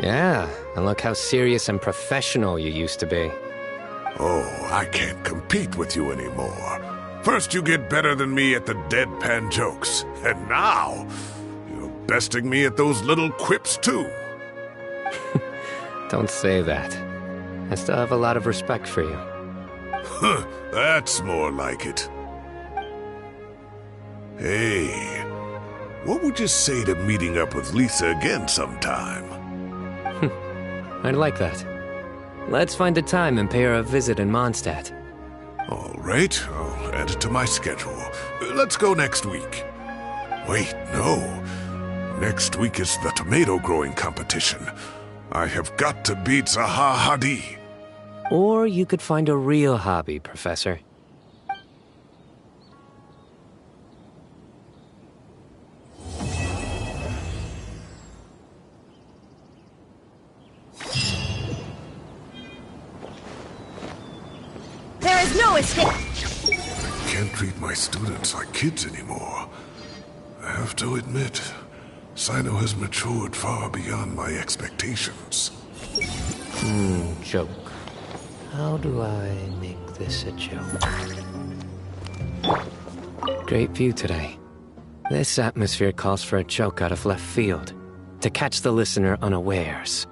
Yeah, and look how serious and professional you used to be. Oh, I can't compete with you anymore. First you get better than me at the deadpan jokes, and now you're besting me at those little quips, too. Don't say that. I still have a lot of respect for you. Huh, that's more like it. Hey, what would you say to meeting up with Lisa again sometime? I'd like that. Let's find a time and pay her a visit in Mondstadt. All right, I'll add it to my schedule. Let's go next week. Wait, no. Next week is the tomato growing competition. I have got to beat Zaha Hadi. Or you could find a real hobby, Professor. There is no escape! I can't treat my students like kids anymore. I have to admit, cyno has matured far beyond my expectations. Joke. How do I make this a joke? Great view today. This atmosphere calls for a joke out of left field, to catch the listener unawares.